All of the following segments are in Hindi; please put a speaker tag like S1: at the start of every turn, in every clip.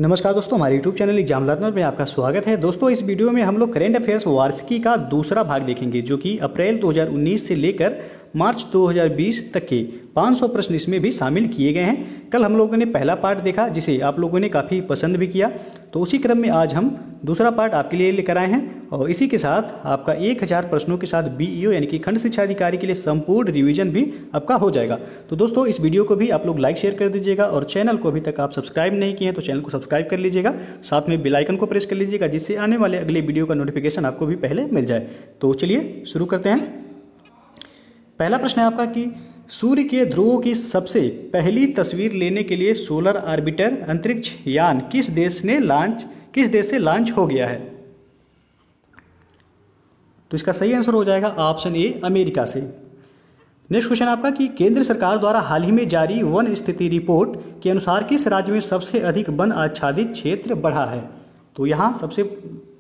S1: नमस्कार दोस्तों, हमारे YouTube चैनल एग्जाम लर्नर में आपका स्वागत है। दोस्तों, इस वीडियो में हम लोग करेंट अफेयर्स वार्षिकी का दूसरा भाग देखेंगे, जो कि अप्रैल 2019 से लेकर मार्च 2020 तक के 500 प्रश्न इसमें भी शामिल किए गए हैं। कल हम लोगों ने पहला पार्ट देखा, जिसे आप लोगों ने काफ़ी पसंद भी किया, तो उसी क्रम में आज हम दूसरा पार्ट आपके लिए लेकर आए हैं। और इसी के साथ आपका 1000 प्रश्नों के साथ BEO यानी कि खंड शिक्षा अधिकारी के लिए संपूर्ण रिवीजन भी आपका हो जाएगा। तो दोस्तों, इस वीडियो को भी आप लोग लाइक शेयर कर दीजिएगा और चैनल को अभी तक आप सब्सक्राइब नहीं किए हैं तो चैनल को सब्सक्राइब कर लीजिएगा, साथ में बेल आइकन को प्रेस कर लीजिएगा, जिससे आने वाले अगले वीडियो का नोटिफिकेशन आपको भी पहले मिल जाए। तो चलिए शुरू करते हैं। पहला प्रश्न है आपका कि सूर्य के ध्रुवों की सबसे पहली तस्वीर लेने के लिए सोलर ऑर्बिटर अंतरिक्ष यान किस देश से लॉन्च हो गया है? तो इसका सही आंसर हो जाएगा ऑप्शन ए, अमेरिका से। नेक्स्ट क्वेश्चन आपका कि केंद्र सरकार द्वारा हाल ही में जारी वन स्थिति रिपोर्ट के अनुसार किस राज्य में सबसे अधिक वन आच्छादित क्षेत्र बढ़ा है? तो यहाँ सबसे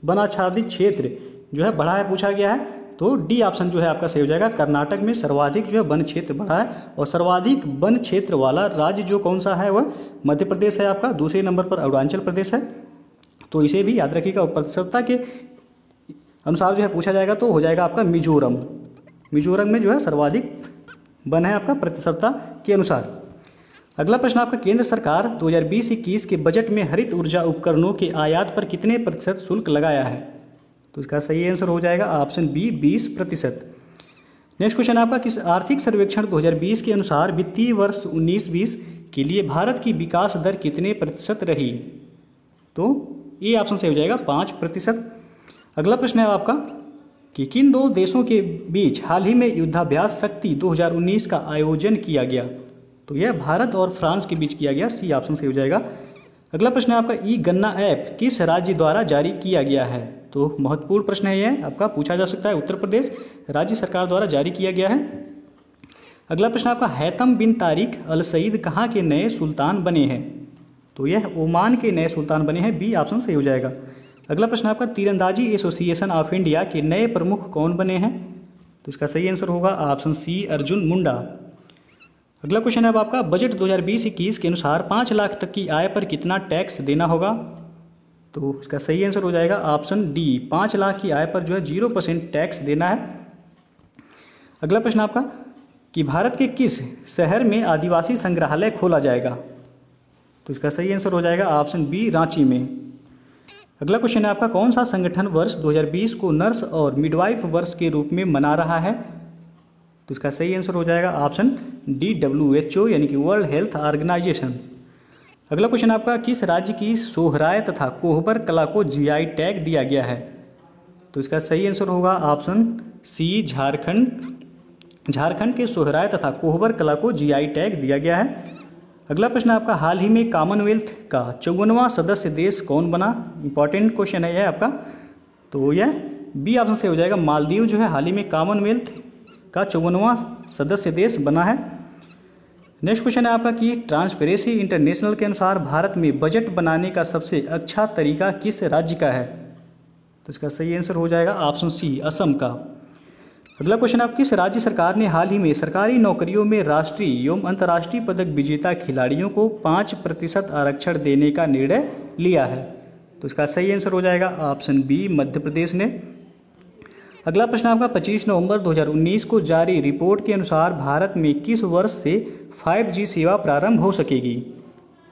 S1: वन आच्छादित क्षेत्र जो है बढ़ा है पूछा गया है, तो डी ऑप्शन जो है आपका सही हो जाएगा। कर्नाटक में सर्वाधिक जो है वन क्षेत्र बढ़ा है, और सर्वाधिक वन क्षेत्र वाला राज्य जो कौन सा है वह मध्य प्रदेश है आपका। दूसरे नंबर पर अरुणाचल प्रदेश है, तो इसे भी याद रखिएगा। प्रतिशतता के अनुसार जो है पूछा जाएगा तो हो जाएगा आपका मिजोरम। मिजोरम में जो है सर्वाधिक वन है आपका प्रतिशतता के अनुसार। अगला प्रश्न आपका केंद्र सरकार 2020-21 के बजट में हरित ऊर्जा उपकरणों के आयात पर कितने प्रतिशत शुल्क लगाया है? तो इसका सही आंसर हो जाएगा ऑप्शन बी, 20%। नेक्स्ट क्वेश्चन आपका किस आर्थिक सर्वेक्षण 2020 के अनुसार वित्तीय वर्ष 19-20 के लिए भारत की विकास दर कितने प्रतिशत रही? तो ये ऑप्शन सही हो जाएगा 5%। अगला प्रश्न है आपका कि किन दो देशों के बीच हाल ही में युद्धाभ्यास शक्ति 2019 का आयोजन किया गया? तो यह भारत और फ्रांस के बीच किया गया, सी ऑप्शन सही हो जाएगा। अगला प्रश्न है आपका ई गन्ना ऐप किस राज्य द्वारा जारी किया गया है? तो महत्वपूर्ण प्रश्न है यह, आपका पूछा जा सकता है। उत्तर प्रदेश राज्य सरकार द्वारा जारी किया गया है। अगला प्रश्न आपका हैतम बिन तारिक अल सईद कहाँ के नए सुल्तान बने हैं? तो यह ओमान के नए सुल्तान बने हैं, बी ऑप्शन सही हो जाएगा। अगला प्रश्न आपका तीरंदाजी एसोसिएशन ऑफ इंडिया के नए प्रमुख कौन बने हैं? तो इसका सही आंसर होगा ऑप्शन सी, अर्जुन मुंडा। अगला क्वेश्चन है आपका बजट 2020-21 के अनुसार 5 लाख तक की आय पर कितना टैक्स देना होगा? तो इसका सही आंसर हो जाएगा ऑप्शन डी, 5 लाख की आय पर जो है 0% टैक्स देना है। अगला प्रश्न आपका कि भारत के किस शहर में आदिवासी संग्रहालय खोला जाएगा? तो इसका सही आंसर हो जाएगा ऑप्शन बी, रांची में। अगला क्वेश्चन है आपका कौन सा संगठन वर्ष 2020 को नर्स और मिडवाइफ वर्ष के रूप में मना रहा है? तो इसका सही आंसर हो जाएगा ऑप्शन डी, WHO यानी कि वर्ल्ड हेल्थ ऑर्गेनाइजेशन। अगला क्वेश्चन आपका किस राज्य की सोहराय तथा कोहबर कला को GI टैग दिया गया है? तो इसका सही आंसर होगा ऑप्शन सी, झारखंड। झारखंड के सोहराय तथा कोहबर कला को GI टैग दिया गया है। अगला प्रश्न आपका हाल ही में कॉमनवेल्थ का 54वां सदस्य देश कौन बना? इंपॉर्टेंट क्वेश्चन है यह आपका, तो यह बी ऑप्शन से हो जाएगा। मालदीव जो है हाल ही में कॉमनवेल्थ का 54वां सदस्य देश बना है। नेक्स्ट क्वेश्चन है आपका कि ट्रांसपेरेंसी इंटरनेशनल के अनुसार भारत में बजट बनाने का सबसे अच्छा तरीका किस राज्य का है? तो इसका सही आंसर हो जाएगा ऑप्शन सी, असम का। अगला क्वेश्चन आप किस राज्य सरकार ने हाल ही में सरकारी नौकरियों में राष्ट्रीय एवं अंतर्राष्ट्रीय पदक विजेता खिलाड़ियों को 5% आरक्षण देने का निर्णय लिया है? तो इसका सही आंसर हो जाएगा ऑप्शन बी, मध्य प्रदेश ने। अगला प्रश्न आपका 25 नवंबर 2019 को जारी रिपोर्ट के अनुसार भारत में किस वर्ष से 5G सेवा प्रारंभ हो सकेगी?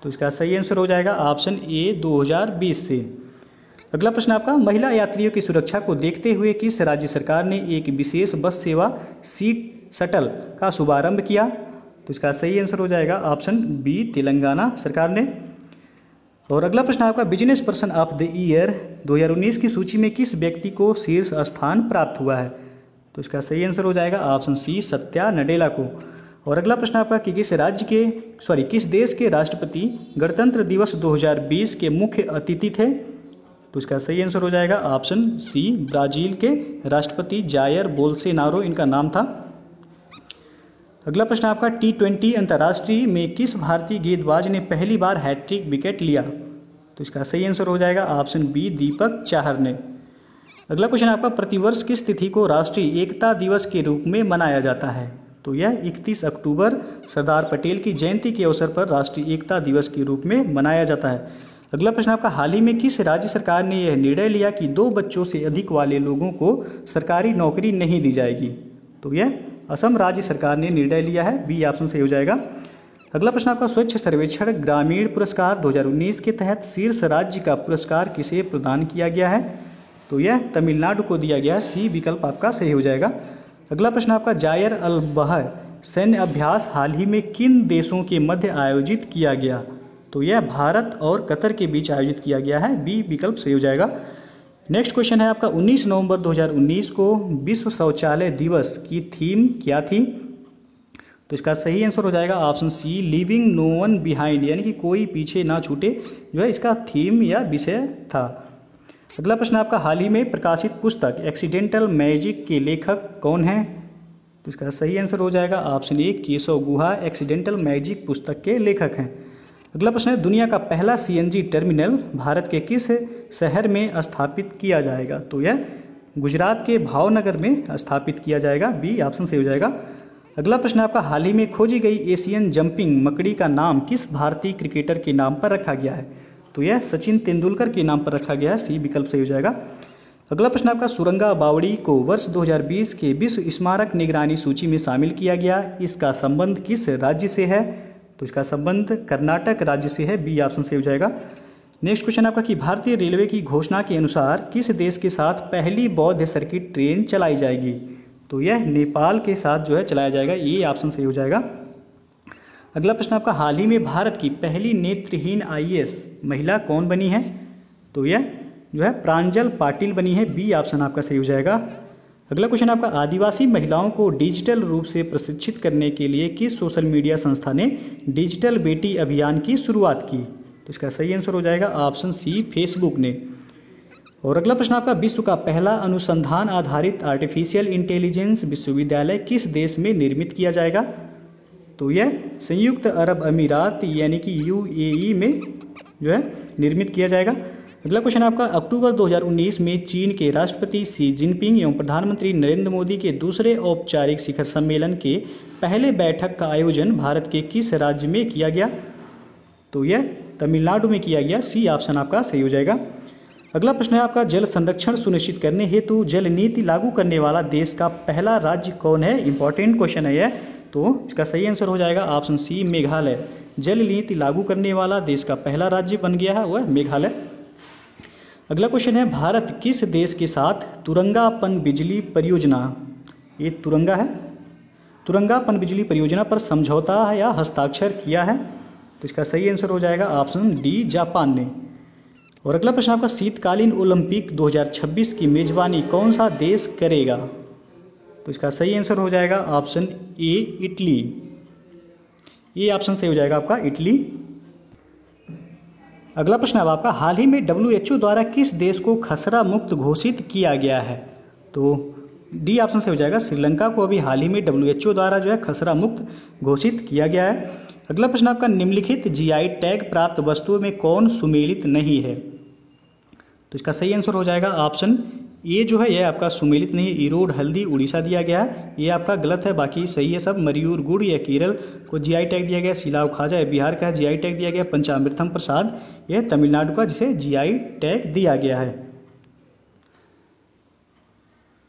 S1: तो इसका सही आंसर हो जाएगा ऑप्शन ए, 2020 से। अगला प्रश्न आपका महिला यात्रियों की सुरक्षा को देखते हुए किस राज्य सरकार ने एक विशेष बस सेवा सीट शटल का शुभारंभ किया? तो इसका सही आंसर हो जाएगा ऑप्शन बी, तेलंगाना सरकार ने। और अगला प्रश्न आपका business person of the year 2019 की सूची में किस व्यक्ति को शीर्ष स्थान प्राप्त हुआ है? तो इसका सही आंसर हो जाएगा ऑप्शन सी, सत्या नडेला को। और अगला प्रश्न आपका कि किस देश के राष्ट्रपति गणतंत्र दिवस 2020 के मुख्य अतिथि थे? तो इसका सही आंसर हो जाएगा ऑप्शन सी, ब्राजील के राष्ट्रपति जायर बोल्सोनारो इनका नाम था। अगला प्रश्न आपका T20 अंतर्राष्ट्रीय में किस भारतीय गेंदबाज ने पहली बार हैट्रिक विकेट लिया? तो इसका सही आंसर हो जाएगा ऑप्शन बी, दीपक चाहर ने। अगला क्वेश्चन आपका प्रतिवर्ष किस तिथि को राष्ट्रीय एकता दिवस के रूप में मनाया जाता है? तो यह 31 अक्टूबर सरदार पटेल की जयंती के अवसर पर राष्ट्रीय एकता दिवस के रूप में मनाया जाता है। अगला प्रश्न आपका, हाल ही में किस राज्य सरकार ने यह निर्णय लिया कि 2 बच्चों से अधिक वाले लोगों को सरकारी नौकरी नहीं दी जाएगी? तो यह असम राज्य सरकार ने निर्णय लिया है। बी ऑप्शन सही हो जाएगा। अगला प्रश्न आपका, स्वच्छ सर्वेक्षण ग्रामीण पुरस्कार 2019 के तहत शीर्ष राज्य का पुरस्कार किसे प्रदान किया गया है? तो यह तमिलनाडु को दिया गया है। सी विकल्प आपका सही हो जाएगा। अगला प्रश्न आपका, जायर अल बहर सैन्य अभ्यास हाल ही में किन देशों के मध्य आयोजित किया गया? तो यह भारत और कतर के बीच आयोजित किया गया है। बी विकल्प सही हो जाएगा। नेक्स्ट क्वेश्चन है आपका, 19 नवंबर 2019 को विश्व शौचालय दिवस की थीम क्या थी? तो इसका सही आंसर हो जाएगा option C, leaving no one behind, यानी कि कोई पीछे ना छूटे, जो है इसका थीम या विषय था। अगला प्रश्न आपका, हाल ही में प्रकाशित पुस्तक एक्सीडेंटल मैजिक के लेखक कौन हैं? तो इसका सही आंसर हो जाएगा option A, Keshav Guha accidental magic पुस्तक के लेखक हैं। अगला प्रश्न है, दुनिया का पहला सीएनजी टर्मिनल भारत के किस शहर में स्थापित किया जाएगा? तो यह गुजरात के भावनगर में स्थापित किया जाएगा। बी ऑप्शन सही हो जाएगा। अगला प्रश्न आपका, हाल ही में खोजी गई एशियन जंपिंग मकड़ी का नाम किस भारतीय क्रिकेटर के नाम पर रखा गया है? तो यह सचिन तेंदुलकर के नाम पर रखा गया है। सी विकल्प सही हो जाएगा। अगला प्रश्न आपका, सुरंगा बावड़ी को वर्ष 2020 के विश्व स्मारक निगरानी सूची में शामिल किया गया, इसका संबंध किस राज्य से है? तो इसका संबंध कर्नाटक राज्य से है। बी ऑप्शन सही हो जाएगा। नेक्स्ट क्वेश्चन आपका, कि भारतीय रेलवे की घोषणा के अनुसार किस देश के साथ पहली बौद्ध सर्किट ट्रेन चलाई जाएगी? तो यह नेपाल के साथ जो है चलाया जाएगा। ये ऑप्शन सही हो जाएगा। अगला प्रश्न आपका, हाल ही में भारत की पहली नेत्रहीन आईएएस महिला कौन बनी है? तो यह जो है प्रांजल पाटिल बनी है। बी ऑप्शन आपका सही हो जाएगा। अगला क्वेश्चन आपका, आदिवासी महिलाओं को डिजिटल रूप से प्रशिक्षित करने के लिए किस सोशल मीडिया संस्था ने डिजिटल बेटी अभियान की शुरुआत की? तो इसका सही आंसर हो जाएगा ऑप्शन सी, फेसबुक ने। और अगला प्रश्न आपका, विश्व का पहला अनुसंधान आधारित आर्टिफिशियल इंटेलिजेंस विश्वविद्यालय किस देश में निर्मित किया जाएगा? तो यह संयुक्त अरब अमीरात यानी कि यूएई में जो है निर्मित किया जाएगा। अगला क्वेश्चन आपका, अक्टूबर 2019 में चीन के राष्ट्रपति शी जिनपिंग एवं प्रधानमंत्री नरेंद्र मोदी के दूसरे औपचारिक शिखर सम्मेलन के पहले बैठक का आयोजन भारत के किस राज्य में किया गया? तो यह तमिलनाडु में किया गया। सी ऑप्शन आपका सही हो जाएगा। अगला प्रश्न है आपका, जल संरक्षण सुनिश्चित करने हेतु जल नीति लागू करने वाला देश का पहला राज्य कौन है? इंपॉर्टेंट क्वेश्चन है यह। तो इसका सही आंसर हो जाएगा ऑप्शन सी, मेघालय। जल नीति लागू करने वाला देश का पहला राज्य बन गया है वह मेघालय। अगला क्वेश्चन है, भारत किस देश के साथ तुरंगा पनबिजली परियोजना, ये तुरंगा है, तुरंगा पनबिजली परियोजना पर समझौता या हस्ताक्षर किया है? तो इसका सही आंसर हो जाएगा ऑप्शन डी, जापान ने। और अगला प्रश्न आपका, शीतकालीन ओलंपिक 2026 की मेजबानी कौन सा देश करेगा? तो इसका सही आंसर हो जाएगा ऑप्शन ए, इटली। ये ऑप्शन सही हो जाएगा आपका, इटली। अगला प्रश्न अब आपका, हाल ही में WHO द्वारा किस देश को खसरा मुक्त घोषित किया गया है? तो डी ऑप्शन से हो जाएगा, श्रीलंका को अभी हाल ही में WHO द्वारा जो है खसरा मुक्त घोषित किया गया है। अगला प्रश्न आपका, निम्नलिखित GI टैग प्राप्त वस्तुओं में कौन सुमेलित नहीं है? तो इसका सही आंसर हो जाएगा ऑप्शन ए, जो है यह आपका सुमेलित नहीं, इरोड हल्दी उड़ीसा दिया गया है, ये आपका गलत है, बाकी सही है सब। मरियूर गुड़ या केरल को GI टैग दिया गया, सिलाव खाजा बिहार का GI टैग दिया गया, पंचामृतम प्रसाद यह तमिलनाडु का जिसे GI टैग दिया गया है।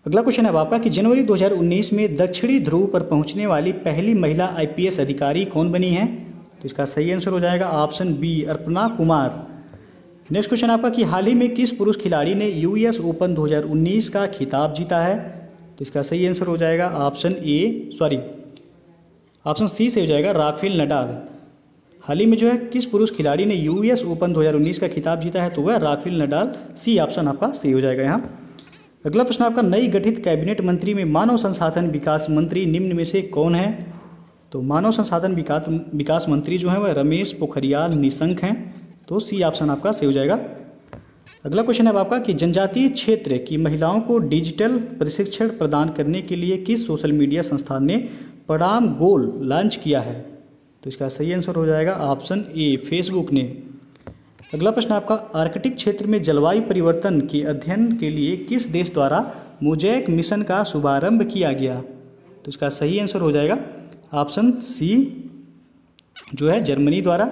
S1: अगला क्वेश्चन है आपका कि जनवरी 2019 में दक्षिणी ध्रुव पर पहुंचने वाली पहली महिला IPS अधिकारी कौन बनी है? तो इसका सही आंसर हो जाएगा option B, Arpana Kumar. Next question आपका कि हाल ही में किस पुरुष खिलाड़ी ने US ओपन 2019 का खिताब जीता है? तो इसका सही आंसर हो जाएगा ऑप्शन सी से हो जाएगा, राफेल नडाल। हाल ही में जो है किस पुरुष खिलाड़ी ने US ओपन 2019 का खिताब जीता है? तो वह राफेल नडाल। सी ऑप्शन आपका सही हो जाएगा यहाँ। अगला प्रश्न आपका, नई गठित कैबिनेट मंत्री में मानव संसाधन विकास मंत्री निम्न में से कौन है? तो मानव संसाधन विकास मंत्री जो है वह रमेश पोखरियाल निशंक हैं। तो सी ऑप्शन आपका सही हो जाएगा। अगला क्वेश्चन है आपका कि जनजातीय क्षेत्र की महिलाओं को डिजिटल प्रशिक्षण प्रदान करने के लिए किस सोशल मीडिया संस्थान ने पड़ाम गोल लॉन्च किया है? तो इसका सही आंसर हो जाएगा ऑप्शन ए, फेसबुक ने। अगला प्रश्न आपका, आर्कटिक क्षेत्र में जलवायु परिवर्तन के अध्ययन के लिए किस देश द्वारा मोज़ेक मिशन का शुभारंभ किया गया? तो इसका सही आंसर हो जाएगा ऑप्शन सी, जो है जर्मनी द्वारा।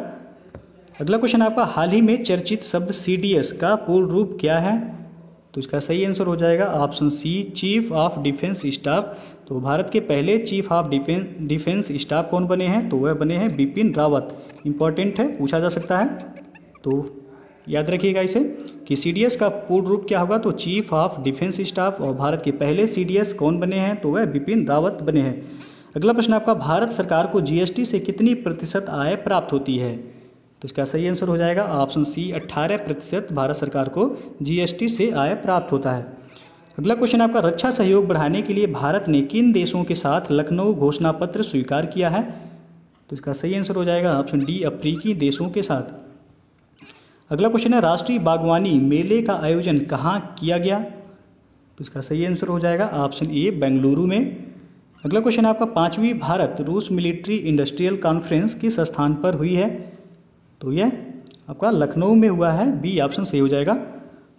S1: अगला क्वेश्चन आपका, हाल ही में चर्चित शब्द CDS का पूर्ण रूप क्या है? तो इसका सही आंसर हो जाएगा option C, chief of defence staff. तो भारत के पहले चीफ ऑफ डिफेंस स्टाफ कौन बने हैं? तो वह बने हैं बिपिन रावत। इंपॉर्टेंट है, पूछा जा सकता है, तो याद रखिएगा इसे कि CDS का पूर्ण रूप क्या होगा? तो चीफ ऑफ डिफेंस स्टाफ। और भारत के पहले CDS कौन बने हैं? तो वह बिपिन रावत बने हैं। अगला प्रश्न आपका, भारत सरकार को GST से कितनी प्रतिशत आय प्राप्त होती है? तो इसका सही आंसर हो जाएगा ऑप्शन सी, 18% भारत सरकार को GST से आय प्राप्त होता है। अगला क्वेश्चन आपका, रक्षा सहयोग बढ़ाने के लिए भारत ने किन देशों के साथ लखनऊ घोषणा पत्र स्वीकार किया है? तो इसका सही आंसर हो जाएगा ऑप्शन डी, अफ्रीकी देशों के साथ। अगला क्वेश्चन है, राष्ट्रीय बागवानी मेले का आयोजन कहाँ किया गया? तो इसका सही आंसर हो जाएगा ऑप्शन ए, बेंगलुरु में। अगला क्वेश्चन आपका, 5वीं भारत रूस मिलिट्री इंडस्ट्रियल कॉन्फ्रेंस किस स्थान पर हुई है? तो यह आपका लखनऊ में हुआ है, बी ऑप्शन सही हो जाएगा।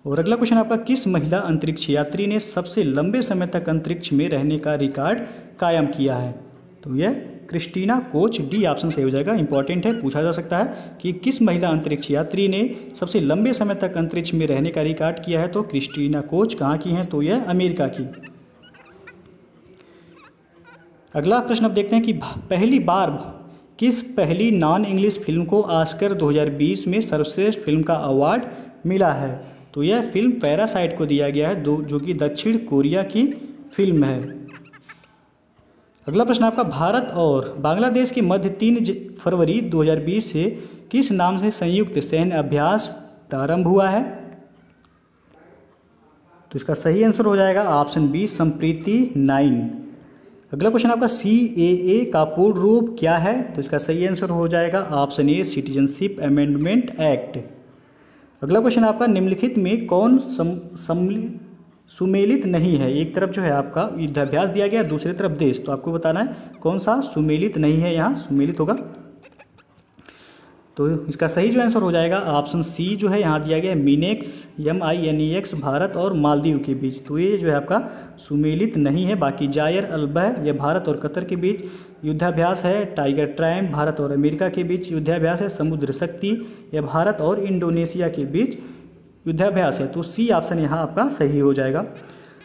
S1: और अगला क्वेश्चन आपका, किस महिला अंतरिक्ष यात्री ने सबसे लंबे समय तक अंतरिक्ष में रहने का रिकॉर्ड कायम किया है? तो यह क्रिस्टीना कोच, डी ऑप्शन सही हो जाएगा। इंपॉर्टेंट है, पूछा जा सकता है कि किस महिला अंतरिक्ष यात्री ने सबसे लंबे समय तक अंतरिक्ष में रहने का रिकॉर्ड किया है? तो क्रिस्टीना कोच कहाँ की हैं? तो यह अमेरिका की। अगला प्रश्न अब देखते हैं कि पहली बार किस पहली नॉन इंग्लिश फिल्म को ऑस्कर 2020 में सर्वश्रेष्ठ फिल्म का अवार्ड मिला है? तो यह फिल्म पैरासाइट को दिया गया है, जो कि दक्षिण कोरिया की फिल्म है। अगला प्रश्न आपका, भारत और बांग्लादेश के मध्य 3 फरवरी 2020 से किस नाम से संयुक्त सैन्य अभ्यास प्रारंभ हुआ है? तो इसका सही आंसर हो जाएगा ऑप्शन बी, संप्रीति 9। अगला क्वेश्चन आपका, CAA का पूर्ण रूप क्या है? तो इसका सही आंसर हो जाएगा option A, citizenship amendment act. अगला क्वेश्चन आपका, निम्नलिखित में कौन सुमेलित नहीं है? एक तरफ जो है आपका युद्धाभ्यास दिया गया, दूसरी तरफ देश, तो आपको बताना है कौन सा सुमेलित नहीं है, यहाँ सुमेलित होगा। तो इसका सही जो आंसर हो जाएगा ऑप्शन सी जो है यहाँ दिया गया है, मिनेक्स, MINEX, भारत और मालदीव के बीच। तो ये जो है आपका सुमेलित नहीं है। बाकी जायर अल्बह यह भारत और कतर के बीच युद्धाभ्यास है। टाइगर ट्रायम्फ भारत और अमेरिका के बीच युद्धाभ्यास है। समुद्र शक्ति यह भारत और इंडोनेशिया के बीच युद्धाभ्यास है। तो सी ऑप्शन यहाँ आपका सही हो जाएगा।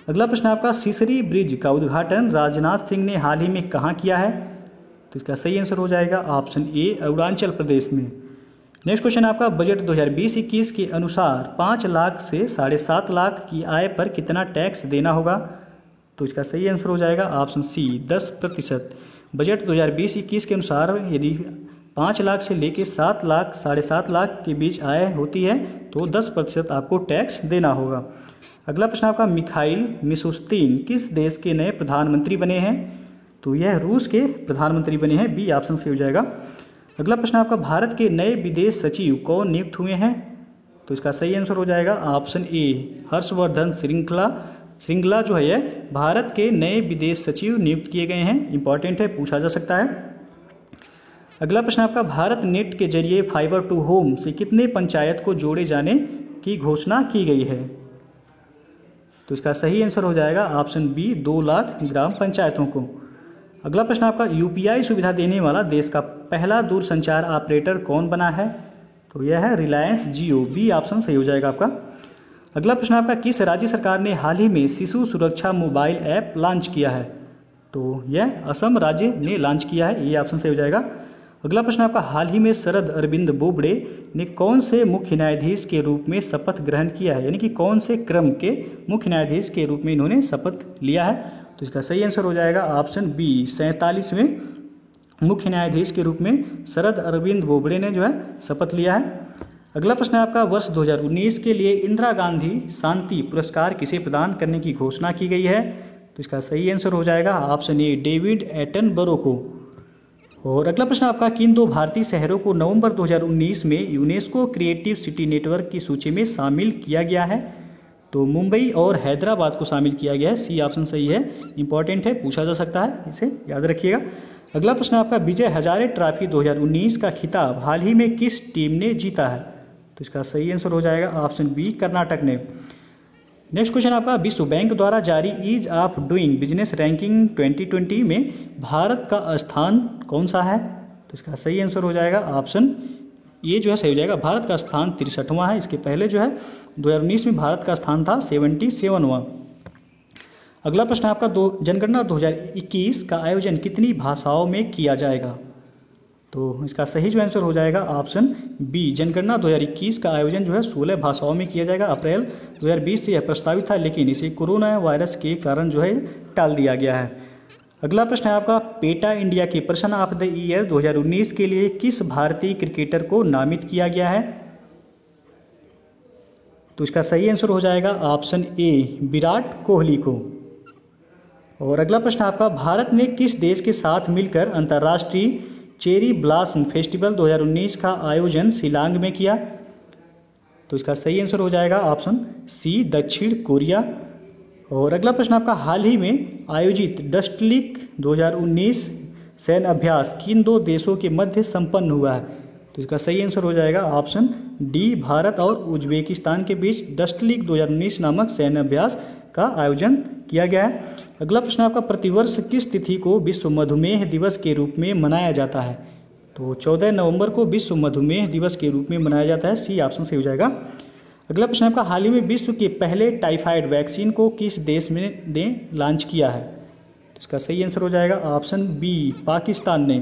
S1: अगला प्रश्न आपका, सीसरी ब्रिज का उद्घाटन राजनाथ सिंह ने हाल ही में कहाँ किया है? तो इसका सही आंसर हो जाएगा ऑप्शन ए, अरुणाचल प्रदेश में। नेक्स्ट क्वेश्चन आपका, बजट 2020-21 के अनुसार 5 लाख से 7.5 लाख की आय पर कितना टैक्स देना होगा? तो इसका सही आंसर हो जाएगा ऑप्शन सी, 10%। बजट 2020-21 के अनुसार यदि 5 लाख से लेकर 7 लाख 7.5 लाख के बीच आय होती है तो 10% आपको टैक्स देना होगा। अगला प्रश्न आपका, मिखाइल मिशुस्तिन किस देश के नए प्रधानमंत्री बने हैं? तो यह रूस के प्रधानमंत्री बने हैं, बी ऑप्शन से हो जाएगा। अगला प्रश्न आपका, भारत के नए विदेश सचिव कौन नियुक्त हुए हैं? तो इसका सही आंसर हो जाएगा ऑप्शन ए, हर्षवर्धन श्रृंगला जो है भारत के नए विदेश सचिव नियुक्त किए गए हैं। इंपॉर्टेंट है, पूछा जा सकता है। अगला प्रश्न आपका, भारत नेट के जरिए फाइबर टू होम से कितने पंचायत को जोड़े जाने की घोषणा की गई है? तो इसका सही आंसर हो जाएगा ऑप्शन बी, 2 लाख ग्राम पंचायतों को। अगला प्रश्न आपका, UPI सुविधा देने वाला देश का पहला दूरसंचार ऑपरेटर कौन बना है? तो यह है रिलायंस जियो, बी ऑप्शन सही हो जाएगा आपका। अगला प्रश्न आपका, किस राज्य सरकार ने हाल ही में शिशु सुरक्षा मोबाइल ऐप लॉन्च किया है? तो यह असम राज्य ने लॉन्च किया है, ये ऑप्शन सही हो जाएगा। अगला प्रश्न आपका, हाल ही में शरद अरविंद बोबडे ने कौन से मुख्य न्यायाधीश के रूप में शपथ ग्रहण किया है? यानी कि कौन से क्रम के मुख्य न्यायाधीश के रूप में इन्होंने शपथ लिया है? तो इसका सही आंसर हो जाएगा ऑप्शन बी, 47वें मुख्य न्यायाधीश के रूप में शरद अरविंद बोबडे ने जो है शपथ लिया है। अगला प्रश्न आपका, वर्ष 2019 के लिए इंदिरा गांधी शांति पुरस्कार किसे प्रदान करने की घोषणा की गई है? तो इसका सही आंसर हो जाएगा ऑप्शन ए, डेविड एटनबरो को। और अगला प्रश्न आपका, किन 2 भारतीय शहरों को नवंबर 2019 में यूनेस्को क्रिएटिव सिटी नेटवर्क की सूची में शामिल किया गया है? तो मुंबई और हैदराबाद को शामिल किया गया है, सी ऑप्शन सही है। इंपॉर्टेंट है, पूछा जा सकता है, इसे याद रखिएगा। अगला प्रश्न आपका, विजय हजारे ट्रॉफी 2019 का खिताब हाल ही में किस टीम ने जीता है? तो इसका सही आंसर हो जाएगा ऑप्शन बी, कर्नाटक ने। नेक्स्ट क्वेश्चन आपका, विश्व बैंक द्वारा जारी ease of doing business ranking 2020 में भारत का स्थान कौन सा है? तो इसका सही आंसर हो जाएगा ऑप्शन ये जो है सही हो जाएगा। भारत का स्थान 63वां है। इसके पहले जो है 2019 में भारत का स्थान था 77वां। अगला प्रश्न आपका जनगणना 2021 का आयोजन कितनी भाषाओं में किया जाएगा? तो इसका सही जो आंसर हो जाएगा ऑप्शन बी, जनगणना 2021 का आयोजन जो है 16 भाषाओं में किया जाएगा। अप्रैल 2020 से यह प्रस्तावित था, लेकिन इसे कोरोना वायरस के कारण जो है टाल दिया गया है। अगला प्रश्न है आपका पेटा इंडिया के पर्सन ऑफ द ईयर 2019 के लिए किस भारतीय क्रिकेटर को नामित किया गया है? तो इसका सही आंसर हो जाएगा ऑप्शन ए, विराट कोहली को। और अगला प्रश्न आपका भारत ने किस देश के साथ मिलकर अंतर्राष्ट्रीय चेरी ब्लॉसम फेस्टिवल 2019 का आयोजन शिलांग में किया? तो इसका सही आंसर हो जाएगा ऑप्शन सी, दक्षिण कोरिया। और अगला प्रश्न आपका हाल ही में आयोजित डस्टलिक 2019 सैन्य अभ्यास किन दो देशों के मध्य संपन्न हुआ है? तो इसका सही आंसर हो जाएगा ऑप्शन डी, भारत और उज्बेकिस्तान के बीच डस्टलिक 2019 नामक सैन्य अभ्यास का आयोजन किया गया है। अगला प्रश्न आपका प्रतिवर्ष किस तिथि को विश्व मधुमेह दिवस के रूप में मनाया जाता है? तो 14 नवंबर को विश्व मधुमेह दिवस के रूप में मनाया जाता है। सी ऑप्शन सही हो जाएगा। अगला प्रश्न आपका हाल ही में विश्व के पहले टाइफाइड वैक्सीन को किस देश ने लॉन्च किया है? तो इसका सही आंसर हो जाएगा ऑप्शन बी, पाकिस्तान ने।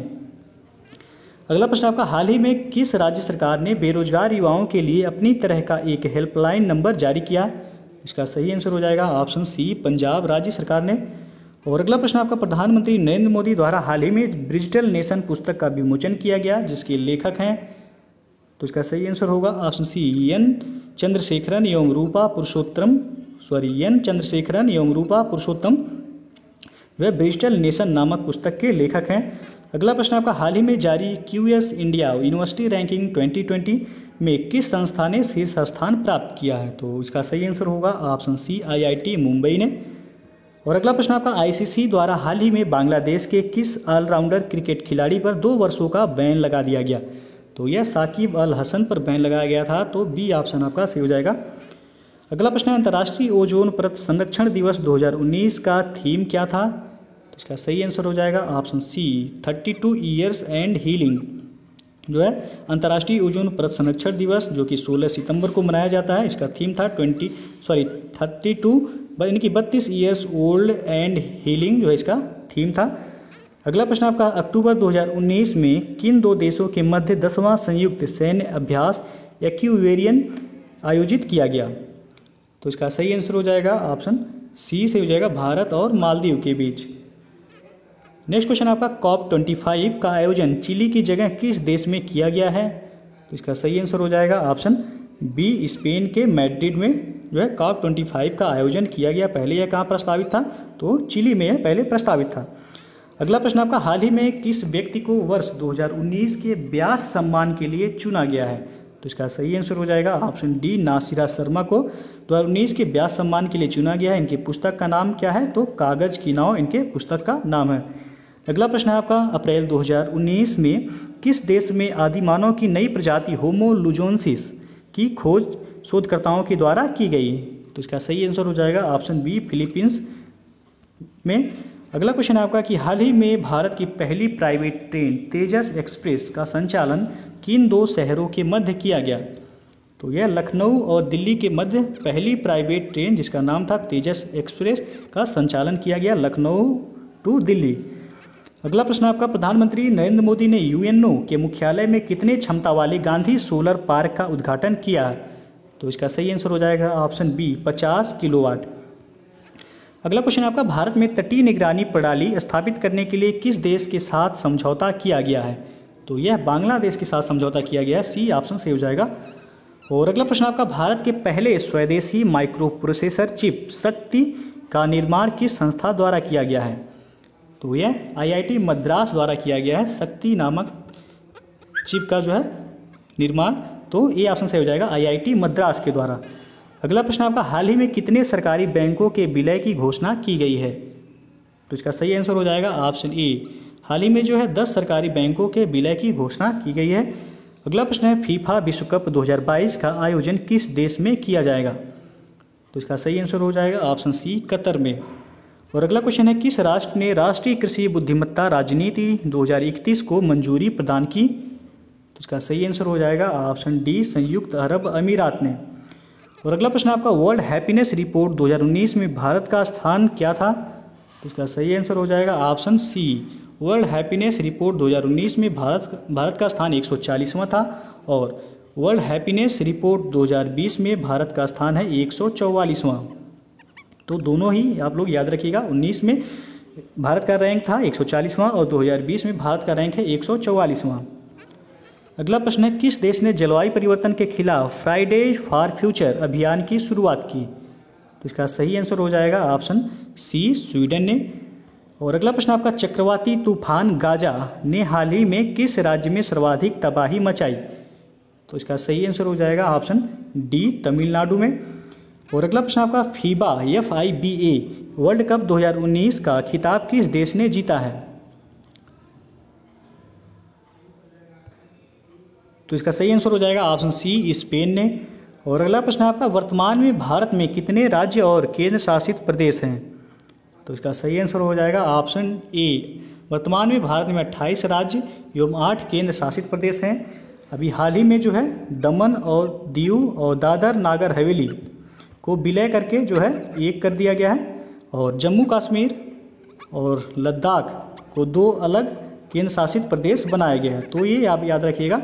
S1: अगला प्रश्न आपका हाल ही में किस राज्य सरकार ने बेरोजगार युवाओं के लिए अपनी तरह का एक हेल्पलाइन नंबर जारी किया? इसका सही आंसर हो जाएगा ऑप्शन सी, पंजाब राज्य सरकार ने। और अगला प्रश्न आपका प्रधानमंत्री नरेंद्र मोदी द्वारा हाल ही में डिजिटल नेशन पुस्तक का विमोचन किया गया, जिसके लेखक हैं? तो इसका सही आंसर होगा ऑप्शन सी, एन चंद्रशेखरन एवं रूपा पुरुषोत्तम वे डिजिटल नेशन नामक पुस्तक के लेखक हैं। अगला प्रश्न आपका हाल ही में जारी क्यूएस इंडिया यूनिवर्सिटी रैंकिंग 2020 में किस संस्था ने शीर्ष स्थान प्राप्त किया है? तो इसका सही आंसर होगा ऑप्शन सी, आईआईटी मुंबई ने। और अगला प्रश्न आपका आईसीसी द्वारा हाल ही में बांग्लादेश के किस ऑलराउंडर क्रिकेट खिलाड़ी पर 2 वर्षों का बैन लगा दिया गया? तो यह साकिब अल हसन पर बैन लगाया गया था। तो बी ऑप्शन आपका सही हो जाएगा। अगला प्रश्न है अंतर्राष्ट्रीय ओजोन परत संरक्षण दिवस 2019 का थीम क्या था? तो इसका सही आंसर हो जाएगा option C, 32 years and healing. जो है अंतर्राष्ट्रीय ओजोन परत संरक्षण दिवस जो कि 16 सितंबर को मनाया जाता है, इसका थीम था 32 यानी कि 32 ईयर्स ओल्ड एंड हीलिंग जो है इसका थीम था। अगला प्रश्न आपका अक्टूबर 2019 में किन 2 देशों के मध्य 10वां संयुक्त सैन्य अभ्यास एक्यूवेरियन आयोजित किया गया? तो इसका सही आंसर हो जाएगा ऑप्शन सी से हो जाएगा, भारत और मालदीव के बीच। नेक्स्ट क्वेश्चन आपका COP25 का आयोजन चिली की जगह किस देश में किया गया है? तो इसका सही आंसर हो जाएगा ऑप्शन बी, स्पेन के मैड्रिड में जो है COP25 का आयोजन किया गया। पहले यह कहाँ प्रस्तावित था? तो चिली में यह पहले प्रस्तावित था। अगला प्रश्न आपका हाल ही में किस व्यक्ति को वर्ष 2019 के व्यास सम्मान के लिए चुना गया है? तो इसका सही आंसर हो जाएगा ऑप्शन डी, नासिरा शर्मा को 2019 के व्यास सम्मान के लिए चुना गया है। इनकी पुस्तक का नाम क्या है? तो कागज की नाव इनके पुस्तक का नाम है। अगला प्रश्न है आपका अप्रैल 2019 में किस देश में आदिमानव की नई प्रजाति होमो लुजोनसिस की खोज शोधकर्ताओं के द्वारा की गई? तो इसका सही आंसर हो जाएगा ऑप्शन बी, फिलीपींस में। अगला क्वेश्चन है आपका कि हाल ही में भारत की पहली प्राइवेट ट्रेन तेजस एक्सप्रेस का संचालन किन 2 शहरों के मध्य किया गया? तो यह लखनऊ और दिल्ली के मध्य पहली प्राइवेट ट्रेन जिसका नाम था तेजस एक्सप्रेस का संचालन किया गया, लखनऊ टू दिल्ली। अगला प्रश्न आपका प्रधानमंत्री नरेंद्र मोदी ने यूएनओ के मुख्यालय में कितने क्षमता वाले गांधी सोलर पार्क का उद्घाटन किया? तो इसका सही आंसर हो जाएगा ऑप्शन बी, 50 किलोवाट। अगला क्वेश्चन आपका भारत में तटीय निगरानी प्रणाली स्थापित करने के लिए किस देश के साथ समझौता किया गया है? तो यह बांग्लादेश के साथ समझौता किया गया है। सी ऑप्शन सही हो जाएगा। और अगला प्रश्न आपका भारत के पहले स्वदेशी माइक्रो प्रोसेसर चिप शक्ति का निर्माण किस संस्था द्वारा किया गया है? तो यह आईआईटी मद्रास द्वारा किया गया है, शक्ति नामक चिप का जो है निर्माण। तो ये ऑप्शन सही हो जाएगा, आईआईटी मद्रास के द्वारा। अगला प्रश्न आपका हाल ही में कितने सरकारी बैंकों के विलय की घोषणा की गई है? तो इसका सही आंसर हो जाएगा ऑप्शन ए, हाल ही में जो है 10 सरकारी बैंकों के विलय की घोषणा की गई है। अगला प्रश्न है फीफा विश्व कप 2022 का आयोजन किस देश में किया जाएगा? तो इसका सही आंसर हो जाएगा ऑप्शन सी, कतर में। और अगला क्वेश्चन है किस राष्ट्र ने राष्ट्रीय कृषि बुद्धिमत्ता राजनीति 2031 को मंजूरी प्रदान की? तो इसका सही आंसर हो जाएगा ऑप्शन डी, संयुक्त अरब अमीरात ने। और अगला प्रश्न आपका, वर्ल्ड हैप्पीनेस रिपोर्ट 2019 में भारत का स्थान क्या था? तो इसका सही आंसर हो जाएगा option C, world happiness report 2019 में भारत का स्थान 140वां था और वर्ल्ड हैप्पीनेस रिपोर्ट 2020 में भारत का स्थान है 144वां। तो दोनों ही आप लोग याद रखिएगा, 19 में भारत का रैंक था 140वां और 2020 में भारत का रैंक है 144वां। अगला प्रश्न है, किस देश ने जलवायु परिवर्तन के खिलाफ फ्राइडे फॉर फ्यूचर अभियान की शुरुआत की? तो इसका सही आंसर हो जाएगा ऑप्शन सी, स्वीडन ने। और अगला प्रश्न आपका, चक्रवाती तूफान गाजा ने हाल ही में किस राज्य में सर्वाधिक तबाही मचाई? तो इसका सही आंसर हो जाएगा ऑप्शन डी, तमिलनाडु में। और अगला प्रश्न आपका, फीबा FIBA वर्ल्ड कप 2019 का खिताब किस देश ने जीता है? तो इसका सही आंसर हो जाएगा ऑप्शन सी, स्पेन ने। और अगला प्रश्न आपका, वर्तमान में भारत में कितने राज्य और केंद्र शासित प्रदेश हैं? तो इसका सही आंसर हो जाएगा ऑप्शन ए, वर्तमान में भारत में 28 राज्य एवं 8 केंद्र शासित प्रदेश हैं। अभी हाल ही में जो है दमन और दीव और दादर नागर हवेली को विलय करके जो है एक कर दिया गया है और जम्मू कश्मीर और लद्दाख को 2 अलग केंद्र शासित प्रदेश बनाया गया है। तो ये आप याद रखिएगा।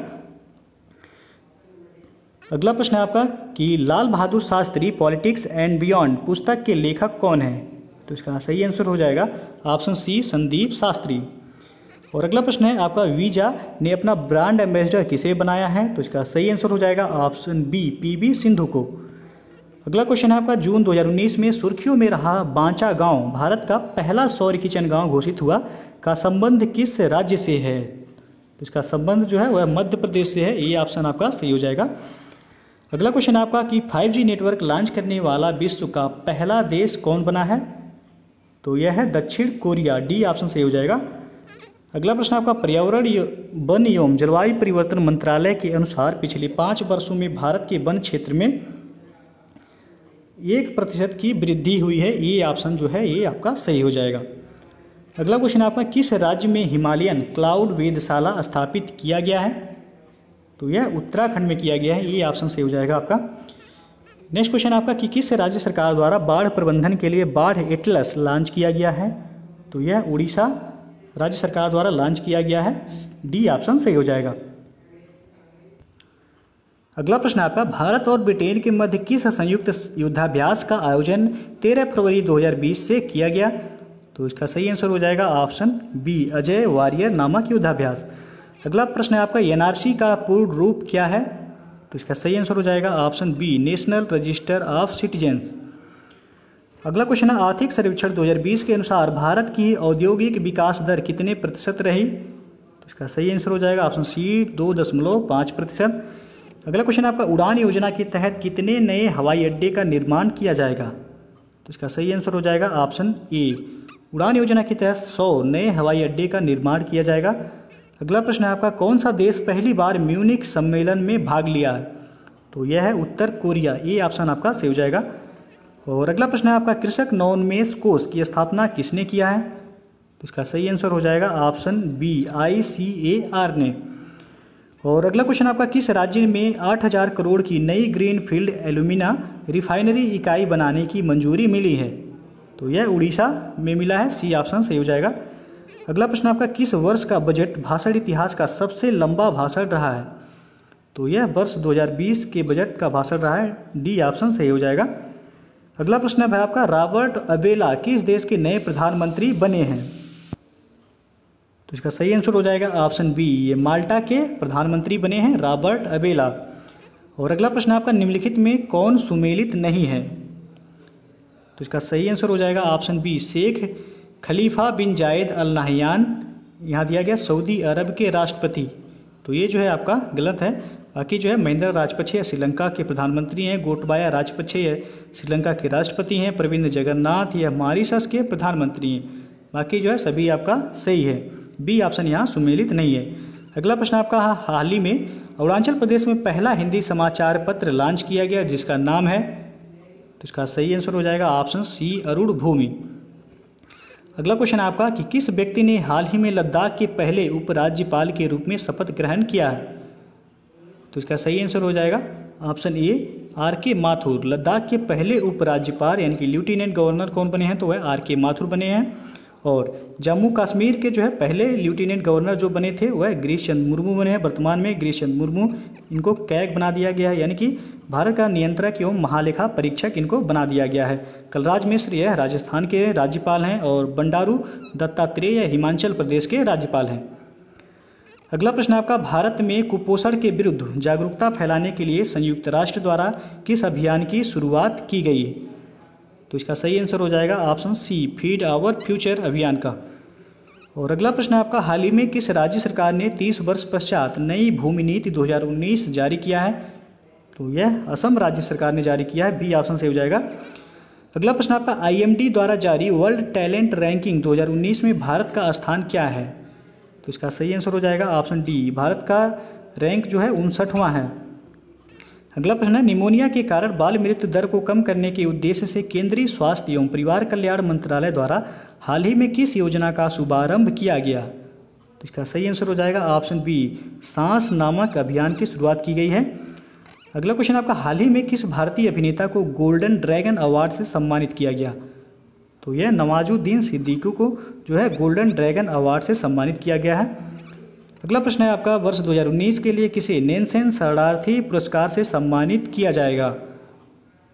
S1: अगला प्रश्न है आपका कि Lal Bahadur Shastri politics and beyond पुस्तक के लेखक कौन है? तो इसका सही आंसर हो जाएगा ऑप्शन सी, संदीप शास्त्री। और अगला प्रश्न है आपका, वीजा ने अपना ब्रांड एम्बेसडर किसे बनाया है? तो इसका सही आंसर हो जाएगा ऑप्शन बी, PV सिंधु को। अगला क्वेश्चन है आपका, जून 2019 में सुर्खियों में रहा बांचा गांव भारत का पहला सौर किचन गांव घोषित हुआ का संबंध किस राज्य से है? तो इसका संबंध जो है वह मध्य प्रदेश से है। ये ऑप्शन आपका सही हो जाएगा। अगला क्वेश्चन आपका कि 5G नेटवर्क लॉन्च करने वाला विश्व का पहला देश कौन बना है? तो यह है दक्षिण कोरिया, डी ऑप्शन सही हो जाएगा। अगला प्रश्न आपका, पर्यावरण वन एवं जलवायु परिवर्तन मंत्रालय के अनुसार पिछले 5 वर्षों में भारत के वन क्षेत्र में 1% की वृद्धि हुई है। ये ऑप्शन जो है ये आपका सही हो जाएगा। अगला क्वेश्चन आपका, किस राज्य में हिमालयन क्लाउड वेधशाला स्थापित किया गया है? तो यह उत्तराखंड में किया गया है। ये ऑप्शन सही हो जाएगा आपका। नेक्स्ट क्वेश्चन आपका कि किस राज्य सरकार द्वारा बाढ़ प्रबंधन के लिए बाढ़ एटलस लॉन्च किया गया है? तो यह उड़ीसा राज्य सरकार द्वारा लॉन्च किया गया है। डी ऑप्शन सही हो जाएगा। अगला प्रश्न आपका, भारत और ब्रिटेन के मध्य किस संयुक्त युद्धाभ्यास का आयोजन 13 फरवरी 2020 से किया गया? तो इसका सही आंसर हो जाएगा ऑप्शन बी, अजय वॉरियर नामक युद्धाभ्यास। अगला प्रश्न है आपका, NRC का पूर्ण रूप क्या है? तो इसका सही आंसर हो जाएगा option B, national register of citizens. अगला क्वेश्चन है, आर्थिक सर्वेक्षण 2020 के अनुसार भारत की औद्योगिक विकास दर कितने प्रतिशत रही? तो इसका सही आंसर हो जाएगा ऑप्शन सी, 2.5%। अगला क्वेश्चन आपका, उड़ान योजना के तहत कितने नए हवाई अड्डे का निर्माण किया जाएगा? तो इसका सही आंसर हो जाएगा ऑप्शन ए, उड़ान योजना के तहत 100 नए हवाई अड्डे का निर्माण किया जाएगा। अगला प्रश्न है आपका, कौन सा देश पहली बार म्यूनिख सम्मेलन में भाग लिया है? तो यह है उत्तर कोरिया। ये ऑप्शन आपका सही हो जाएगा। और अगला प्रश्न है आपका, कृषक नवोन्मेष कोष की स्थापना किसने किया है? तो इसका सही आंसर हो जाएगा ऑप्शन बी, ICAR ने। और अगला क्वेश्चन आपका, किस राज्य में 8,000 करोड़ की नई ग्रीनफील्ड एल्यूमिना रिफाइनरी इकाई बनाने की मंजूरी मिली है? तो यह उड़ीसा में मिला है। सी ऑप्शन सही हो जाएगा। अगला प्रश्न आपका, किस वर्ष का बजट भाषण इतिहास का सबसे लंबा भाषण रहा है? तो यह वर्ष 2020 के बजट का भाषण रहा है। डी ऑप्शन सही हो जाएगा। अगला प्रश्न है आपका, रॉबर्ट अबेला किस देश के नए प्रधानमंत्री बने हैं? तो इसका सही आंसर हो जाएगा ऑप्शन बी, ये माल्टा के प्रधानमंत्री बने हैं रॉबर्ट अबेला। और अगला प्रश्न आपका, निम्नलिखित में कौन सुमेलित नहीं है? तो इसका सही आंसर हो जाएगा ऑप्शन बी, शेख खलीफा बिन जायद अल नाहयान। यहाँ दिया गया सऊदी अरब के राष्ट्रपति। तो ये जो है आपका गलत है। बाकी जो है महिंद्रा राजपक्षे श्रीलंका के प्रधानमंत्री हैं, गोटबाया राजपक्षे श्रीलंका के राष्ट्रपति हैं, प्रविंद जगन्नाथ यह मॉरिशस के प्रधानमंत्री हैं। बाकी जो है सभी आपका सही है। बी ऑप्शन यहाँ सुमेलित नहीं है। अगला प्रश्न आपका, हाल ही में अरुणाचल प्रदेश में पहला हिंदी समाचार पत्र लॉन्च किया गया जिसका नाम है? तो इसका सही आंसर हो जाएगा ऑप्शन सी, अरुण भूमि। अगला क्वेश्चन आपका कि किस व्यक्ति ने हाल ही में लद्दाख के पहले उपराज्यपाल के रूप में शपथ ग्रहण किया है? तो इसका सही आंसर हो जाएगा ऑप्शन ए आर के माथुर। लद्दाख के पहले उपराज्यपाल यानी कि लेफ्टिनेंट गवर्नर कौन बने हैं, तो वह आर के माथुर बने हैं। और जम्मू कश्मीर के जो है पहले लेफ्टिनेंट गवर्नर जो बने थे वह गिरीश चंद्र मुर्मू बने हैं। वर्तमान में गिरीश चंद्र मुर्मू इनको कैग बना दिया गया है, यानी कि भारत का नियंत्रक एवं महालेखा परीक्षक इनको बना दिया गया है। कलराज मिश्र यह राजस्थान के राज्यपाल हैं और बंडारू दत्तात्रेय हिमाचल प्रदेश के राज्यपाल हैं। अगला प्रश्न आपका, भारत में कुपोषण के विरुद्ध जागरूकता फैलाने के लिए संयुक्त राष्ट्र द्वारा किस अभियान की शुरुआत की गई? तो इसका सही आंसर हो जाएगा option C feed our future अभियान का। और अगला प्रश्न आपका, हाल ही में किस राज्य सरकार ने 30 वर्ष पश्चात नई भूमि नीति 2019 जारी किया है? तो यह असम राज्य सरकार ने जारी किया है, बी ऑप्शन से हो जाएगा। अगला प्रश्न आपका, IMD द्वारा जारी वर्ल्ड टैलेंट रैंकिंग 2019 में भारत का स्थान क्या है? तो इसका सही आंसर हो जाएगा ऑप्शन डी, भारत का रैंक जो है 59वां है। अगला प्रश्न है, निमोनिया के कारण बाल मृत्यु दर को कम करने के उद्देश्य से केंद्रीय स्वास्थ्य एवं परिवार कल्याण मंत्रालय द्वारा हाल ही में किस योजना का शुभारंभ किया गया? तो इसका सही आंसर हो जाएगा ऑप्शन बी, सांस नामक अभियान की शुरुआत की गई है। अगला क्वेश्चन आपका, हाल ही में किस भारतीय अभिनेता को गोल्डन ड्रैगन अवार्ड से सम्मानित किया गया? तो यह नवाजुद्दीन सिद्दीकी को जो है गोल्डन ड्रैगन अवार्ड से सम्मानित किया गया है। अगला प्रश्न है आपका, वर्ष 2019 के लिए किसे नैल्सन शरणार्थी पुरस्कार से सम्मानित किया जाएगा?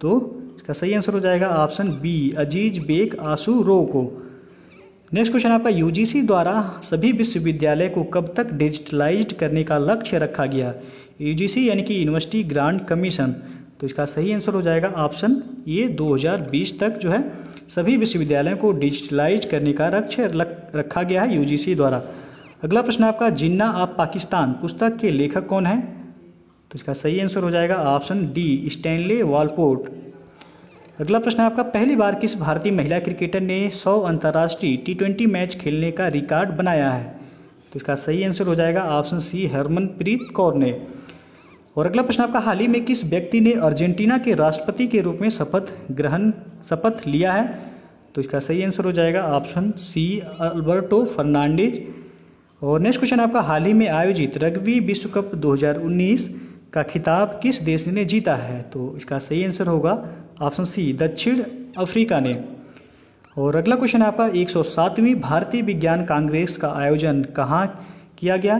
S1: तो इसका सही आंसर हो जाएगा ऑप्शन बी, अजीज बेग आशू रो को। नेक्स्ट क्वेश्चन आपका, यूजीसी द्वारा सभी विश्वविद्यालय को कब तक डिजिटलाइज्ड करने का लक्ष्य रखा गया? यूजीसी यानी कि यूनिवर्सिटी ग्रांट कमीशन। तो इसका सही आंसर हो जाएगा ऑप्शन ए, 2020 तक जो है सभी विश्वविद्यालयों को डिजिटलाइज करने का लक्ष्य रखा गया है यूजीसी द्वारा। अगला प्रश्न आपका, जिन्ना ऑफ पाकिस्तान पुस्तक के लेखक कौन है? तो इसका सही आंसर हो जाएगा ऑप्शन डी, स्टैनले वॉलपोर्ट। अगला प्रश्न आपका, पहली बार किस भारतीय महिला क्रिकेटर ने 100 अंतर्राष्ट्रीय T20 मैच खेलने का रिकॉर्ड बनाया है? तो इसका सही आंसर हो जाएगा ऑप्शन सी, हरमनप्रीत कौर ने। और अगला प्रश्न आपका, हाल ही में किस व्यक्ति ने अर्जेंटीना के राष्ट्रपति के रूप में शपथ लिया है? तो इसका सही आंसर हो जाएगा ऑप्शन सी, अल्बर्टो फर्नांडिज। और नेक्स्ट क्वेश्चन आपका, हाल ही में आयोजित रग्बी विश्व कप 2019 का खिताब किस देश ने जीता है? तो इसका सही आंसर होगा ऑप्शन सी, दक्षिण अफ्रीका ने। और अगला क्वेश्चन आपका, 107वीं भारतीय विज्ञान कांग्रेस का आयोजन कहाँ किया गया?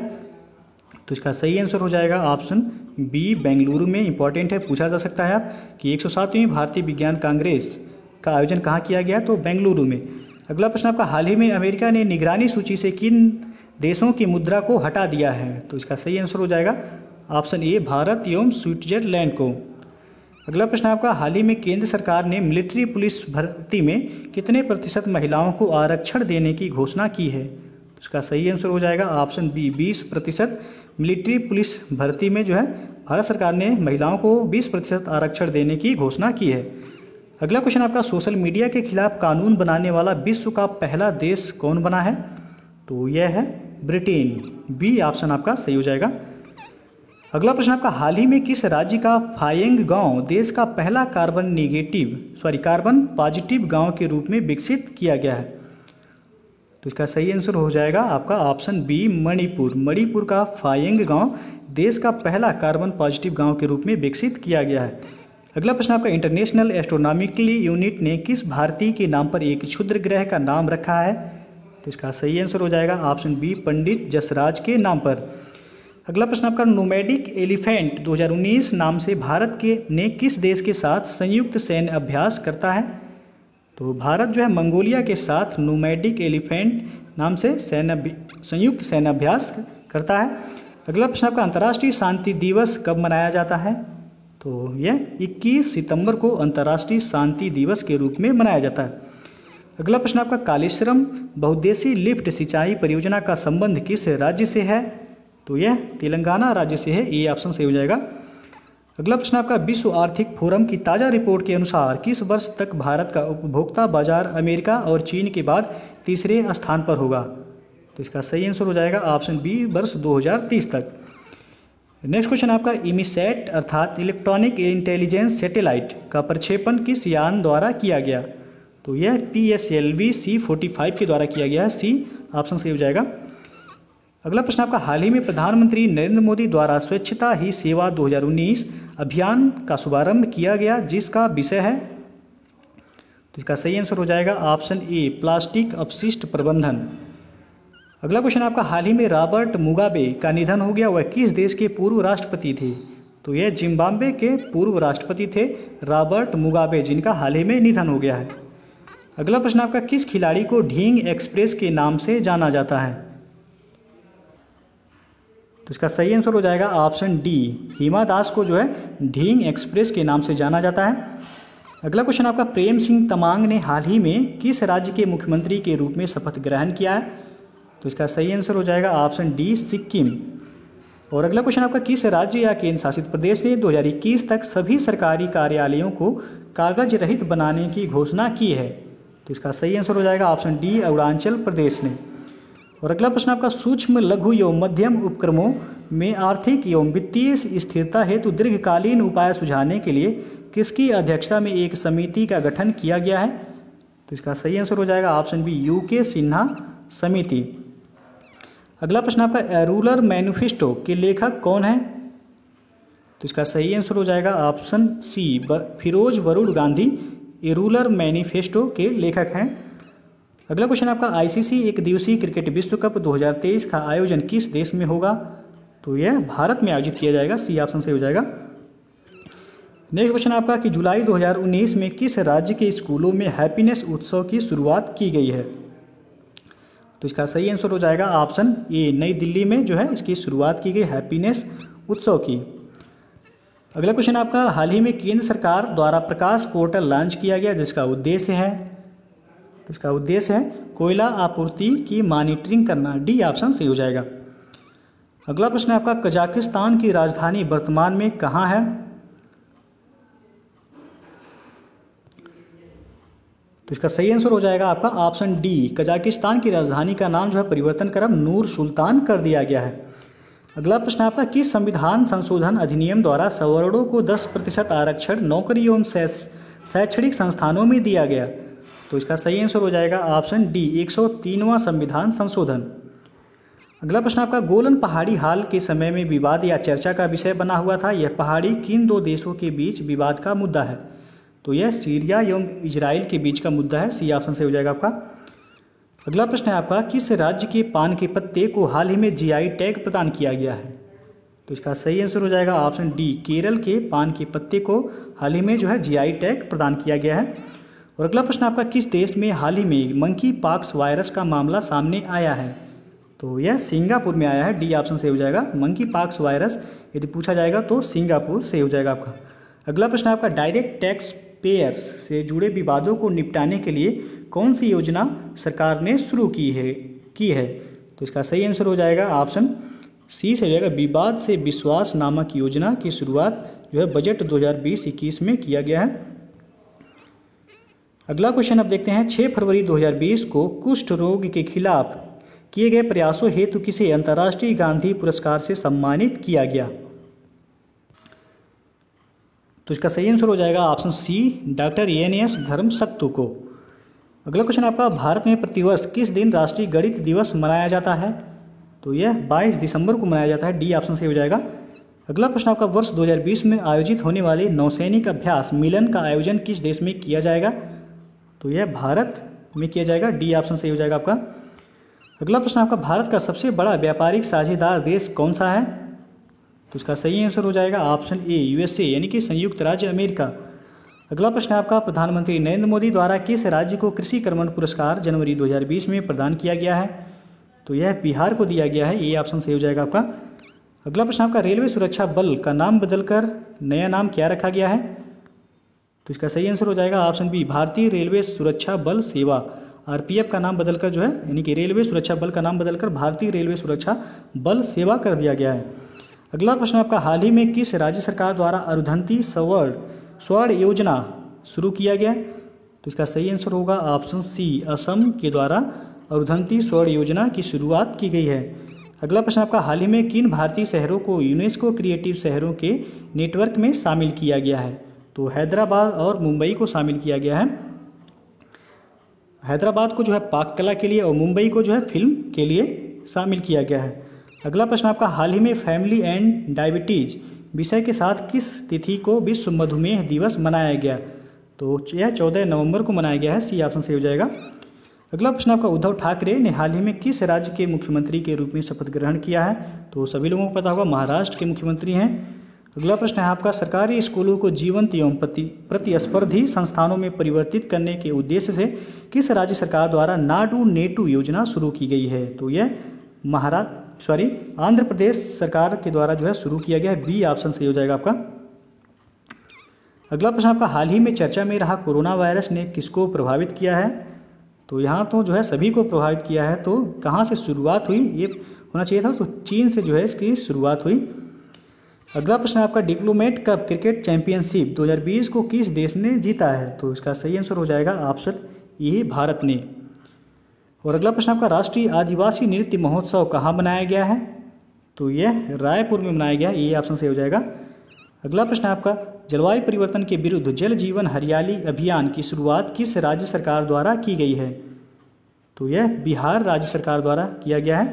S1: तो इसका सही आंसर हो जाएगा ऑप्शन बी, बेंगलुरु में। इंपॉर्टेंट है, पूछा जा सकता है आप कि 107वीं भारतीय विज्ञान कांग्रेस का आयोजन कहाँ किया गया? तो बेंगलुरु में। अगला प्रश्न आपका, हाल ही में अमेरिका ने निगरानी सूची से किन देशों की मुद्रा को हटा दिया है? तो इसका सही आंसर हो जाएगा ऑप्शन ए, भारत एवं स्विट्जरलैंड को। अगला प्रश्न आपका, हाल ही में केंद्र सरकार ने मिलिट्री पुलिस भर्ती में कितने प्रतिशत महिलाओं को आरक्षण देने की घोषणा की है? तो इसका सही आंसर हो जाएगा ऑप्शन बी, 20%। मिलिट्री पुलिस भर्ती में जो है भारत सरकार ने महिलाओं को 20% आरक्षण देने की घोषणा की है। अगला क्वेश्चन आपका, सोशल मीडिया के खिलाफ कानून बनाने वाला विश्व का पहला देश कौन बना है? तो यह है ब्रिटेन, बी ऑप्शन आपका सही हो जाएगा। अगला प्रश्न आपका, हाल ही में किस राज्य का फायंग गांव देश का पहला कार्बन पॉजिटिव गांव के रूप में विकसित किया गया है? तो इसका सही आंसर हो जाएगा आपका ऑप्शन बी, मणिपुर। मणिपुर का फायंग गांव देश का पहला कार्बन पॉजिटिव गांव के रूप में विकसित किया गया है। अगला प्रश्न आपका, इंटरनेशनल एस्ट्रोनॉमिकल यूनिट ने किस भारतीय के नाम पर एक क्षुद्र ग्रह का नाम रखा है? तो इसका सही आंसर हो जाएगा ऑप्शन बी, पंडित जसराज के नाम पर। अगला प्रश्न आपका, नोमैडिक एलिफेंट 2019 नाम से भारत ने किस देश के साथ संयुक्त सैन्य अभ्यास करता है? तो भारत जो है मंगोलिया के साथ नोमैडिक एलिफेंट नाम से संयुक्त सैन्य अभ्यास करता है। अगला प्रश्न आपका, अंतर्राष्ट्रीय शांति दिवस कब मनाया जाता है? तो यह 21 सितंबर को अंतर्राष्ट्रीय शांति दिवस के रूप में मनाया जाता है। अगला प्रश्न आपका, कालेश्वरम बहुउद्देशीय लिफ्ट सिंचाई परियोजना का संबंध किस राज्य से है? तो यह तेलंगाना राज्य से है, ए ऑप्शन सही हो जाएगा। अगला प्रश्न आपका, विश्व आर्थिक फोरम की ताज़ा रिपोर्ट के अनुसार किस वर्ष तक भारत का उपभोक्ता बाजार अमेरिका और चीन के बाद तीसरे स्थान पर होगा? तो इसका सही आंसर हो जाएगा ऑप्शन बी, वर्ष 2030 तक। नेक्स्ट क्वेश्चन आपका, इमीसैट अर्थात इलेक्ट्रॉनिक इंटेलिजेंस सैटेलाइट का प्रक्षेपण किस यान द्वारा किया गया? तो यह PSLV C-45 के द्वारा किया गया है, सी ऑप्शन सही हो जाएगा। अगला प्रश्न आपका, हाल ही में प्रधानमंत्री नरेंद्र मोदी द्वारा स्वच्छता ही सेवा 2019 अभियान का शुभारंभ किया गया, जिसका विषय है। तो इसका सही आंसर हो जाएगा ऑप्शन ए, प्लास्टिक अपशिष्ट प्रबंधन। अगला क्वेश्चन आपका, हाल ही में रॉबर्ट मुगाबे का निधन हो गया, वह किस देश के पूर्व राष्ट्रपति थे। तो यह जिम्बाब्वे के पूर्व राष्ट्रपति थे रॉबर्ट मुगाबे, जिनका हाल ही में निधन हो गया है। अगला प्रश्न आपका, किस खिलाड़ी को ढींग एक्सप्रेस के नाम से जाना जाता है। तो इसका सही आंसर हो जाएगा ऑप्शन डी, हिमा दास को जो है ढींग एक्सप्रेस के नाम से जाना जाता है। अगला क्वेश्चन आपका, प्रेम सिंह तमांग ने हाल ही में किस राज्य के मुख्यमंत्री के रूप में शपथ ग्रहण किया है। तो इसका सही आंसर हो जाएगा ऑप्शन डी, सिक्किम। और अगला क्वेश्चन आपका, किस राज्य या केंद्र शासित प्रदेश ने 2021 तक सभी सरकारी कार्यालयों को कागज रहित बनाने की घोषणा की है। तो इसका सही आंसर हो जाएगा ऑप्शन डी, अरुणाचल प्रदेश ने। और अगला प्रश्न आपका, सूक्ष्म लघु एवं मध्यम उपक्रमों में आर्थिक एवं वित्तीय स्थिरता हेतु दीर्घकालीन उपाय सुझाने के लिए किसकी अध्यक्षता में एक समिति का गठन किया गया है। तो इसका सही आंसर हो जाएगा ऑप्शन बी, यूके सिन्हा समिति। अगला प्रश्न आपका, रूरल मैनिफेस्टो के लेखक कौन है। तो इसका सही आंसर हो जाएगा option C, Feroze Varun Gandhi rural manifesto के लेखक हैं। अगला क्वेश्चन आपका, आईसीसी एक दिवसीय क्रिकेट विश्व कप 2023 का आयोजन किस देश में होगा। तो यह भारत में आयोजित किया जाएगा, सी ऑप्शन से हो जाएगा। नेक्स्ट क्वेश्चन आपका, कि जुलाई 2019 में किस राज्य के स्कूलों में हैप्पीनेस उत्सव की शुरुआत की गई है। तो इसका सही आंसर हो जाएगा ऑप्शन ए, नई दिल्ली में जो है इसकी शुरुआत की गई हैप्पीनेस उत्सव की। अगला क्वेश्चन आपका, हाल ही में केंद्र सरकार द्वारा प्रकाश पोर्टल लॉन्च किया गया, जिसका उद्देश्य है। तो इसका उद्देश्य है कोयला आपूर्ति की मॉनिटरिंग करना, डी ऑप्शन सही हो जाएगा। अगला प्रश्न आपका, कजाकिस्तान की राजधानी वर्तमान में कहाँ है। तो इसका सही आंसर हो जाएगा आपका ऑप्शन डी, कजाकिस्तान की राजधानी का नाम जो है परिवर्तन कर नूर सुल्तान कर दिया गया है। अगला प्रश्न आपका, किस संविधान संशोधन अधिनियम द्वारा सवर्णों को 10% आरक्षण नौकरी एवं शैक्षणिक संस्थानों में दिया गया। तो इसका सही आंसर हो जाएगा ऑप्शन डी, 103वां संविधान संशोधन। अगला प्रश्न आपका, गोलन पहाड़ी हाल के समय में विवाद या चर्चा का विषय बना हुआ था, यह पहाड़ी किन दो देशों के बीच विवाद का मुद्दा है। तो यह सीरिया एवं इजराइल के बीच का मुद्दा है, सी ऑप्शन से हो जाएगा आपका। अगला प्रश्न है आपका, किस राज्य के पान के पत्ते को हाल ही में जीआई टैग प्रदान किया गया है। तो इसका सही आंसर हो जाएगा ऑप्शन डी, केरल के पान के पत्ते को हाल ही में जो है जीआई टैग प्रदान किया गया है। और अगला प्रश्न आपका, किस देश में हाल ही में मंकी पॉक्स वायरस का मामला सामने आया है। तो यह सिंगापुर में आया है, डी ऑप्शन से हो जाएगा। मंकी पॉक्स वायरस यदि पूछा जाएगा तो सिंगापुर से हो जाएगा आपका। अगला प्रश्न आपका, डायरेक्ट टैक्स पेयर्स से जुड़े विवादों को निपटाने के लिए कौन सी योजना सरकार ने शुरू की है। तो इसका सही आंसर हो जाएगा ऑप्शन सी से हो जाएगा, विवाद से विश्वास नामक योजना की शुरुआत जो है बजट 2020-21 में किया गया है। अगला क्वेश्चन अब देखते हैं, 6 फरवरी 2020 को कुष्ठ रोग के खिलाफ किए गए प्रयासों हेतु किसे अंतर्राष्ट्रीय गांधी पुरस्कार से सम्मानित किया गया। तो इसका सही आंसर हो जाएगा ऑप्शन सी, डॉक्टर एन.एस. धर्मसक्तु को। अगला क्वेश्चन आपका, भारत में प्रतिवर्ष किस दिन राष्ट्रीय गणित दिवस मनाया जाता है। तो यह 22 दिसंबर को मनाया जाता है, डी ऑप्शन से हो जाएगा। अगला प्रश्न आपका, वर्ष 2020 में आयोजित होने वाले नौसैनिक अभ्यास मिलन का आयोजन किस देश में किया जाएगा। तो यह भारत में किया जाएगा, डी ऑप्शन सही हो जाएगा आपका। अगला प्रश्न आपका, भारत का सबसे बड़ा व्यापारिक साझेदार देश कौन सा है। तो इसका सही आंसर हो जाएगा ऑप्शन ए, यूएसए यानी कि संयुक्त राज्य अमेरिका। अगला प्रश्न आपका, प्रधानमंत्री नरेंद्र मोदी द्वारा किस राज्य को कृषि कर्मण पुरस्कार जनवरी 2020 में प्रदान किया गया है। तो यह बिहार को दिया गया है, ये ऑप्शन सही हो जाएगा आपका। अगला प्रश्न आपका, रेलवे सुरक्षा बल का नाम बदलकर नया नाम क्या रखा गया है। तो इसका सही आंसर हो जाएगा ऑप्शन बी, भारतीय रेलवे सुरक्षा बल सेवा। आरपीएफ का नाम बदलकर जो है यानी कि रेलवे सुरक्षा बल का नाम बदलकर भारतीय रेलवे सुरक्षा बल सेवा कर दिया गया है। अगला प्रश्न आपका, हाल ही में किस राज्य सरकार द्वारा अरुंधति स्वर्ण योजना शुरू किया गया। तो इसका सही आंसर होगा ऑप्शन सी, असम के द्वारा अरुंधति स्वर्ण योजना की शुरुआत की गई है। अगला प्रश्न आपका, हाल ही में किन भारतीय शहरों को यूनेस्को क्रिएटिव शहरों के नेटवर्क में शामिल किया गया है। तो हैदराबाद और मुंबई को शामिल किया गया है। हैदराबाद को जो है पाककला के लिए और मुंबई को जो है फिल्म के लिए शामिल किया गया है। अगला प्रश्न आपका, हाल ही में फैमिली एंड डायबिटीज विषय के साथ किस तिथि को विश्व मधुमेह दिवस मनाया गया? तो यह 14 नवंबर को मनाया गया है। सी ऑप्शन सही हो जाएगा। अगला प्रश्न आपका, उद्धव ठाकरे ने हाल ही में किस राज्य के मुख्यमंत्री के रूप में शपथ ग्रहण किया है? तो सभी लोगों को पता होगा, महाराष्ट्र के मुख्यमंत्री हैं। अगला प्रश्न है आपका, सरकारी स्कूलों को जीवंत एवं प्रतिस्पर्धी संस्थानों में परिवर्तित करने के उद्देश्य से किस राज्य सरकार द्वारा नाडू नेटू योजना शुरू की गई है? तो यह आंध्र प्रदेश सरकार के द्वारा जो है शुरू किया गया है। बी ऑप्शन सही हो जाएगा आपका। अगला प्रश्न आपका, हाल ही में चर्चा में रहा कोरोना वायरस ने किसको प्रभावित किया है? तो यहाँ तो जो है सभी को प्रभावित किया है। तो कहाँ से शुरुआत हुई ये होना चाहिए था, तो चीन से जो है इसकी शुरुआत हुई। अगला प्रश्न आपका, डिप्लोमेट कप क्रिकेट चैंपियनशिप 2020 को किस देश ने जीता है? तो इसका सही आंसर हो जाएगा ऑप्शन ए, भारत ने। और अगला प्रश्न आपका, राष्ट्रीय आदिवासी नृत्य महोत्सव कहाँ मनाया गया है? तो यह रायपुर में मनाया गया है। ये ऑप्शन सही हो जाएगा। अगला प्रश्न आपका, जलवायु परिवर्तन के विरुद्ध जल जीवन हरियाली अभियान की शुरुआत किस राज्य सरकार द्वारा की गई है? तो यह बिहार राज्य सरकार द्वारा किया गया है।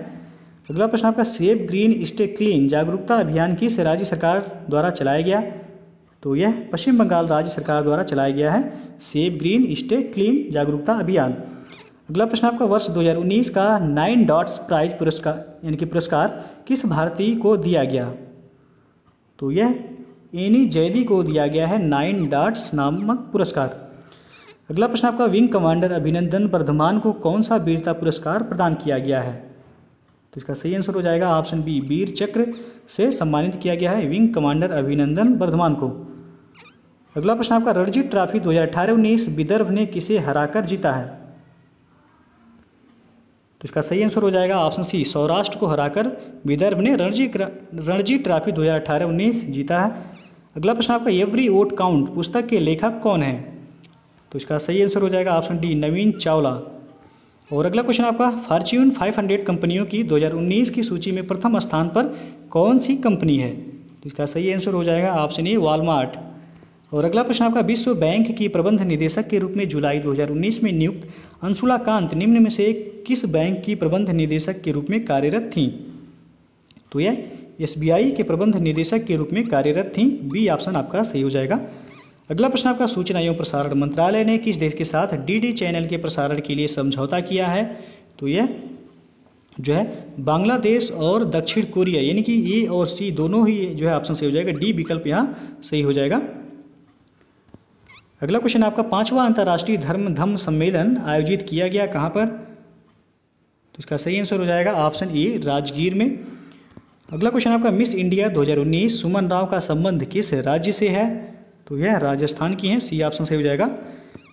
S1: अगला प्रश्न आपका, सेव ग्रीन स्टे क्लीन जागरूकता अभियान किस राज्य सरकार द्वारा चलाया गया? तो यह पश्चिम बंगाल राज्य सरकार द्वारा चलाया गया है, सेव ग्रीन स्टे क्लीन जागरूकता अभियान। अगला प्रश्न आपका, वर्ष 2019 का 9 डॉट्स प्राइज पुरस्कार यानी कि पुरस्कार किस भारतीय को दिया गया? तो यह एनी जैदी को दिया गया है 9 डॉट्स नामक पुरस्कार। अगला प्रश्न आपका, विंग कमांडर अभिनंदन वर्धमान को कौन सा वीरता पुरस्कार प्रदान किया गया है? तो इसका सही आंसर हो जाएगा ऑप्शन बी, वीर चक्र से सम्मानित किया गया है विंग कमांडर अभिनंदन वर्धमान को। अगला प्रश्न आपका, रणजी ट्रॉफी 2018-19 विदर्भ ने किसे हराकर जीता है? तो इसका सही आंसर हो जाएगा ऑप्शन सी, सौराष्ट्र को हराकर विदर्भ ने रणजी ट्रॉफी 2018-19 जीता है। अगला प्रश्न आपका, एवरी वोट काउंट पुस्तक के लेखक कौन है? तो इसका सही आंसर हो जाएगा ऑप्शन डी, नवीन चावला। और अगला क्वेश्चन आपका, फॉर्च्यून 500 कंपनियों की 2019 की सूची में प्रथम स्थान पर कौन सी कंपनी है? तो इसका सही आंसर हो जाएगा ऑप्शन ए, वॉलमार्ट। और अगला प्रश्न आपका, विश्व बैंक की प्रबंध निदेशक के रूप में जुलाई 2019 में नियुक्त अंशुला कांत निम्न में से किस बैंक की प्रबंध निदेशक के रूप में कार्यरत थीं? तो यह एसबीआई के प्रबंध निदेशक के रूप में कार्यरत थीं। बी ऑप्शन आपका सही हो जाएगा। अगला प्रश्न आपका, सूचना एवं प्रसारण मंत्रालय ने किस देश के साथ डीडी चैनल के प्रसारण के लिए समझौता किया है? तो यह जो है बांग्लादेश और दक्षिण कोरिया, यानी कि ए और सी दोनों ही जो है ऑप्शन सही हो जाएगा। डी विकल्प यहाँ सही हो जाएगा। अगला क्वेश्चन आपका, 5वां अंतर्राष्ट्रीय धम्म सम्मेलन आयोजित किया गया कहाँ पर? तो इसका सही आंसर हो जाएगा ऑप्शन ए, राजगीर में। अगला क्वेश्चन आपका, मिस इंडिया 2019 सुमन राव का संबंध किस राज्य से है? तो यह राजस्थान की हैं। सी ऑप्शन सही हो जाएगा।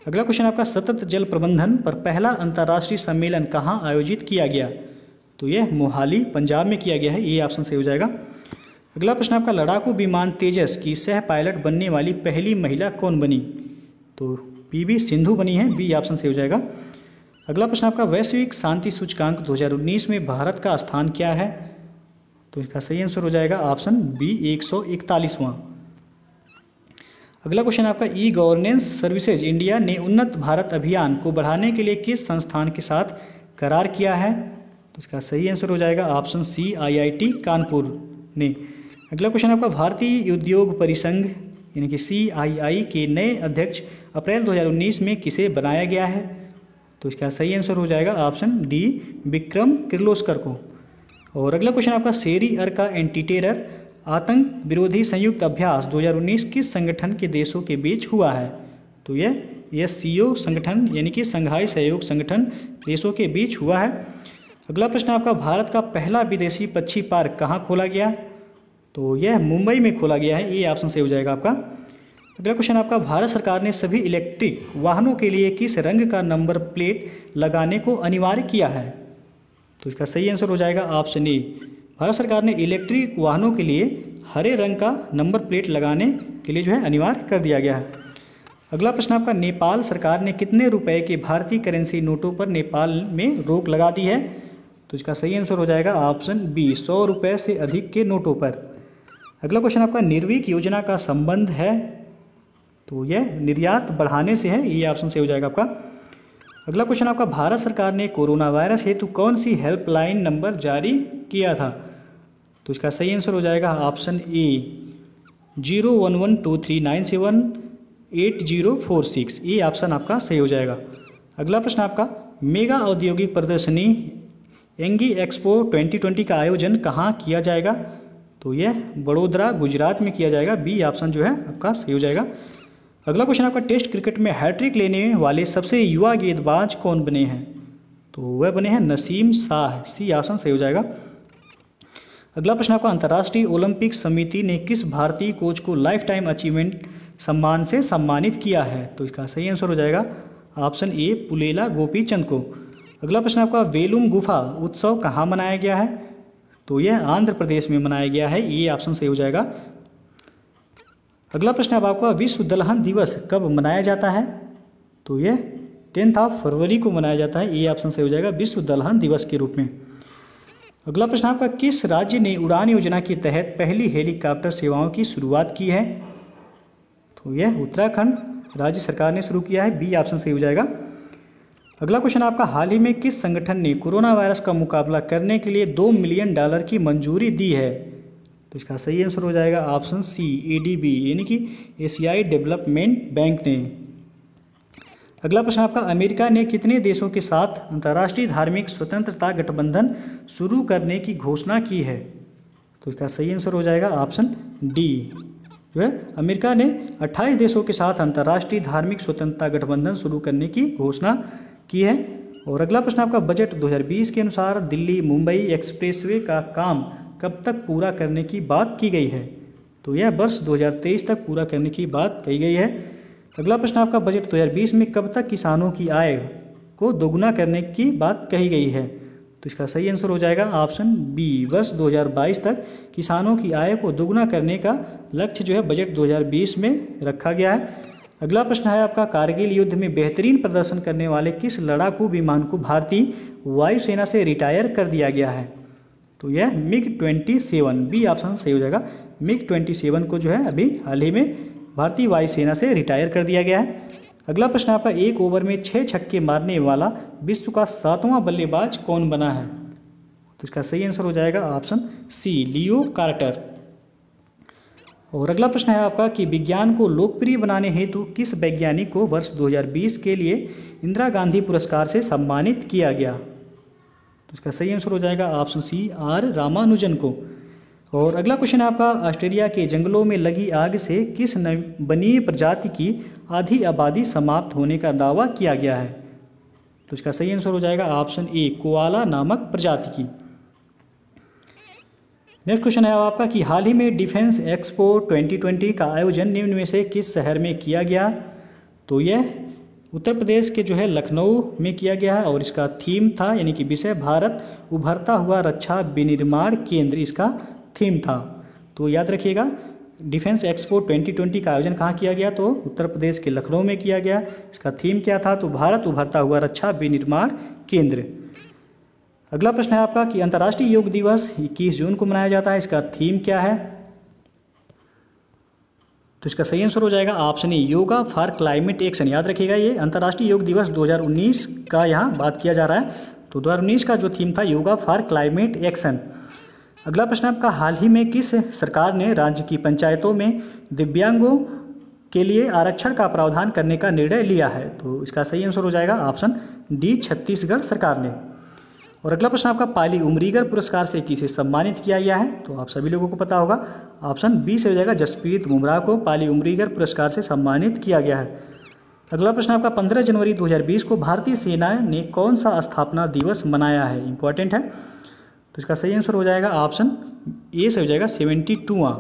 S1: अगला क्वेश्चन आपका, सतत जल प्रबंधन पर पहला अंतर्राष्ट्रीय सम्मेलन कहाँ आयोजित किया गया? तो यह मोहाली पंजाब में किया गया है। ये ऑप्शन सही हो जाएगा। अगला प्रश्न आपका, लड़ाकू विमान तेजस की सह पायलट बनने वाली पहली महिला कौन बनी? तो पीवी सिंधु बनी है। बी ऑप्शन सही हो जाएगा। अगला प्रश्न आपका, वैश्विक शांति सूचकांक 2019 में भारत का स्थान क्या है? तो इसका सही आंसर हो जाएगा ऑप्शन बी, 141वां। अगला क्वेश्चन आपका, ई गवर्नेंस सर्विसेज इंडिया ने उन्नत भारत अभियान को बढ़ाने के लिए किस संस्थान के साथ करार किया है? तो इसका सही आंसर हो जाएगा ऑप्शन सी, IIT कानपुर ने। अगला क्वेश्चन आपका, भारतीय उद्योग परिसंघ यानी कि CII के नए अध्यक्ष अप्रैल 2019 में किसे बनाया गया है? तो इसका सही आंसर हो जाएगा ऑप्शन डी, विक्रम किर्लोस्कर को। और अगला क्वेश्चन आपका, शेरी अर्का एंटी टेरर आतंक विरोधी संयुक्त अभ्यास 2019 किस संगठन के देशों के बीच हुआ है? तो यह SCO संगठन यानी कि संघाई सहयोग संगठन देशों के बीच हुआ है। अगला प्रश्न आपका, भारत का पहला विदेशी पक्षी पार्क कहाँ खोला गया? तो यह मुंबई में खोला गया है। ये ऑप्शन सही हो जाएगा आपका। अगला क्वेश्चन आपका, भारत सरकार ने सभी इलेक्ट्रिक वाहनों के लिए किस रंग का नंबर प्लेट लगाने को अनिवार्य किया है? तो इसका सही आंसर हो जाएगा ऑप्शन ए, भारत सरकार ने इलेक्ट्रिक वाहनों के लिए हरे रंग का नंबर प्लेट लगाने के लिए जो है अनिवार्य कर दिया गया है। अगला प्रश्न आपका, नेपाल सरकार ने कितने रुपए के भारतीय करेंसी नोटों पर नेपाल में रोक लगा दी है? तो इसका सही आंसर हो जाएगा ऑप्शन बी, 100 रुपये से अधिक के नोटों पर। अगला क्वेश्चन आपका, निर्वीक योजना का संबंध है? तो यह निर्यात बढ़ाने से है। ये ऑप्शन सही हो जाएगा आपका। अगला क्वेश्चन आपका, भारत सरकार ने कोरोना वायरस हेतु कौन सी हेल्पलाइन नंबर जारी किया था? तो इसका सही आंसर हो जाएगा ऑप्शन ए 0112397804 ये ऑप्शन आपका सही हो जाएगा। अगला प्रश्न आपका, मेगा औद्योगिक प्रदर्शनी एंगी एक्सपो 2020 का आयोजन कहाँ किया जाएगा? तो यह बड़ोदरा गुजरात में किया जाएगा। बी ऑप्शन जो है आपका सही हो जाएगा। अगला क्वेश्चन आपका, टेस्ट क्रिकेट में हैट्रिक लेने वाले सबसे युवा गेंदबाज कौन बने हैं? तो वह बने हैं नसीम शाह। सी ऑप्शन सही हो जाएगा। अगला प्रश्न आपका, अंतर्राष्ट्रीय ओलंपिक समिति ने किस भारतीय कोच को लाइफ टाइम अचीवमेंट सम्मान से सम्मानित किया है? तो इसका सही आंसर हो जाएगा ऑप्शन ए पुलेला गोपीचंद को। अगला प्रश्न आपका, वेलुम गुफा उत्सव कहाँ मनाया गया है? तो यह आंध्र प्रदेश में मनाया गया है। ये ऑप्शन सही हो जाएगा। अगला प्रश्न अब आपका, विश्व दलहन दिवस कब मनाया जाता है? तो यह 10 फरवरी को मनाया जाता है। ये ऑप्शन सही हो जाएगा, विश्व दलहन दिवस के रूप में। अगला प्रश्न आपका, किस राज्य ने उड़ान योजना के तहत पहली हेलीकॉप्टर सेवाओं की शुरुआत की है? तो यह उत्तराखंड राज्य सरकार ने शुरू किया है। बी ऑप्शन सही हो जाएगा। अगला क्वेश्चन आपका, हाल ही में किस संगठन ने कोरोना वायरस का मुकाबला करने के लिए $2 मिलियन की मंजूरी दी है? तो इसका सही आंसर हो जाएगा ऑप्शन सी ADB यानी कि एशियाई डेवलपमेंट बैंक ने। अगला प्रश्न आपका, अमेरिका ने कितने देशों के साथ अंतर्राष्ट्रीय धार्मिक स्वतंत्रता गठबंधन शुरू करने की घोषणा की है? तो इसका सही आंसर हो जाएगा ऑप्शन डी। जो है अमेरिका ने 28 देशों के साथ अंतर्राष्ट्रीय धार्मिक स्वतंत्रता गठबंधन शुरू करने की घोषणा की है। और अगला प्रश्न आपका, बजट 2020 के अनुसार दिल्ली मुंबई एक्सप्रेसवे का काम कब तक पूरा करने की बात की गई है? तो यह वर्ष 2023 तक पूरा करने की बात कही गई है। अगला प्रश्न आपका, बजट 2020 में कब तक किसानों की आय को दोगुना करने की बात कही गई है? तो इसका सही आंसर हो जाएगा ऑप्शन बी, वर्ष 2022 तक किसानों की आय को दोगुना करने का लक्ष्य जो है बजट 2020 में रखा गया है। अगला प्रश्न है आपका, कारगिल युद्ध में बेहतरीन प्रदर्शन करने वाले किस लड़ाकू विमान को भारतीय वायुसेना से रिटायर कर दिया गया है? तो यह MiG-27। बी ऑप्शन सही हो जाएगा। MiG-27 को जो है अभी हाल ही में भारतीय वायुसेना से रिटायर कर दिया गया है। अगला प्रश्न आपका, एक ओवर में 6 छक्के मारने वाला विश्व का 7वां बल्लेबाज कौन बना है? तो इसका सही आंसर हो जाएगा ऑप्शन सी लियो कार्टर। और अगला प्रश्न है आपका कि विज्ञान को लोकप्रिय बनाने हेतु किस वैज्ञानिक को वर्ष 2020 के लिए इंदिरा गांधी पुरस्कार से सम्मानित किया गया? तो इसका सही आंसर हो जाएगा ऑप्शन सी आर रामानुजन को। और अगला क्वेश्चन है आपका, ऑस्ट्रेलिया के जंगलों में लगी आग से किस नवीनीय प्रजाति की आधी आबादी समाप्त होने का दावा किया गया है? तो इसका सही आंसर हो जाएगा ऑप्शन ए कोआला नामक प्रजाति की। नेक्स्ट क्वेश्चन है आपका कि हाल ही में डिफेंस एक्सपो 2020 का आयोजन निम्न में से किस शहर में किया गया? तो यह उत्तर प्रदेश के जो है लखनऊ में किया गया है। और इसका थीम था यानी कि विषय भारत उभरता हुआ रक्षा विनिर्माण केंद्र इसका थीम था। तो याद रखिएगा, डिफेंस एक्सपो 2020 का आयोजन कहाँ किया गया? तो उत्तर प्रदेश के लखनऊ में किया गया। इसका थीम क्या था? तो भारत उभरता हुआ रक्षा विनिर्माण केंद्र। अगला प्रश्न है आपका कि अंतर्राष्ट्रीय योग दिवस 21 जून को मनाया जाता है। इसका थीम क्या है? तो इसका सही आंसर हो जाएगा option A yoga for climate action. याद रखिएगा, ये अंतर्राष्ट्रीय योग दिवस 2019 का यहाँ बात किया जा रहा है। तो 2019 का जो थीम था योगा फॉर क्लाइमेट एक्शन। अगला प्रश्न आपका, हाल ही में किस सरकार ने राज्य की पंचायतों में दिव्यांगों के लिए आरक्षण का प्रावधान करने का निर्णय लिया है? तो इसका सही आंसर हो जाएगा ऑप्शन डी छत्तीसगढ़ सरकार ने। और अगला प्रश्न आपका, पाली उमरीगर पुरस्कार से किसे सम्मानित किया गया है? तो आप सभी लोगों को पता होगा, ऑप्शन बी से हो जाएगा, जसप्रीत बुमराह को पाली उमरीगर पुरस्कार से सम्मानित किया गया है। अगला प्रश्न आपका, 15 जनवरी 2020 को भारतीय सेना ने कौन सा स्थापना दिवस मनाया है? इंपॉर्टेंट है। तो इसका सही आंसर हो जाएगा ऑप्शन ए से हो जाएगा 72वां।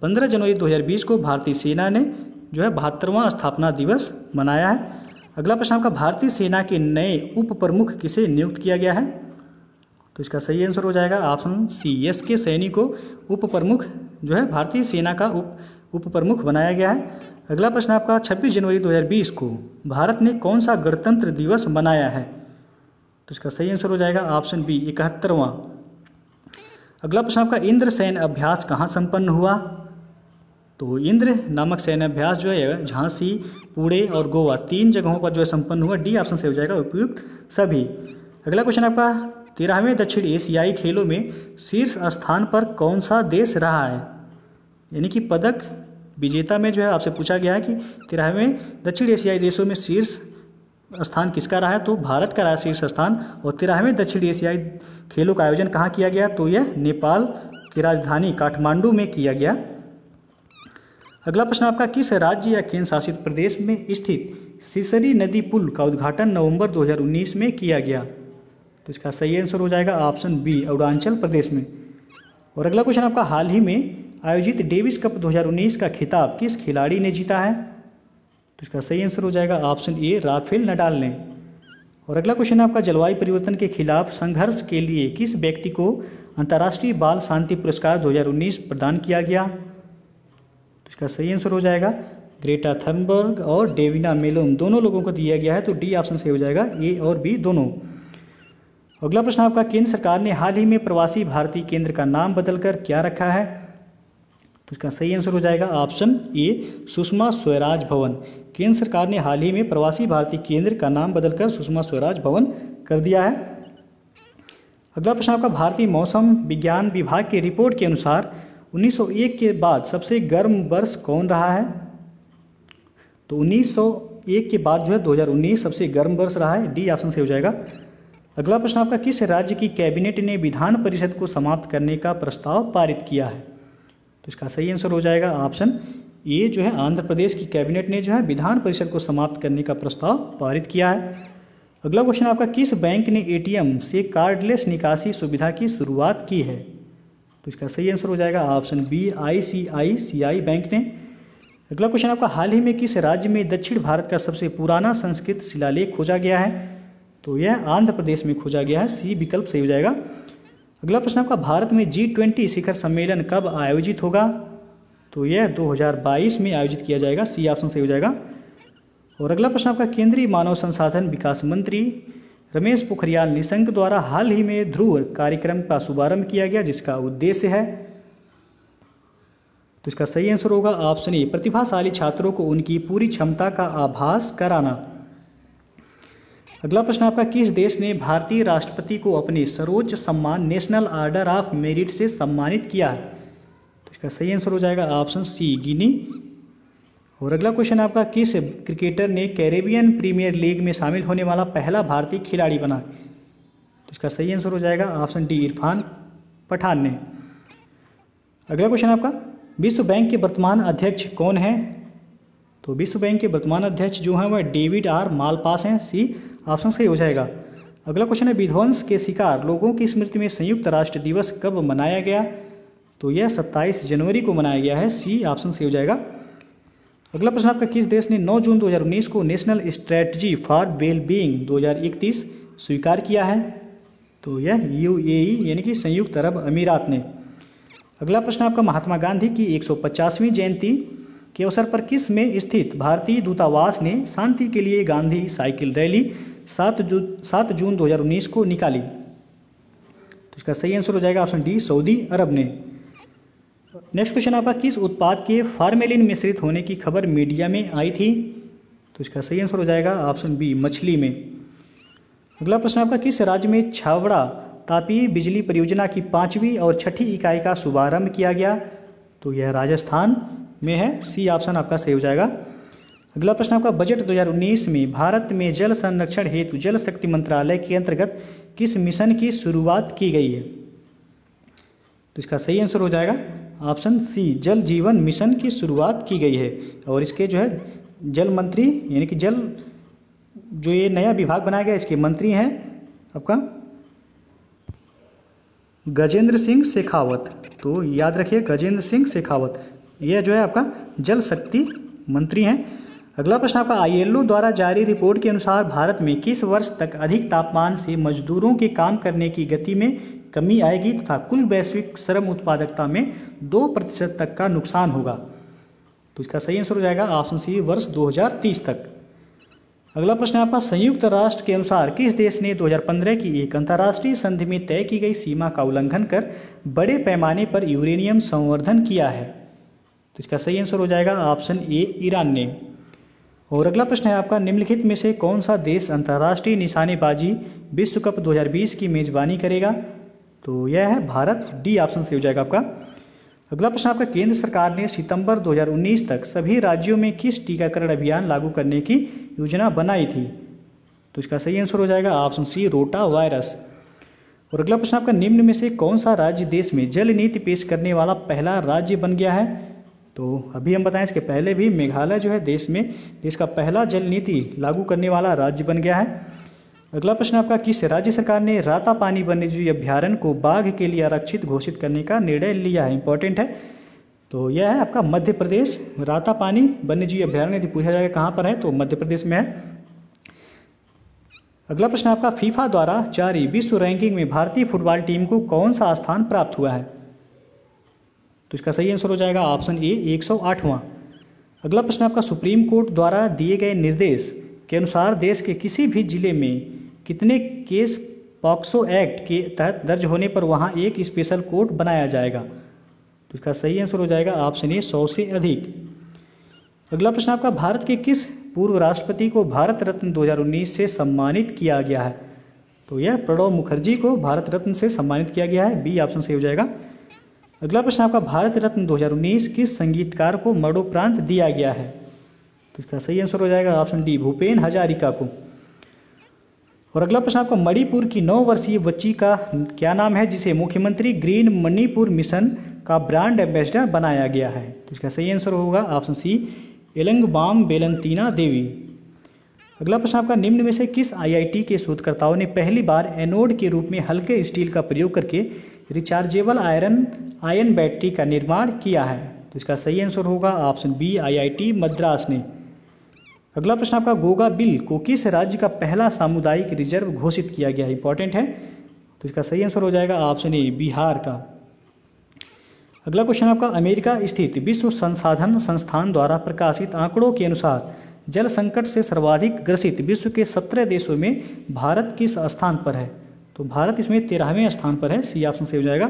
S1: 15 जनवरी 2020 को भारतीय सेना ने जो है 72वां स्थापना दिवस मनाया है। अगला प्रश्न आपका, भारतीय सेना के नए उप प्रमुख किसे नियुक्त किया गया है? तो इसका सही आंसर हो जाएगा ऑप्शन सी SK सैनी को उप प्रमुख जो है भारतीय सेना का उप प्रमुख बनाया गया है। अगला प्रश्न आपका, 26 जनवरी 2020 को भारत ने कौन सा गणतंत्र दिवस मनाया है? तो इसका सही आंसर हो जाएगा ऑप्शन बी 71वां। अगला प्रश्न आपका, इंद्र सैन्य अभ्यास कहाँ संपन्न हुआ? तो इंद्र नामक सैन्य अभ्यास जो है झांसी, पुणे और गोवा 3 जगहों पर जो है संपन्न हुआ। डी ऑप्शन से हो जाएगा उपयुक्त सभी। अगला क्वेश्चन आपका, 13वें दक्षिण एशियाई खेलों में शीर्ष स्थान पर कौन सा देश रहा है? यानी कि पदक विजेता में जो है आपसे पूछा गया है कि 13वें दक्षिण एशियाई देशों में शीर्ष स्थान किसका रहा है, तो भारत का रहा शीर्ष स्थान। और 13वें दक्षिण एशियाई खेलों का आयोजन कहाँ किया गया, तो यह नेपाल की राजधानी काठमांडू में किया गया। अगला प्रश्न आपका, किस राज्य या केंद्र शासित प्रदेश में स्थित सिसरी नदी पुल का उद्घाटन नवंबर 2019 में किया गया? तो इसका सही आंसर हो जाएगा ऑप्शन बी, अरुणाचल प्रदेश में। और अगला क्वेश्चन आपका, हाल ही में आयोजित डेविस कप 2019 का खिताब किस खिलाड़ी ने जीता है? तो इसका सही आंसर हो जाएगा ऑप्शन ए, राफेल नडाल ने। और अगला क्वेश्चन आपका, जलवायु परिवर्तन के खिलाफ संघर्ष के लिए किस व्यक्ति को अंतर्राष्ट्रीय बाल शांति पुरस्कार 2019 प्रदान किया गया? तो इसका सही आंसर हो जाएगा ग्रेटा थर्नबर्ग और डेविना मेलोम, दोनों लोगों को दिया गया है। तो डी ऑप्शन से हो जाएगा, ए और बी दोनों। अगला प्रश्न आपका, केंद्र सरकार ने हाल ही में प्रवासी भारतीय केंद्र का नाम बदलकर क्या रखा है? तो इसका सही आंसर हो जाएगा ऑप्शन ए, सुषमा स्वराज भवन। केंद्र सरकार ने हाल ही में प्रवासी भारतीय केंद्र का नाम बदलकर सुषमा स्वराज भवन कर दिया है। अगला प्रश्न आपका, भारतीय मौसम विज्ञान विभाग की रिपोर्ट के अनुसार 1901 के बाद सबसे गर्म वर्ष कौन रहा है? तो 1901 के बाद जो है 2019 सबसे गर्म वर्ष रहा है, डी ऑप्शन से हो जाएगा। अगला प्रश्न आपका, किस राज्य की कैबिनेट ने विधान परिषद को समाप्त करने का प्रस्ताव पारित किया है? तो इसका सही आंसर हो जाएगा ऑप्शन ए, जो है आंध्र प्रदेश की कैबिनेट ने जो है विधान परिषद को समाप्त करने का प्रस्ताव पारित किया है। अगला क्वेश्चन आपका, किस बैंक ने एटीएम से कार्डलेस निकासी सुविधा की शुरुआत की है? तो इसका सही आंसर हो जाएगा ऑप्शन बी, आईसीआईसीआई बैंक ने। अगला क्वेश्चन आपका, हाल ही में किस राज्य में दक्षिण भारत का सबसे पुराना संस्कृत शिलालेख खोजा गया है? तो यह आंध्र प्रदेश में खोजा गया है, सी विकल्प सही हो जाएगा। अगला प्रश्न आपका, भारत में G20 शिखर सम्मेलन कब आयोजित होगा? तो यह 2022 में आयोजित किया जाएगा, सी ऑप्शन सही हो जाएगा। और अगला प्रश्न आपका, केंद्रीय मानव संसाधन विकास मंत्री रमेश पोखरियाल निशंक द्वारा हाल ही में ध्रुव कार्यक्रम का शुभारंभ किया गया, जिसका उद्देश्य है? तो इसका सही आंसर होगा ऑप्शन ए, प्रतिभाशाली छात्रों को उनकी पूरी क्षमता का आभास कराना। अगला प्रश्न आपका, किस देश ने भारतीय राष्ट्रपति को अपने सर्वोच्च सम्मान नेशनल ऑर्डर ऑफ मेरिट से सम्मानित किया है? तो इसका सही आंसर हो जाएगा ऑप्शन सी, गिनी। और अगला क्वेश्चन आपका, किस क्रिकेटर ने कैरेबियन प्रीमियर लीग में शामिल होने वाला पहला भारतीय खिलाड़ी बना? तो इसका सही आंसर हो जाएगा ऑप्शन डी, इरफान पठान ने। अगला क्वेश्चन आपका, विश्व बैंक के वर्तमान अध्यक्ष कौन है? तो विश्व बैंक के वर्तमान अध्यक्ष जो हैं वह डेविड आर मालपास हैं, सी ऑप्शन सही हो जाएगा। अगला क्वेश्चन है, विध्वंस के शिकार लोगों की स्मृति में संयुक्त राष्ट्र दिवस कब मनाया गया? तो यह 27 जनवरी को मनाया गया है, सी ऑप्शन सही हो जाएगा। अगला प्रश्न आपका, किस देश ने 9 जून 2019 को national strategy for well being 2031 स्वीकार किया है? तो यह यूएई यानी कि संयुक्त अरब अमीरात ने। अगला प्रश्न आपका, महात्मा गांधी की 150वीं जयंती के अवसर पर किस में स्थित भारतीय दूतावास ने शांति के लिए गांधी साइकिल रैली 7 जून 2019 को निकाली? तो इसका सही आंसर हो जाएगा ऑप्शन डी, सऊदी अरब ने। नेक्स्ट क्वेश्चन आपका, किस उत्पाद के फार्मेलिन मिश्रित होने की खबर मीडिया में आई थी? तो इसका सही आंसर हो जाएगा ऑप्शन बी, मछली में। अगला प्रश्न आपका, किस राज्य में छावड़ा तापीय बिजली परियोजना की 5वीं और 6ठी इकाई का शुभारंभ किया गया? तो यह राजस्थान में है, सी ऑप्शन आपका सही हो जाएगा। अगला प्रश्न आपका, बजट 2019 में भारत में जल संरक्षण हेतु जल शक्ति मंत्रालय के अंतर्गत किस मिशन की शुरुआत की गई है? तो इसका सही आंसर हो जाएगा ऑप्शन सी, जल जीवन मिशन की शुरुआत की गई है। और इसके जो है जल मंत्री यानी कि जल जो ये नया विभाग बनाया गया इसके मंत्री हैं आपका गजेंद्र सिंह शेखावत। तो याद रखिए गजेंद्र सिंह शेखावत, यह जो है आपका जल शक्ति मंत्री हैं। अगला प्रश्न आपका, आईएलओ द्वारा जारी रिपोर्ट के अनुसार भारत में किस वर्ष तक अधिक तापमान से मजदूरों के काम करने की गति में कमी आएगी तथा कुल वैश्विक श्रम उत्पादकता में 2% तक का नुकसान होगा? तो इसका सही आंसर हो जाएगा ऑप्शन सी, वर्ष 2030 तक। अगला प्रश्न आपका, संयुक्त राष्ट्र के अनुसार किस देश ने 2015 की एक अंतर्राष्ट्रीय संधि में तय की गई सीमा का उल्लंघन कर बड़े पैमाने पर यूरेनियम संवर्धन किया है? तो इसका सही आंसर हो जाएगा ऑप्शन ए, ईरान ने। और अगला प्रश्न है आपका, निम्नलिखित में से कौन सा देश अंतर्राष्ट्रीय निशानेबाजी विश्व कप 2020 की मेजबानी करेगा? तो यह है भारत। डी ऑप्शन से हो जाएगा आपका। अगला प्रश्न आपका, केंद्र सरकार ने सितंबर 2019 तक सभी राज्यों में किस टीकाकरण अभियान लागू करने की योजना बनाई थी? तो इसका सही आंसर हो जाएगा ऑप्शन सी, रोटा वायरस। और अगला प्रश्न आपका, निम्न में से कौन सा राज्य देश में जल नीति पेश करने वाला पहला राज्य बन गया है? तो अभी हम बताएं इसके पहले भी मेघालय जो है देश का पहला जल नीति लागू करने वाला राज्य बन गया है। अगला प्रश्न आपका, किस राज्य सरकार ने रातापानी वन्यजीव अभ्यारण्य को बाघ के लिए आरक्षित घोषित करने का निर्णय लिया है? इंपॉर्टेंट है। तो यह है आपका मध्य प्रदेश। रातापानी वन्यजीव अभ्यारण्य यदि पूछा जाएगा कहाँ पर है तो मध्य प्रदेश में है। अगला प्रश्न आपका, फीफा द्वारा जारी विश्व रैंकिंग में भारतीय फुटबॉल टीम को कौन सा स्थान प्राप्त हुआ है? तो इसका सही आंसर हो जाएगा ऑप्शन ए, 108वां। अगला प्रश्न आपका, सुप्रीम कोर्ट द्वारा दिए गए निर्देश के अनुसार देश के किसी भी जिले में कितने केस पॉक्सो एक्ट के तहत दर्ज होने पर वहां एक स्पेशल कोर्ट बनाया जाएगा? तो इसका सही आंसर हो जाएगा ऑप्शन ए, 100 से अधिक। अगला प्रश्न आपका, भारत के किस पूर्व राष्ट्रपति को भारत रत्न 2019 से सम्मानित किया गया है? तो यह प्रणब मुखर्जी को भारत रत्न से सम्मानित किया गया है। बी ऑप्शन से हो जाएगा। अगला प्रश्न आपका, भारत रत्न 2019 किस संगीतकार को मरणोपरांत दिया गया है? तो इसका सही आंसर हो जाएगा ऑप्शन डी, भूपेन हजारिका को। और अगला प्रश्न आपका, मणिपुर की 9 वर्षीय बच्ची का क्या नाम है जिसे मुख्यमंत्री ग्रीन मणिपुर मिशन का ब्रांड एम्बेसडर बनाया गया है? तो इसका सही आंसर होगा ऑप्शन सी, एलंगबाम बेलंतीना देवी। अगला प्रश्न आपका, निम्न में से किस आईआईटी के शोधकर्ताओं ने पहली बार एनोड के रूप में हल्के स्टील का प्रयोग करके रिचार्जेबल आयन बैटरी का निर्माण किया है? तो इसका सही आंसर होगा ऑप्शन बी, आईआईटी मद्रास ने। अगला प्रश्न आपका, गोगा बिल को किस राज्य का पहला सामुदायिक रिजर्व घोषित किया गया है? इंपॉर्टेंट है। तो इसका सही आंसर हो जाएगा ऑप्शन ए, बिहार का। अगला क्वेश्चन आपका, अमेरिका स्थित विश्व संसाधन संस्थान द्वारा प्रकाशित आंकड़ों के अनुसार जल संकट से सर्वाधिक ग्रसित विश्व के 17 देशों में भारत किस स्थान पर है? तो भारत इसमें 13वें स्थान पर है। सी ऑप्शन से हो जाएगा।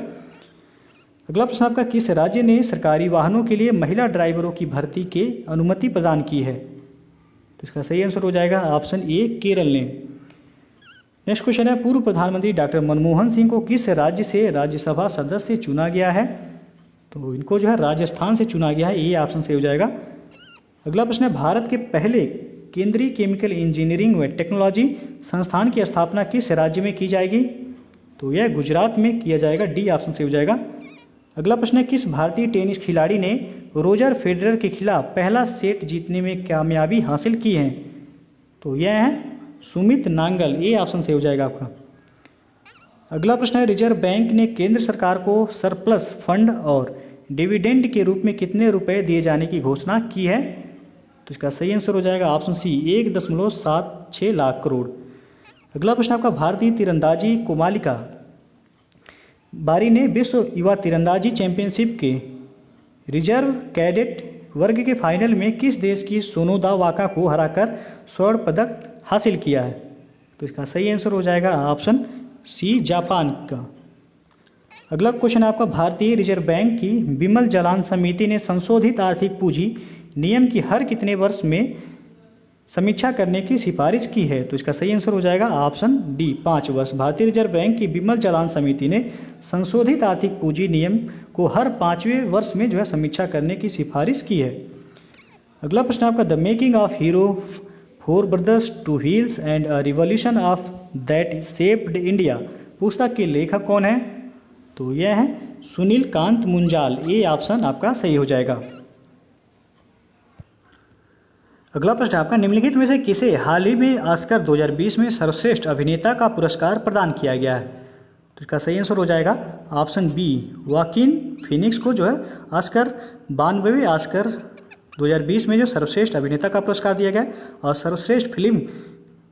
S1: अगला प्रश्न आपका, किस राज्य ने सरकारी वाहनों के लिए महिला ड्राइवरों की भर्ती की अनुमति प्रदान की है? तो इसका सही आंसर हो जाएगा ऑप्शन ए, केरल ने। नेक्स्ट क्वेश्चन है, पूर्व प्रधानमंत्री डॉक्टर मनमोहन सिंह को किस राज्य से राज्यसभा सदस्य चुना गया है? तो इनको जो है राजस्थान से चुना गया है। ए ऑप्शन से हो जाएगा। अगला प्रश्न है, भारत के पहले केंद्रीय केमिकल इंजीनियरिंग व टेक्नोलॉजी संस्थान की स्थापना किस राज्य में की जाएगी? तो यह गुजरात में किया जाएगा। डी ऑप्शन से हो जाएगा। अगला प्रश्न है, किस भारतीय टेनिस खिलाड़ी ने रोजर फेडरर के खिलाफ पहला सेट जीतने में कामयाबी हासिल की है? तो यह है सुमित नांगल। ए ऑप्शन से हो जाएगा आपका। अगला प्रश्न है, रिजर्व बैंक ने केंद्र सरकार को सरप्लस फंड और डिविडेंड के रूप में कितने रुपए दिए जाने की घोषणा की है? तो इसका सही आंसर हो जाएगा ऑप्शन सी, 1.76 लाख करोड़। अगला प्रश्न आपका, भारतीय तीरंदाजी कोमालिका बारी ने विश्व युवा तीरंदाजी चैंपियनशिप के रिजर्व कैडेट वर्ग के फाइनल में किस देश की सोनोदा वाका को हराकर स्वर्ण पदक हासिल किया है? तो इसका सही आंसर हो जाएगा ऑप्शन सी, जापान का। अगला क्वेश्चन आपका, भारतीय रिजर्व बैंक की बिमल जलान समिति ने संशोधित आर्थिक पूंजी नियम की हर कितने वर्ष में समीक्षा करने की सिफारिश की है? तो इसका सही आंसर हो जाएगा ऑप्शन डी, 5 वर्ष। भारतीय रिजर्व बैंक की बिमल जलान समिति ने संशोधित आर्थिक पूंजी नियम को हर 5वें वर्ष में जो है समीक्षा करने की सिफारिश की है। अगला प्रश्न आपका, the making of hero 4 brothers 2 wheels and a revolution of that shaped India पुस्तक के लेखक कौन है? तो यह है सुनील कांत मुंजाल। ए ऑप्शन आपका सही हो जाएगा। अगला प्रश्न आपका, निम्नलिखित में से किसे हाल ही में ऑस्कर 2020 में सर्वश्रेष्ठ अभिनेता का पुरस्कार प्रदान किया गया है? तो इसका सही आंसर हो जाएगा ऑप्शन बी, वाकिन फीनिक्स को जो है ऑस्कर 92वें ऑस्कर 2020 में जो सर्वश्रेष्ठ अभिनेता का पुरस्कार दिया गया। और सर्वश्रेष्ठ फिल्म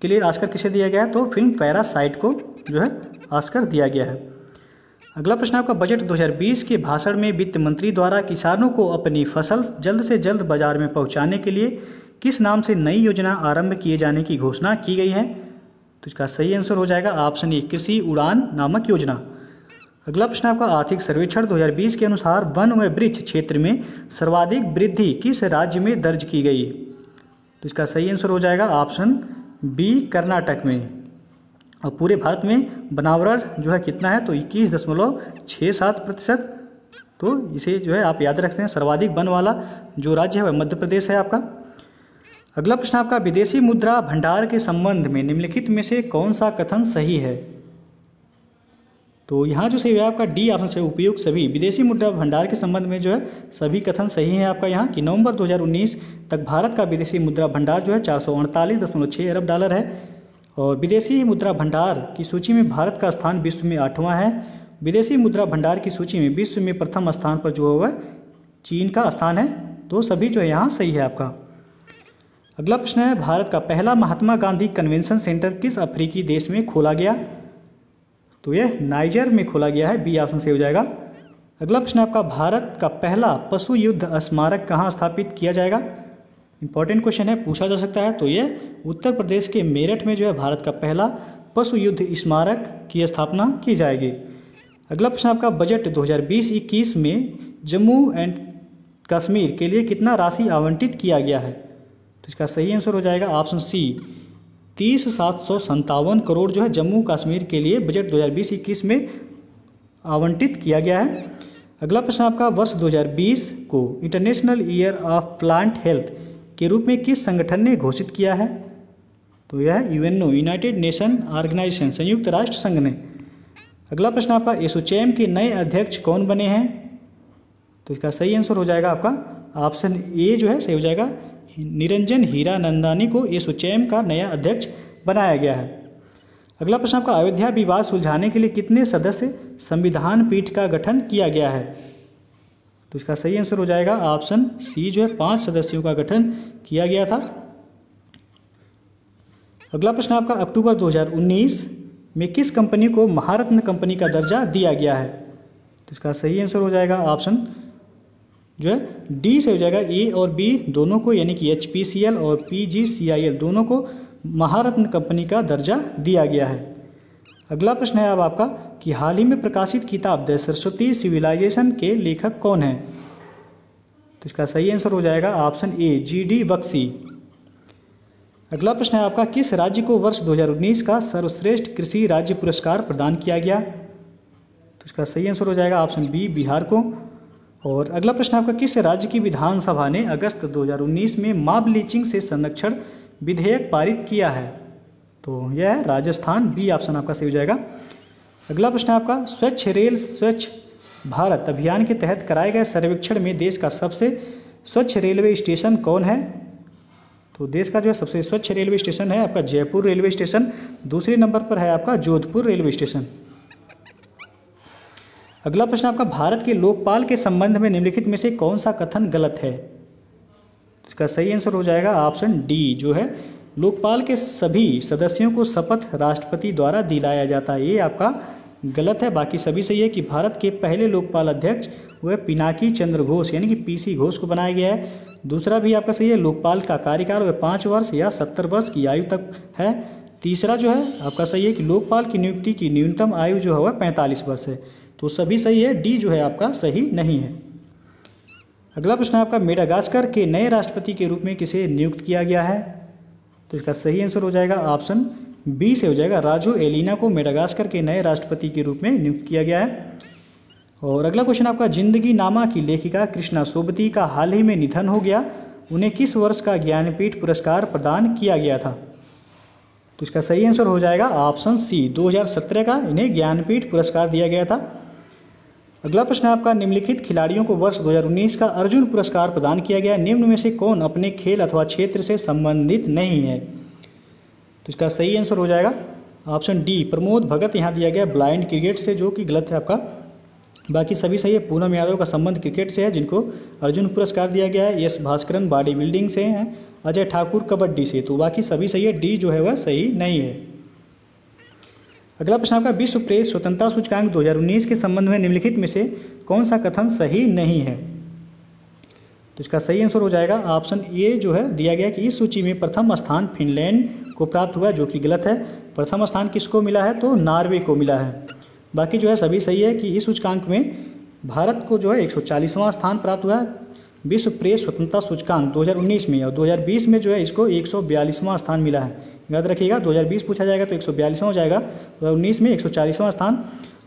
S1: के लिए ऑस्कर किसे दिया गया है? तो फिल्म पैरासाइट को जो है ऑस्कर दिया गया है। अगला प्रश्न आपका, बजट 2020 के भाषण में वित्त मंत्री द्वारा किसानों को अपनी फसल जल्द से जल्द बाजार में पहुंचाने के लिए किस नाम से नई योजना आरंभ किए जाने की घोषणा की गई है? तो इसका सही आंसर हो जाएगा ऑप्शन ए, कृषि उड़ान नामक योजना। अगला प्रश्न आपका, आर्थिक सर्वेक्षण 2020 के अनुसार वन व वृक्ष क्षेत्र में सर्वाधिक वृद्धि किस राज्य में दर्ज की गई? तो इसका सही आंसर हो जाएगा ऑप्शन बी कर्नाटक में। और पूरे भारत में वनावरण जो है कितना है, तो 21.67%। तो इसे जो है आप याद रखते हैं, सर्वाधिक वन वाला जो राज्य है वह मध्य प्रदेश है आपका। अगला प्रश्न आपका, विदेशी मुद्रा भंडार के संबंध में निम्नलिखित में से कौन सा कथन सही है। तो यहाँ जो सही है आपका डी ऑप्शन से, उपयुक्त सभी विदेशी मुद्रा भंडार के संबंध में जो है सभी कथन सही है आपका यहाँ कि नवंबर 2019 तक भारत का विदेशी मुद्रा भंडार जो है 448.6 अरब डॉलर है। और विदेशी मुद्रा भंडार की सूची में भारत का स्थान विश्व में 8वां है। विदेशी मुद्रा भंडार की सूची में विश्व में प्रथम स्थान पर जो है चीन का स्थान है। तो सभी जो है यहाँ सही है आपका। अगला प्रश्न है, भारत का पहला महात्मा गांधी कन्वेंशन सेंटर किस अफ्रीकी देश में खोला गया। तो यह नाइजर में खोला गया है, बी ऑप्शन से हो जाएगा। अगला प्रश्न आपका, भारत का पहला पशु युद्ध स्मारक कहाँ स्थापित किया जाएगा। इंपॉर्टेंट क्वेश्चन है, पूछा जा सकता है। तो यह उत्तर प्रदेश के मेरठ में जो है भारत का पहला पशु युद्ध स्मारक की स्थापना की जाएगी। अगला प्रश्न आपका, बजट 2020-21 में जम्मू एंड कश्मीर के लिए कितना राशि आवंटित किया गया है। तो इसका सही आंसर हो जाएगा ऑप्शन सी, 30,757 करोड़ जो है जम्मू कश्मीर के लिए बजट 2020-21 में आवंटित किया गया है। अगला प्रश्न आपका, वर्ष 2020 को international year of plant health के रूप में किस संगठन ने घोषित किया है। तो यह है यूएनओ, यूनाइटेड नेशन ऑर्गेनाइजेशन, संयुक्त राष्ट्र संघ ने। अगला प्रश्न आपका, एसोचैम के नए अध्यक्ष कौन बने हैं। तो इसका सही आंसर हो जाएगा आपका ऑप्शन ए जो है सही हो जाएगा, निरंजन हीरानंदानी को एसोचैम का नया अध्यक्ष बनाया गया है। अगला प्रश्न आपका, अयोध्या विवाद सुलझाने के लिए कितने सदस्य संविधान पीठ का गठन किया गया है। तो इसका सही आंसर हो जाएगा ऑप्शन सी जो है 5 सदस्यों का गठन किया गया था। अगला प्रश्न आपका, अक्टूबर 2019 में किस कंपनी को महारत्न कंपनी का दर्जा दिया गया है। तो इसका सही आंसर हो जाएगा ऑप्शन जो है डी से हो जाएगा, ए और बी दोनों को, यानी कि HPCL और PGCIL दोनों को महारत्न कंपनी का दर्जा दिया गया है। अगला प्रश्न है अब आपका कि हाल ही में प्रकाशित किताब द सरस्वती सिविलाइजेशन के लेखक कौन है। तो इसका सही आंसर हो जाएगा ऑप्शन ए, GD बख्शी। अगला प्रश्न है आपका, किस राज्य को वर्ष 2019 का सर्वश्रेष्ठ कृषि राज्य पुरस्कार प्रदान किया गया। तो इसका सही आंसर हो जाएगा ऑप्शन बी, बिहार को। और अगला प्रश्न आपका, किस राज्य की विधानसभा ने अगस्त 2019 में मॉब लिंचिंग से संरक्षण विधेयक पारित किया है। तो यह है राजस्थान, बी ऑप्शन आपका सही हो जाएगा। अगला प्रश्न आपका, स्वच्छ रेल स्वच्छ भारत अभियान के तहत कराए गए सर्वेक्षण में देश का सबसे स्वच्छ रेलवे स्टेशन कौन है। तो देश का जो है सबसे स्वच्छ रेलवे स्टेशन है आपका जयपुर रेलवे स्टेशन। दूसरे नंबर पर है आपका जोधपुर रेलवे स्टेशन। अगला प्रश्न आपका, भारत के लोकपाल के संबंध में निम्नलिखित में से कौन सा कथन गलत है। इसका सही आंसर हो जाएगा ऑप्शन डी जो है, लोकपाल के सभी सदस्यों को शपथ राष्ट्रपति द्वारा दिलाया जाता है। ये आपका गलत है, बाकी सभी सही है कि भारत के पहले लोकपाल अध्यक्ष वह पिनाकी चंद्र घोष यानी कि PC घोष को बनाया गया है। दूसरा भी आपका सही है, लोकपाल का कार्यकाल वह 5 वर्ष या 70 वर्ष की आयु तक है। तीसरा जो है आपका सही है कि लोकपाल की नियुक्ति की न्यूनतम आयु जो है वह 45 वर्ष है। तो सभी सही है, डी जो है आपका सही नहीं है। अगला प्रश्न आपका, मेडागास्कर के नए राष्ट्रपति के रूप में किसे नियुक्त किया गया है। तो इसका सही आंसर हो जाएगा ऑप्शन बी से हो जाएगा, राजू एलिना को मेडागास्कर के नए राष्ट्रपति के रूप में नियुक्त किया गया है। और अगला क्वेश्चन आपका, जिंदगी नामा की लेखिका कृष्णा सोबती का हाल ही में निधन हो गया, उन्हें किस वर्ष का ज्ञानपीठ पुरस्कार प्रदान किया गया था। तो इसका सही आंसर हो जाएगा ऑप्शन सी, 2017 का इन्हें ज्ञानपीठ पुरस्कार दिया गया था। अगला प्रश्न आपका, निम्नलिखित खिलाड़ियों को वर्ष 2019 का अर्जुन पुरस्कार प्रदान किया गया, निम्न में से कौन अपने खेल अथवा क्षेत्र से संबंधित नहीं है। तो इसका सही आंसर हो जाएगा ऑप्शन डी, प्रमोद भगत यहाँ दिया गया ब्लाइंड क्रिकेट से, जो कि गलत है आपका। बाकी सभी सही है, पूनम यादव का संबंध क्रिकेट से है जिनको अर्जुन पुरस्कार दिया गया है। एस भास्करन बॉडी बिल्डिंग से हैं, अजय ठाकुर कबड्डी से। तो बाकी सभी सही है, डी जो है वह सही नहीं है। अगला प्रश्न आपका, विश्व प्रेस स्वतंत्रता सूचकांक 2019 के संबंध में निम्नलिखित में से कौन सा कथन सही नहीं है। तो इसका सही आंसर हो जाएगा ऑप्शन ए जो है दिया गया कि इस सूची में प्रथम स्थान फिनलैंड को प्राप्त हुआ, जो कि गलत है। प्रथम स्थान किसको मिला है, तो नॉर्वे को मिला है। बाकी जो है सभी सही है कि इस सूचकांक में भारत को जो है 140वां स्थान प्राप्त हुआ है। विश्व प्रेस स्वतंत्रता सूचकांक 2019 में, और 2020 में जो है इसको 142वां स्थान मिला है। याद रखिएगा 2020 पूछा जाएगा तो 142वां हो जाएगा, 2019 में 140वां स्थान।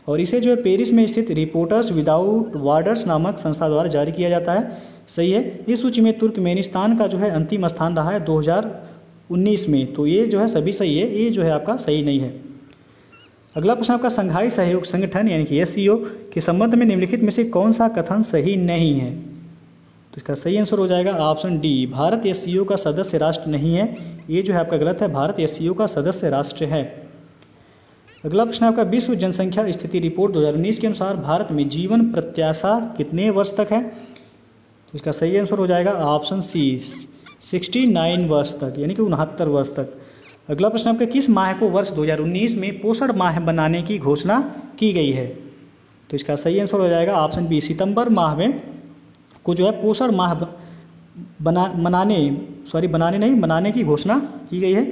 S1: और इसे जो है पेरिस में स्थित रिपोर्टर्स विदाउट बॉर्डर्स नामक संस्था द्वारा जारी किया जाता है। सही है। इस सूची में तुर्कमेनिस्तान का जो है अंतिम स्थान रहा है 2019 में, तो ये जो है सभी सही है, ये जो है आपका सही नहीं है। अगला प्रश्न आपका संघाई सहयोग संगठन यानी कि SCO के संबंध में निम्नलिखित में से कौन सा कथन सही नहीं है? तो इसका सही आंसर हो जाएगा ऑप्शन डी, भारत SCO का सदस्य राष्ट्र नहीं है। ये जो है आपका गलत है, भारत SCO का सदस्य राष्ट्र है। अगला प्रश्न आपका विश्व जनसंख्या स्थिति रिपोर्ट 2019 के अनुसार भारत में जीवन प्रत्याशा कितने वर्ष तक है? तो इसका सही आंसर हो जाएगा ऑप्शन सी, 69 वर्ष तक यानी कि 69 वर्ष तक। अगला प्रश्न आपका किस माह को वर्ष 2019 में पोषण माह बनाने की घोषणा की गई है? तो इसका सही आंसर हो जाएगा ऑप्शन बी, सितंबर माह में को जो है पोषण माह मनाने की घोषणा की गई है।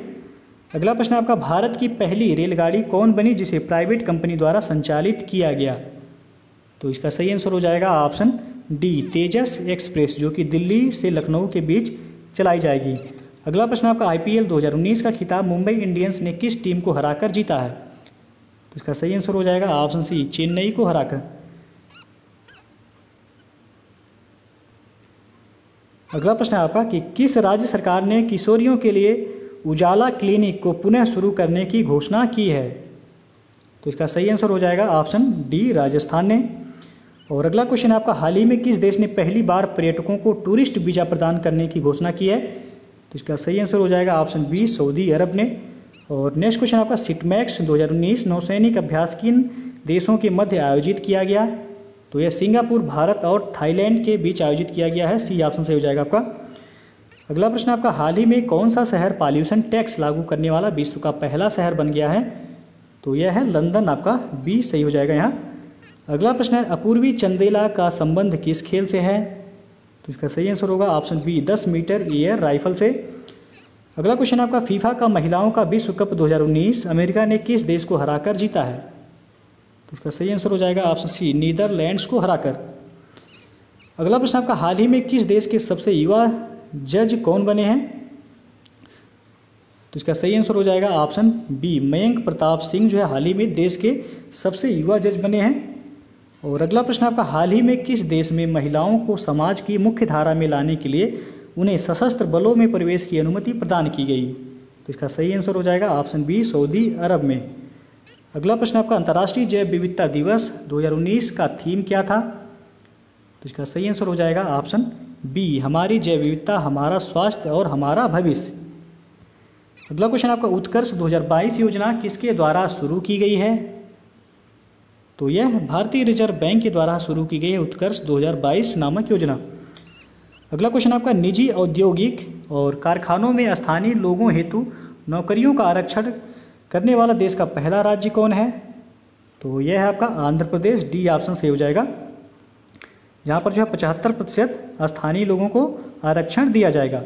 S1: अगला प्रश्न आपका भारत की पहली रेलगाड़ी कौन बनी जिसे प्राइवेट कंपनी द्वारा संचालित किया गया? तो इसका सही आंसर हो जाएगा ऑप्शन डी, तेजस एक्सप्रेस, जो कि दिल्ली से लखनऊ के बीच चलाई जाएगी। अगला प्रश्न आपका IPL 2019 का खिताब मुंबई इंडियंस ने किस टीम को हराकर जीता है? तो इसका सही आंसर हो जाएगा ऑप्शन सी, चेन्नई को हराकर। अगला प्रश्न आपका कि किस राज्य सरकार ने किशोरियों के लिए उजाला क्लिनिक को पुनः शुरू करने की घोषणा की है? तो इसका सही आंसर हो जाएगा ऑप्शन डी, राजस्थान ने। और अगला क्वेश्चन आपका हाल ही में किस देश ने पहली बार पर्यटकों को टूरिस्ट वीजा प्रदान करने की घोषणा की है? तो इसका सही आंसर हो जाएगा ऑप्शन बी, सऊदी अरब ने। और नेक्स्ट क्वेश्चन आपका सिटमैक्स 2019 नौसैनिक अभ्यास किन देशों के मध्य आयोजित किया गया? तो यह सिंगापुर, भारत और थाईलैंड के बीच आयोजित किया गया है। सी ऑप्शन सही हो जाएगा आपका। अगला प्रश्न आपका हाल ही में कौन सा शहर पॉल्यूशन टैक्स लागू करने वाला विश्व का पहला शहर बन गया है? तो यह है लंदन, आपका बी सही हो जाएगा यहाँ। अगला प्रश्न है अपूर्वी चंदेला का संबंध किस खेल से है? तो इसका सही आंसर होगा option B, 10 metre air rifle से। अगला क्वेश्चन आपका फीफा का महिलाओं का विश्व कप 2019 अमेरिका ने किस देश को हराकर जीता है? तो इसका सही आंसर हो जाएगा ऑप्शन सी, नीदरलैंड्स को हराकर। अगला प्रश्न आपका हाल ही में किस देश के सबसे युवा जज कौन बने हैं? तो इसका सही आंसर हो जाएगा ऑप्शन बी, मयंक प्रताप सिंह जो है हाल ही में देश के सबसे युवा जज बने हैं। और अगला प्रश्न आपका हाल ही में किस देश में महिलाओं को समाज की मुख्य धारा में लाने के लिए उन्हें सशस्त्र बलों में प्रवेश की अनुमति प्रदान की गई? तो इसका सही आंसर हो जाएगा ऑप्शन बी, सऊदी अरब में। अगला प्रश्न आपका अंतर्राष्ट्रीय जैव विविधता दिवस 2019 का थीम क्या था? तो इसका सही आंसर हो जाएगा ऑप्शन बी, हमारी जैव विविधता हमारा स्वास्थ्य और हमारा भविष्य। अगला क्वेश्चन आपका उत्कर्ष 2022 योजना किसके द्वारा शुरू की गई है? तो यह भारतीय रिजर्व बैंक के द्वारा शुरू की गई है उत्कर्ष 2022 नामक योजना। अगला क्वेश्चन आपका निजी औद्योगिक और कारखानों में स्थानीय लोगों हेतु नौकरियों का आरक्षण करने वाला देश का पहला राज्य कौन है? तो यह है आपका आंध्र प्रदेश, डी ऑप्शन सही हो जाएगा। यहाँ पर जो है 75% स्थानीय लोगों को आरक्षण दिया जाएगा।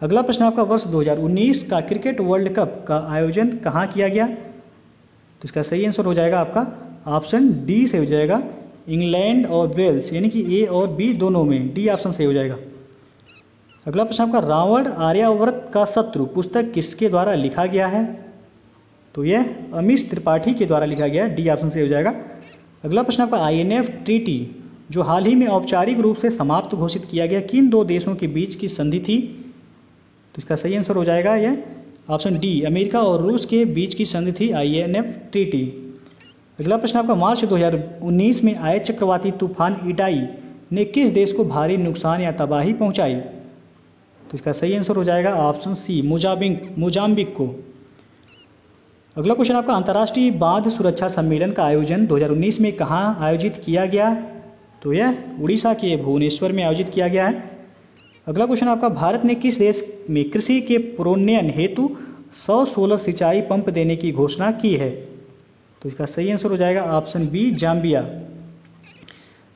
S1: अगला प्रश्न आपका वर्ष 2019 का क्रिकेट वर्ल्ड कप का आयोजन कहाँ किया गया? तो इसका सही आंसर हो जाएगा आपका ऑप्शन डी से हो जाएगा, इंग्लैंड और वेल्स यानी कि ए और बी दोनों में, डी ऑप्शन सही हो जाएगा। अगला प्रश्न आपका रावण आर्यावर्त का शत्रु पुस्तक किसके द्वारा लिखा गया है? तो यह अमीश त्रिपाठी के द्वारा लिखा गया है, डी ऑप्शन सही हो जाएगा। अगला प्रश्न आपका INF ट्रीटी जो हाल ही में औपचारिक रूप से समाप्त घोषित किया गया किन दो देशों के बीच की संधि थी? तो इसका सही आंसर हो जाएगा यह ऑप्शन डी, अमेरिका और रूस के बीच की संधि थी INF ट्रीटी। अगला प्रश्न आपका मार्च 2019 में आए चक्रवाती तूफान इडाई ने किस देश को भारी नुकसान या तबाही पहुंचाई? तो इसका सही आंसर हो जाएगा ऑप्शन सी, मोजाम्बिक को। अगला क्वेश्चन आपका अंतर्राष्ट्रीय बांध सुरक्षा सम्मेलन का आयोजन 2019 में कहाँ आयोजित किया गया? तो यह उड़ीसा के भुवनेश्वर में आयोजित किया गया है। अगला क्वेश्चन आपका भारत ने किस देश में कृषि के प्रोन्नयन हेतु 100 सोलर सिंचाई पंप देने की घोषणा की है? तो इसका सही आंसर हो जाएगा ऑप्शन बी, जाम्बिया।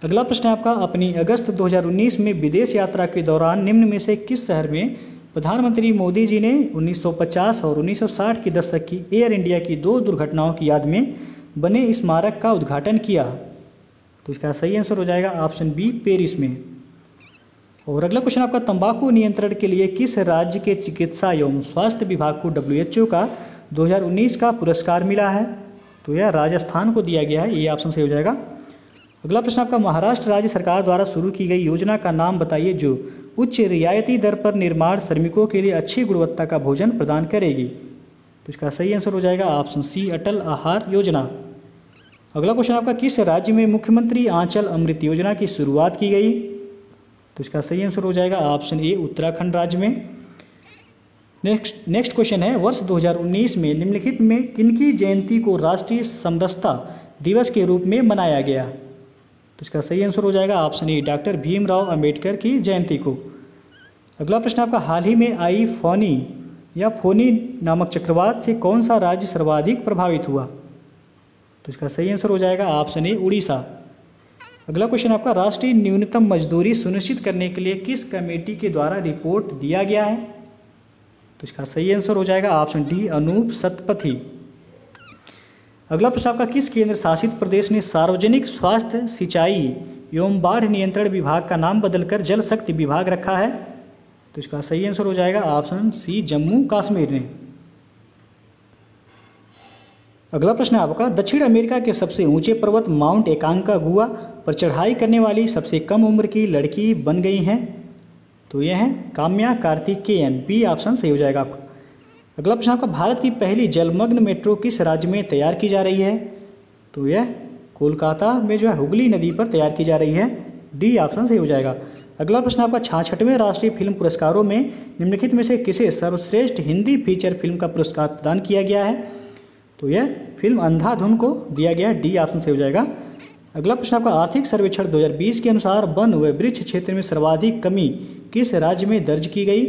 S1: अगला प्रश्न आपका अपनी अगस्त 2019 में विदेश यात्रा के दौरान निम्न में से किस शहर में प्रधानमंत्री मोदी जी ने 1950 और 1960 के दशक की एयर इंडिया की 2 दुर्घटनाओं की याद में बने स्मारक का उद्घाटन किया? तो इसका सही आंसर हो जाएगा ऑप्शन बी, पेरिस में। और अगला क्वेश्चन आपका, तंबाकू नियंत्रण के लिए किस राज्य के चिकित्सा एवं स्वास्थ्य विभाग को WHO का 2019 का पुरस्कार मिला है? तो यह राजस्थान को दिया गया है, ये ऑप्शन सही हो जाएगा। अगला प्रश्न आपका, महाराष्ट्र राज्य सरकार द्वारा शुरू की गई योजना का नाम बताइए जो उच्च रियायती दर पर निर्माण श्रमिकों के लिए अच्छी गुणवत्ता का भोजन प्रदान करेगी। तो इसका सही आंसर हो जाएगा ऑप्शन सी, अटल आहार योजना। अगला क्वेश्चन आपका, किस राज्य में मुख्यमंत्री आंचल अमृत योजना की शुरुआत की गई? तो इसका सही आंसर हो जाएगा ऑप्शन ए, उत्तराखंड राज्य में। नेक्स्ट क्वेश्चन है, वर्ष 2019 में निम्नलिखित में किनकी जयंती को राष्ट्रीय समरसता दिवस के रूप में मनाया गया? तो इसका सही आंसर हो जाएगा option A, doctor Bhimrao Ambedkar की जयंती को। अगला प्रश्न आपका, हाल ही में आई फोनी या फोनी नामक चक्रवात से कौन सा राज्य सर्वाधिक प्रभावित हुआ? तो इसका सही आंसर हो जाएगा ऑप्शन ए, उड़ीसा। अगला क्वेश्चन आपका, राष्ट्रीय न्यूनतम मजदूरी सुनिश्चित करने के लिए किस कमेटी के द्वारा रिपोर्ट दिया गया है? तो इसका सही आंसर हो जाएगा ऑप्शन डी, अनूप सतपथी। अगला प्रश्न आपका, किस केंद्र शासित प्रदेश ने सार्वजनिक स्वास्थ्य, सिंचाई एवं बाढ़ नियंत्रण विभाग का नाम बदलकर जल शक्ति विभाग रखा है? तो इसका सही आंसर हो जाएगा ऑप्शन सी, जम्मू कश्मीर ने। अगला प्रश्न आपका, दक्षिण अमेरिका के सबसे ऊंचे पर्वत माउंट एकांकागुआ पर चढ़ाई करने वाली सबसे कम उम्र की लड़की बन गई हैं? तो यह है काम्या कार्तिकेयन, बी ऑप्शन सही हो जाएगा आपका। अगला प्रश्न आपका, भारत की पहली जलमग्न मेट्रो किस राज्य में तैयार की जा रही है? तो यह कोलकाता में जो है हुगली नदी पर तैयार की जा रही है, डी ऑप्शन सही हो जाएगा। अगला प्रश्न आपका, 66वें राष्ट्रीय फिल्म पुरस्कारों में निम्नलिखित में से किसे सर्वश्रेष्ठ हिंदी फीचर फिल्म का पुरस्कार प्रदान किया गया है? तो यह फिल्म अंधाधुन को दिया गया है, डी ऑप्शन सही हो जाएगा। अगला प्रश्न आपका, आर्थिक सर्वेक्षण 2020 के अनुसार वन व वृक्ष क्षेत्र में सर्वाधिक कमी किस राज्य में दर्ज की गई?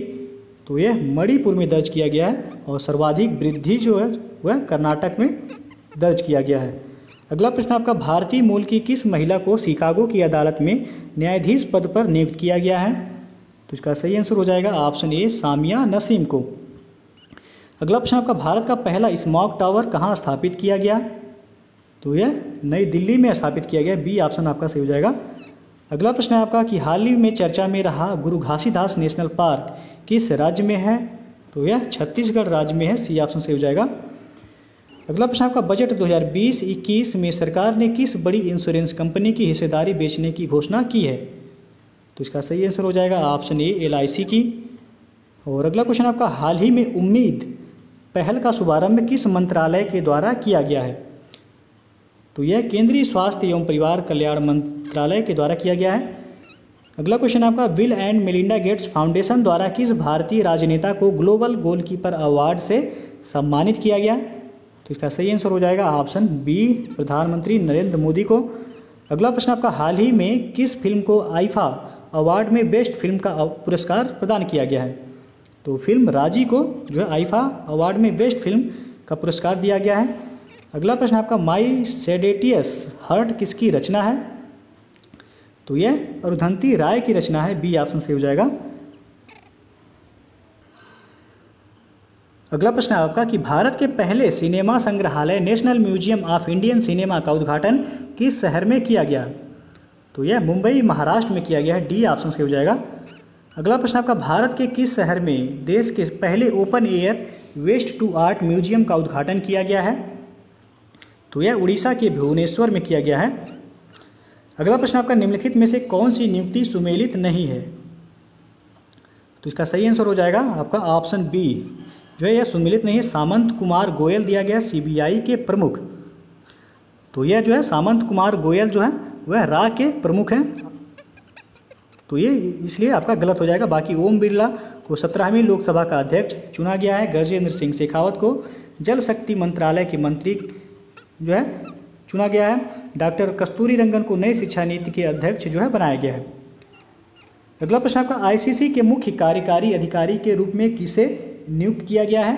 S1: तो यह मणिपुर में दर्ज किया गया है और सर्वाधिक वृद्धि जो है वह कर्नाटक में दर्ज किया गया है। अगला प्रश्न आपका, भारतीय मूल की किस महिला को शिकागो की अदालत में न्यायाधीश पद पर नियुक्त किया गया है? तो इसका सही आंसर हो जाएगा ऑप्शन ए, सामिया नसीम को। अगला प्रश्न आपका, भारत का पहला स्मॉग टावर कहाँ स्थापित किया गया? तो यह नई दिल्ली में स्थापित किया गया, बी ऑप्शन आपका सही हो जाएगा। अगला प्रश्न है आपका कि हाल ही में चर्चा में रहा गुरु घासीदास नेशनल पार्क किस राज्य में है? तो यह छत्तीसगढ़ राज्य में है, सी ऑप्शन सही हो जाएगा। अगला प्रश्न आपका, बजट 2020-21 में सरकार ने किस बड़ी इंश्योरेंस कंपनी की हिस्सेदारी बेचने की घोषणा की है? तो इसका सही आंसर हो जाएगा ऑप्शन ए, LIC की। और अगला क्वेश्चन आपका, हाल ही में उम्मीद पहल का शुभारंभ किस मंत्रालय के द्वारा किया गया है? तो यह केंद्रीय स्वास्थ्य एवं परिवार कल्याण मंत्रालय के द्वारा किया गया है। अगला क्वेश्चन आपका, bill and Melinda Gates foundation द्वारा किस भारतीय राजनेता को ग्लोबल गोलकीपर अवार्ड से सम्मानित किया गया? तो इसका सही आंसर हो जाएगा ऑप्शन बी, प्रधानमंत्री नरेंद्र मोदी को। अगला प्रश्न आपका, हाल ही में किस फिल्म को आईफा अवार्ड में बेस्ट फिल्म का पुरस्कार प्रदान किया गया है? तो फिल्म राजी को जो है आईफा अवार्ड में बेस्ट फिल्म का पुरस्कार दिया गया है। अगला प्रश्न आपका, माई सेडेटियस हार्ट किसकी रचना है? तो यह अरुंधति राय की रचना है, बी ऑप्शन सही हो जाएगा। अगला प्रश्न है आपका कि भारत के पहले सिनेमा संग्रहालय national museum of Indian cinema का उद्घाटन किस शहर में किया गया? तो यह मुंबई महाराष्ट्र में किया गया है, डी ऑप्शन सही हो जाएगा। अगला प्रश्न आपका, भारत के किस शहर में देश के पहले open air waste to art museum का उद्घाटन किया गया है? तो यह उड़ीसा के भुवनेश्वर में किया गया है। अगला प्रश्न आपका, निम्नलिखित में से कौन सी नियुक्ति सुमेलित नहीं है? तो इसका सही आंसर हो जाएगा आपका ऑप्शन बी, जो है यह सुमेलित नहीं है। सामंत कुमार गोयल दिया गया CBI के प्रमुख। तो यह जो है सामंत कुमार गोयल जो है वह रा के प्रमुख हैं, तो ये इसलिए आपका गलत हो जाएगा। बाकी ओम बिरला को 17वीं लोकसभा का अध्यक्ष चुना गया है। गजेंद्र सिंह शेखावत को जल शक्ति मंत्रालय के मंत्री जो है चुना गया है। डॉक्टर कस्तूरी रंगन को नई शिक्षा नीति के अध्यक्ष जो है बनाया गया है। अगला प्रश्न आपका, ICC के मुख्य कार्यकारी अधिकारी के रूप में किसे नियुक्त किया गया है?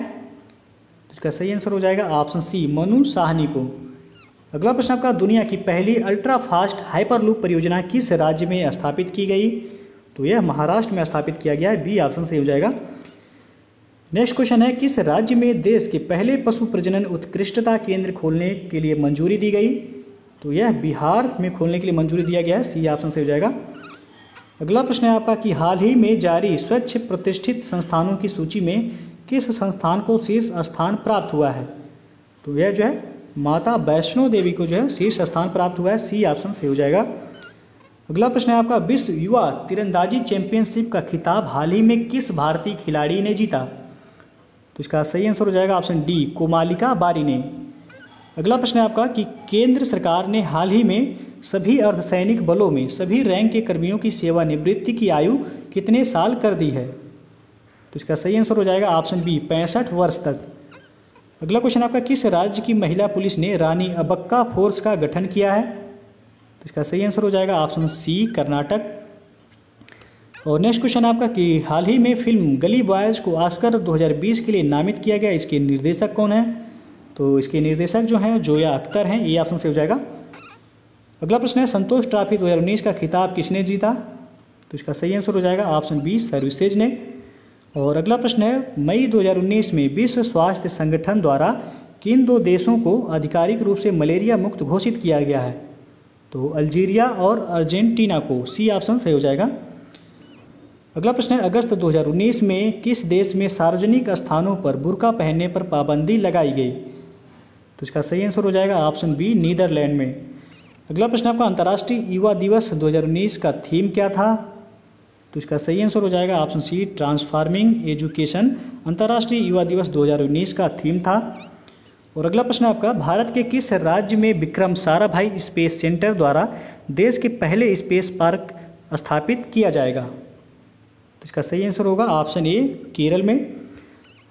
S1: इसका सही आंसर हो जाएगा ऑप्शन सी, मनु साहनी को। अगला प्रश्न आपका, दुनिया की पहली अल्ट्रा फास्ट हाइपरलूप परियोजना किस राज्य में स्थापित की गई? तो यह महाराष्ट्र में स्थापित किया गया है, बी ऑप्शन सही हो जाएगा। नेक्स्ट क्वेश्चन है, किस राज्य में देश के पहले पशु प्रजनन उत्कृष्टता केंद्र खोलने के लिए मंजूरी दी गई? तो यह बिहार में खोलने के लिए मंजूरी दिया गया है, सी ऑप्शन सही हो जाएगा। अगला प्रश्न है आपका कि हाल ही में जारी स्वच्छ प्रतिष्ठित संस्थानों की सूची में किस संस्थान को शीर्ष स्थान प्राप्त हुआ है? तो यह जो है माता वैष्णो देवी को जो है शीर्ष स्थान प्राप्त हुआ है। सी ऑप्शन सही हो जाएगा। अगला प्रश्न है आपका विश्व युवा तीरंदाजी चैंपियनशिप का खिताब हाल ही में किस भारतीय खिलाड़ी ने जीता? तो इसका सही आंसर हो जाएगा ऑप्शन डी, कोमालिका बारी ने। अगला प्रश्न है आपका कि केंद्र सरकार ने हाल ही में सभी अर्धसैनिक बलों में सभी रैंक के कर्मियों की सेवानिवृत्ति की आयु कितने साल कर दी है? तो इसका सही आंसर हो जाएगा ऑप्शन बी, 65 वर्ष तक। अगला क्वेश्चन आपका किस राज्य की महिला पुलिस ने रानी अब्बक्का फोर्स का गठन किया है? तो इसका सही आंसर हो जाएगा ऑप्शन सी, कर्नाटक। और नेक्स्ट क्वेश्चन आपका कि हाल ही में फिल्म गली बॉयज़ को ऑस्कर 2020 के लिए नामित किया गया, इसके निर्देशक कौन है? तो इसके निर्देशक जो हैं जोया अख्तर हैं। ये ऑप्शन से हो जाएगा। अगला प्रश्न है संतोष ट्रॉफी 2019 का खिताब किसने जीता? तो इसका सही आंसर हो जाएगा ऑप्शन बी, सर्विसेज ने। और अगला प्रश्न है मई 2019 में विश्व स्वास्थ्य संगठन द्वारा किन दो देशों को आधिकारिक रूप से मलेरिया मुक्त घोषित किया गया है? तो अल्जीरिया और अर्जेंटीना को। सी ऑप्शन सही हो जाएगा। अगला प्रश्न है अगस्त 2019 में किस देश में सार्वजनिक स्थानों पर बुर्का पहनने पर पाबंदी लगाई गई? तो इसका सही आंसर हो जाएगा ऑप्शन बी, नीदरलैंड में। अगला प्रश्न आपका अंतर्राष्ट्रीय युवा दिवस 2019 का थीम क्या था? तो इसका सही आंसर हो जाएगा ऑप्शन सी, ट्रांसफार्मिंग एजुकेशन अंतर्राष्ट्रीय युवा दिवस 2019 का थीम था। और अगला प्रश्न आपका भारत के किस राज्य में विक्रम साराभाई स्पेस सेंटर द्वारा देश के पहले स्पेस पार्क स्थापित किया जाएगा? तो इसका सही आंसर होगा ऑप्शन ए, केरल में।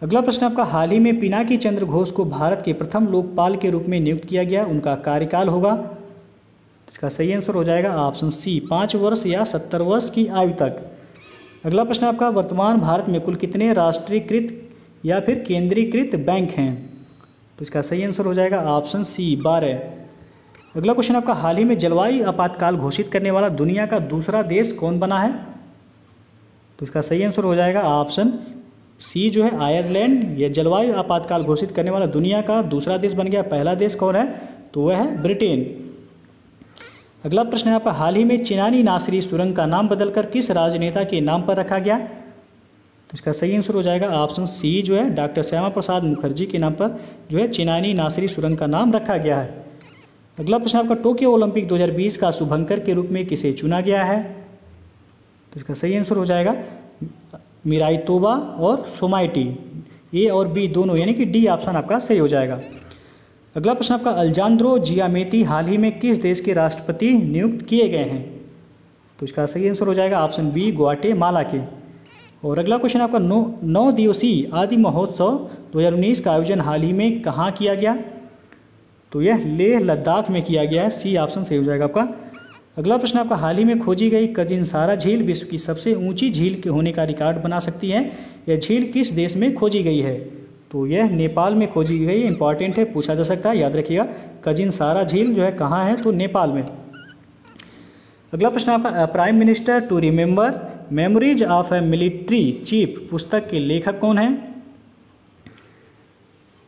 S1: अगला प्रश्न आपका हाल ही में पिनाकी चंद्र घोष को भारत के प्रथम लोकपाल के रूप में नियुक्त किया गया, उनका कार्यकाल होगा? इसका सही आंसर हो जाएगा ऑप्शन सी, 5 वर्ष या 70 वर्ष की आयु तक। अगला प्रश्न आपका वर्तमान भारत में कुल कितने राष्ट्रीयकृत या फिर केंद्रीकृत बैंक हैं? तो इसका सही आंसर हो जाएगा ऑप्शन सी, 12। अगला क्वेश्चन आपका हाल ही में जलवायु आपातकाल घोषित करने वाला दुनिया का दूसरा देश कौन बना है? तो इसका सही आंसर हो जाएगा ऑप्शन सी जो है आयरलैंड। यह जलवायु आपातकाल घोषित करने वाला दुनिया का दूसरा देश बन गया। पहला देश कौन है? तो वह है ब्रिटेन। अगला प्रश्न है आपका हाल ही में चिनानी नासरी सुरंग का नाम बदलकर किस राजनेता के नाम पर रखा गया? तो इसका सही आंसर हो जाएगा ऑप्शन सी जो है डॉक्टर श्यामा प्रसाद मुखर्जी के नाम पर जो है चिनानी नासरी सुरंग का नाम रखा गया है। अगला प्रश्न आपका टोक्यो ओलंपिक 2020 का शुभंकर के रूप में किसे चुना गया है? तो इसका सही आंसर हो जाएगा मिराई तोबा और सोमाइटी। ए और बी दोनों यानी कि डी ऑप्शन आपका सही हो जाएगा। अगला प्रश्न आपका अल्जांद्रो जियामेती हाल ही में किस देश के राष्ट्रपति नियुक्त किए गए हैं? तो इसका सही आंसर हो जाएगा ऑप्शन बी, ग्वाटेमाला के। और अगला क्वेश्चन आपका 9 दिवसीय आदि महोत्सव 2019 का आयोजन हाल ही में कहाँ किया गया? तो यह लेह लद्दाख में किया गया है। सी ऑप्शन सही हो जाएगा आपका। अगला प्रश्न आपका हाल ही में खोजी गई कजिनसारा झील विश्व की सबसे ऊंची झील के होने का रिकॉर्ड बना सकती है। यह झील किस देश में खोजी गई है? तो यह नेपाल में खोजी गई। इंपॉर्टेंट है, पूछा जा सकता है, याद रखिएगा। कजिनसारा झील जो है कहाँ है? तो नेपाल में। अगला प्रश्न आपका prime minister to remember memories of a military chief पुस्तक के लेखक कौन है?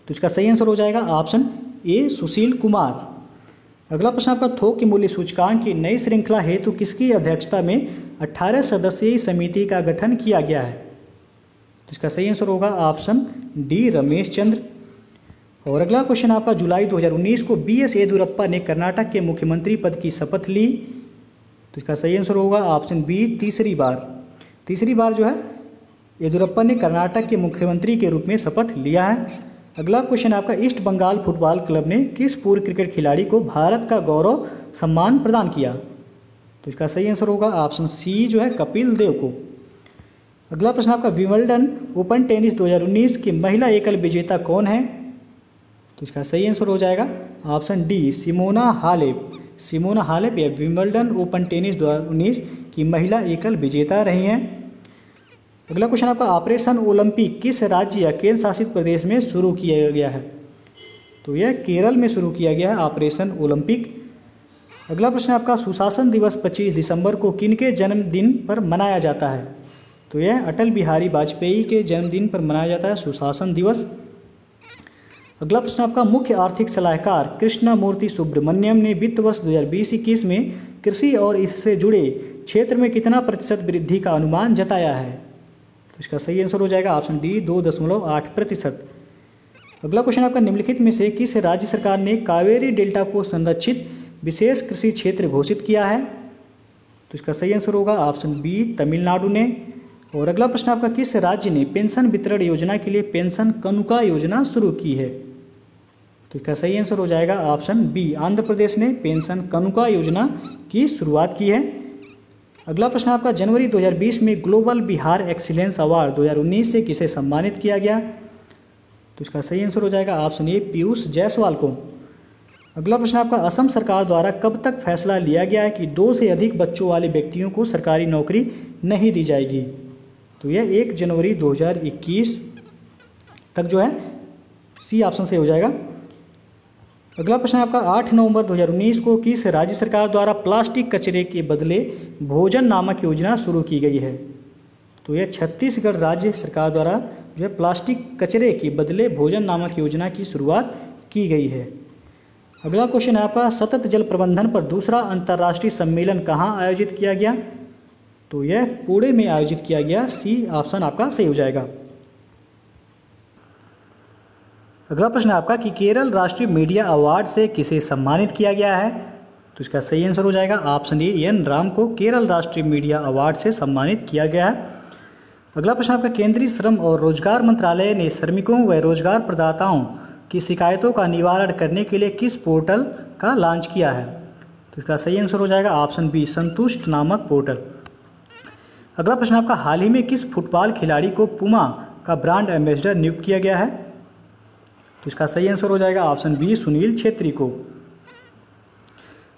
S1: तो इसका सही आंसर हो जाएगा ऑप्शन ए, सुशील कुमार। अगला प्रश्न आपका थोक के मूल्य सूचकांक की नई श्रृंखला हेतु किसकी अध्यक्षता में 18 सदस्यीय समिति का गठन किया गया है? तो इसका सही आंसर होगा ऑप्शन डी, रमेश चंद्र। और अगला क्वेश्चन आपका जुलाई 2019 को BS येदियुरप्पा ने कर्नाटक के मुख्यमंत्री पद की शपथ ली। तो इसका सही आंसर होगा ऑप्शन बी, तीसरी बार जो है येदियुरप्पा ने कर्नाटक के मुख्यमंत्री के रूप में शपथ लिया है। अगला क्वेश्चन आपका ईस्ट बंगाल फुटबॉल क्लब ने किस पूर्व क्रिकेट खिलाड़ी को भारत का गौरव सम्मान प्रदान किया? तो इसका सही आंसर होगा ऑप्शन सी जो है कपिल देव को। अगला प्रश्न आपका विंबलडन ओपन टेनिस 2019 की महिला एकल विजेता कौन है? तो इसका सही आंसर हो जाएगा ऑप्शन डी, सिमोना हालेप या विंबलडन ओपन टेनिस 2019 की महिला एकल विजेता रही हैं। अगला क्वेश्चन आपका ऑपरेशन ओलंपिक किस राज्य या केंद्र शासित प्रदेश में शुरू किया गया है? तो यह केरल में शुरू किया गया है ऑपरेशन ओलंपिक। अगला प्रश्न आपका सुशासन दिवस 25 दिसंबर को किनके जन्मदिन पर मनाया जाता है? तो यह अटल बिहारी वाजपेयी के जन्मदिन पर मनाया जाता है सुशासन दिवस। अगला प्रश्न आपका मुख्य आर्थिक सलाहकार कृष्णमूर्ति सुब्रमण्यम ने वित्त वर्ष 2020-21 में कृषि और इससे जुड़े क्षेत्र में कितना प्रतिशत वृद्धि का अनुमान जताया है? तो इसका सही आंसर हो जाएगा ऑप्शन डी 2.8%। अगला क्वेश्चन आपका, निम्नलिखित में से किस राज्य सरकार ने कावेरी डेल्टा को संरक्षित विशेष कृषि क्षेत्र घोषित किया है? तो इसका सही आंसर होगा ऑप्शन बी तमिलनाडु ने। और अगला प्रश्न आपका, किस राज्य ने पेंशन वितरण योजना के लिए पेंशन कनुका योजना शुरू की है? तो इसका सही आंसर हो जाएगा ऑप्शन बी आंध्र प्रदेश ने पेंशन कनुका योजना की शुरुआत की है। अगला प्रश्न आपका, जनवरी 2020 में ग्लोबल बिहार एक्सीलेंस अवार्ड 2019 से किसे सम्मानित किया गया? तो इसका सही आंसर हो जाएगा ऑप्शन ए पीयूष जायसवाल को। अगला प्रश्न आपका, असम सरकार द्वारा कब तक फैसला लिया गया है कि 2 से अधिक बच्चों वाले व्यक्तियों को सरकारी नौकरी नहीं दी जाएगी? तो यह 1 जनवरी 2021 तक जो है सी ऑप्शन से हो जाएगा। अगला प्रश्न आपका, 8 नवंबर 2019 को किस राज्य सरकार द्वारा प्लास्टिक कचरे के बदले भोजन नामक योजना शुरू की गई है? तो यह छत्तीसगढ़ राज्य सरकार द्वारा जो है प्लास्टिक कचरे के बदले भोजन नामक योजना की शुरुआत की गई है। अगला क्वेश्चन है आपका, सतत जल प्रबंधन पर दूसरा अंतर्राष्ट्रीय सम्मेलन कहाँ आयोजित किया गया? तो यह पुणे में आयोजित किया गया। सी ऑप्शन आपका सही हो जाएगा। अगला प्रश्न आपका कि केरल राष्ट्रीय मीडिया अवार्ड से किसे सम्मानित किया गया है? तो इसका सही आंसर हो जाएगा ऑप्शन ए एन राम को केरल राष्ट्रीय मीडिया अवार्ड से सम्मानित किया गया है। अगला प्रश्न आपका, केंद्रीय श्रम और रोजगार मंत्रालय ने श्रमिकों व रोजगार प्रदाताओं की शिकायतों का निवारण करने के लिए किस पोर्टल का लॉन्च किया है? तो इसका सही आंसर हो जाएगा ऑप्शन बी संतुष्ट नामक पोर्टल। अगला प्रश्न आपका, हाल ही में किस फुटबॉल खिलाड़ी को पुमा का ब्रांड एम्बेसडर नियुक्त किया गया है? तो इसका सही आंसर हो जाएगा ऑप्शन बी सुनील छेत्री को।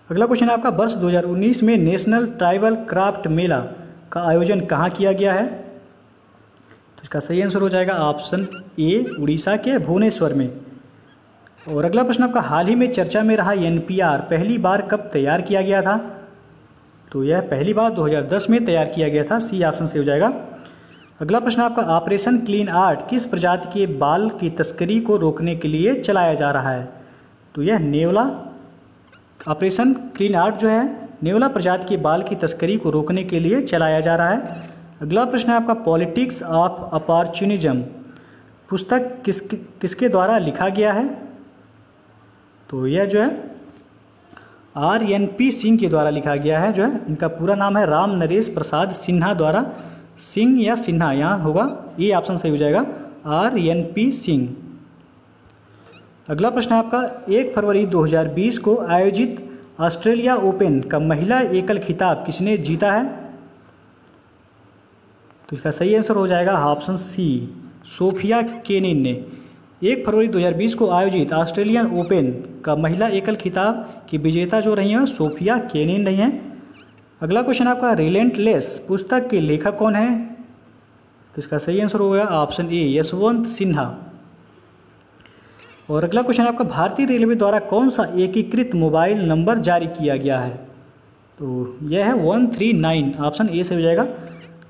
S1: अगला क्वेश्चन आपका, वर्ष 2019 में नेशनल ट्राइबल क्राफ्ट मेला का आयोजन कहाँ किया गया है? तो इसका सही आंसर हो जाएगा ऑप्शन ए उड़ीसा के भुवनेश्वर में। और अगला प्रश्न आपका, हाल ही में चर्चा में रहा एनपीआर पहली बार कब तैयार किया गया था? तो यह पहली बार 2010 में तैयार किया गया था। सी ऑप्शन से हो जाएगा। अगला प्रश्न आपका, ऑपरेशन क्लीन आर्ट किस प्रजाति के बाल की तस्करी को रोकने के लिए चलाया जा रहा है? तो यह नेवला ऑपरेशन क्लीन आर्ट जो है नेवला प्रजाति के बाल की तस्करी को रोकने के लिए चलाया जा रहा है। अगला प्रश्न है आपका, पॉलिटिक्स ऑफ अपॉर्चुनिज्म पुस्तक किसके द्वारा लिखा गया है? तो यह जो है RNP सिंह के द्वारा लिखा गया है। जो है इनका पूरा नाम है राम नरेश प्रसाद सिन्हा द्वारा, सिंह या सिन्हा यहाँ होगा, ये ऑप्शन सही हो जाएगा RNP सिंह। अगला प्रश्न आपका, 1 फरवरी 2020 को आयोजित ऑस्ट्रेलिया ओपन का महिला एकल खिताब किसने जीता है? तो इसका सही आंसर हो जाएगा ऑप्शन सी सोफिया केनिन ने। 1 फरवरी 2020 को आयोजित ऑस्ट्रेलियन ओपन का महिला एकल खिताब की विजेता जो रही हैं सोफिया केनिन रही हैं। अगला क्वेश्चन आपका, रिलेंटलेस पुस्तक के लेखक कौन है? तो इसका सही आंसर होगा ऑप्शन ए यशवंत सिन्हा। और अगला क्वेश्चन आपका, भारतीय रेलवे द्वारा कौन सा एकीकृत मोबाइल नंबर जारी किया गया है? तो यह है 139, ऑप्शन ए से हो जाएगा।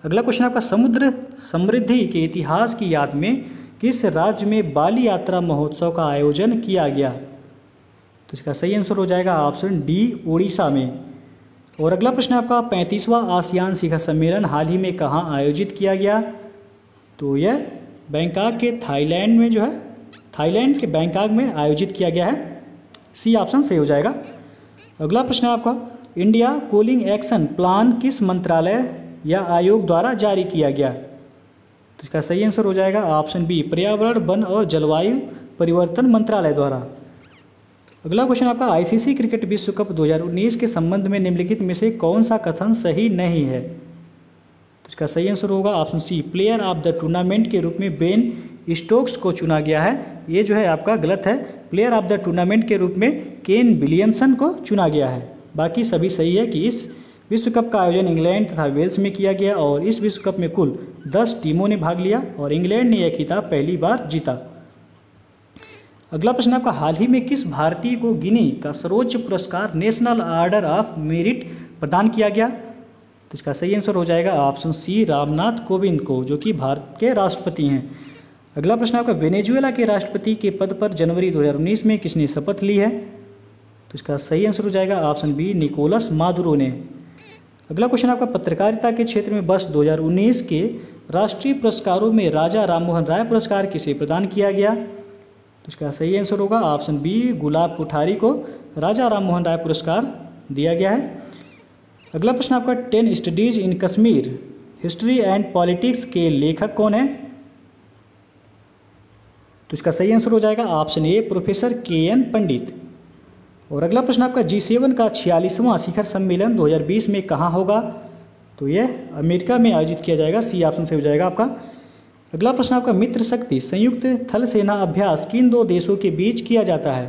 S1: अगला क्वेश्चन आपका, समुद्र समृद्धि के इतिहास की याद में किस राज्य में बाली यात्रा महोत्सव का आयोजन किया गया? तो इसका सही आंसर हो जाएगा ऑप्शन डी उड़ीसा में। और अगला प्रश्न आपका, 35वां आसियान शिखर सम्मेलन हाल ही में कहाँ आयोजित किया गया? तो यह बैंकॉक के थाईलैंड में जो है थाईलैंड के बैंकॉक में आयोजित किया गया है। सी ऑप्शन सही हो जाएगा। अगला प्रश्न आपका, इंडिया कूलिंग एक्शन प्लान किस मंत्रालय या आयोग द्वारा जारी किया गया? तो इसका सही आंसर हो जाएगा ऑप्शन बी पर्यावरण वन और जलवायु परिवर्तन मंत्रालय द्वारा। अगला क्वेश्चन आपका, आईसीसी क्रिकेट विश्व कप 2019 के संबंध में निम्नलिखित में से कौन सा कथन सही नहीं है? तो इसका सही आंसर होगा option C player of the tournament के रूप में बेन स्टोक्स को चुना गया है। ये जो है आपका गलत है। प्लेयर ऑफ द टूर्नामेंट के रूप में केन विलियमसन को चुना गया है। बाकी सभी सही है कि इस विश्व कप का आयोजन इंग्लैंड तथा वेल्स में किया गया और इस विश्व कप में कुल 10 टीमों ने भाग लिया और इंग्लैंड ने यह खिताब पहली बार जीता। अगला प्रश्न आपका, हाल ही में किस भारतीय को गिनी का सर्वोच्च पुरस्कार नेशनल ऑर्डर ऑफ मेरिट प्रदान किया गया? तो इसका सही आंसर हो जाएगा ऑप्शन सी रामनाथ कोविंद को, जो कि भारत के राष्ट्रपति हैं। अगला प्रश्न आपका, वेनेजुएला के राष्ट्रपति के पद पर जनवरी 2019 में किसने शपथ ली है? तो इसका सही आंसर हो जाएगा ऑप्शन बी निकोलस मादुरो ने। अगला क्वेश्चन आपका, पत्रकारिता के क्षेत्र में वर्ष 2019 के राष्ट्रीय पुरस्कारों में राजा राममोहन राय पुरस्कार किसे प्रदान किया गया? तो इसका सही आंसर होगा ऑप्शन बी, गुलाब कोठारी को राजा राममोहन राय पुरस्कार दिया गया है। अगला प्रश्न आपका, 10 studies in Kashmir history and politics के लेखक कौन है? तो इसका सही आंसर हो जाएगा ऑप्शन ए, प्रोफेसर KN पंडित। और अगला प्रश्न आपका, G7 का 46वां शिखर सम्मेलन 2020 में कहाँ होगा? तो यह अमेरिका में आयोजित किया जाएगा, सी ऑप्शन से हो जाएगा आपका। अगला प्रश्न आपका, मित्र शक्ति संयुक्त थल सेना अभ्यास किन दो देशों के बीच किया जाता है?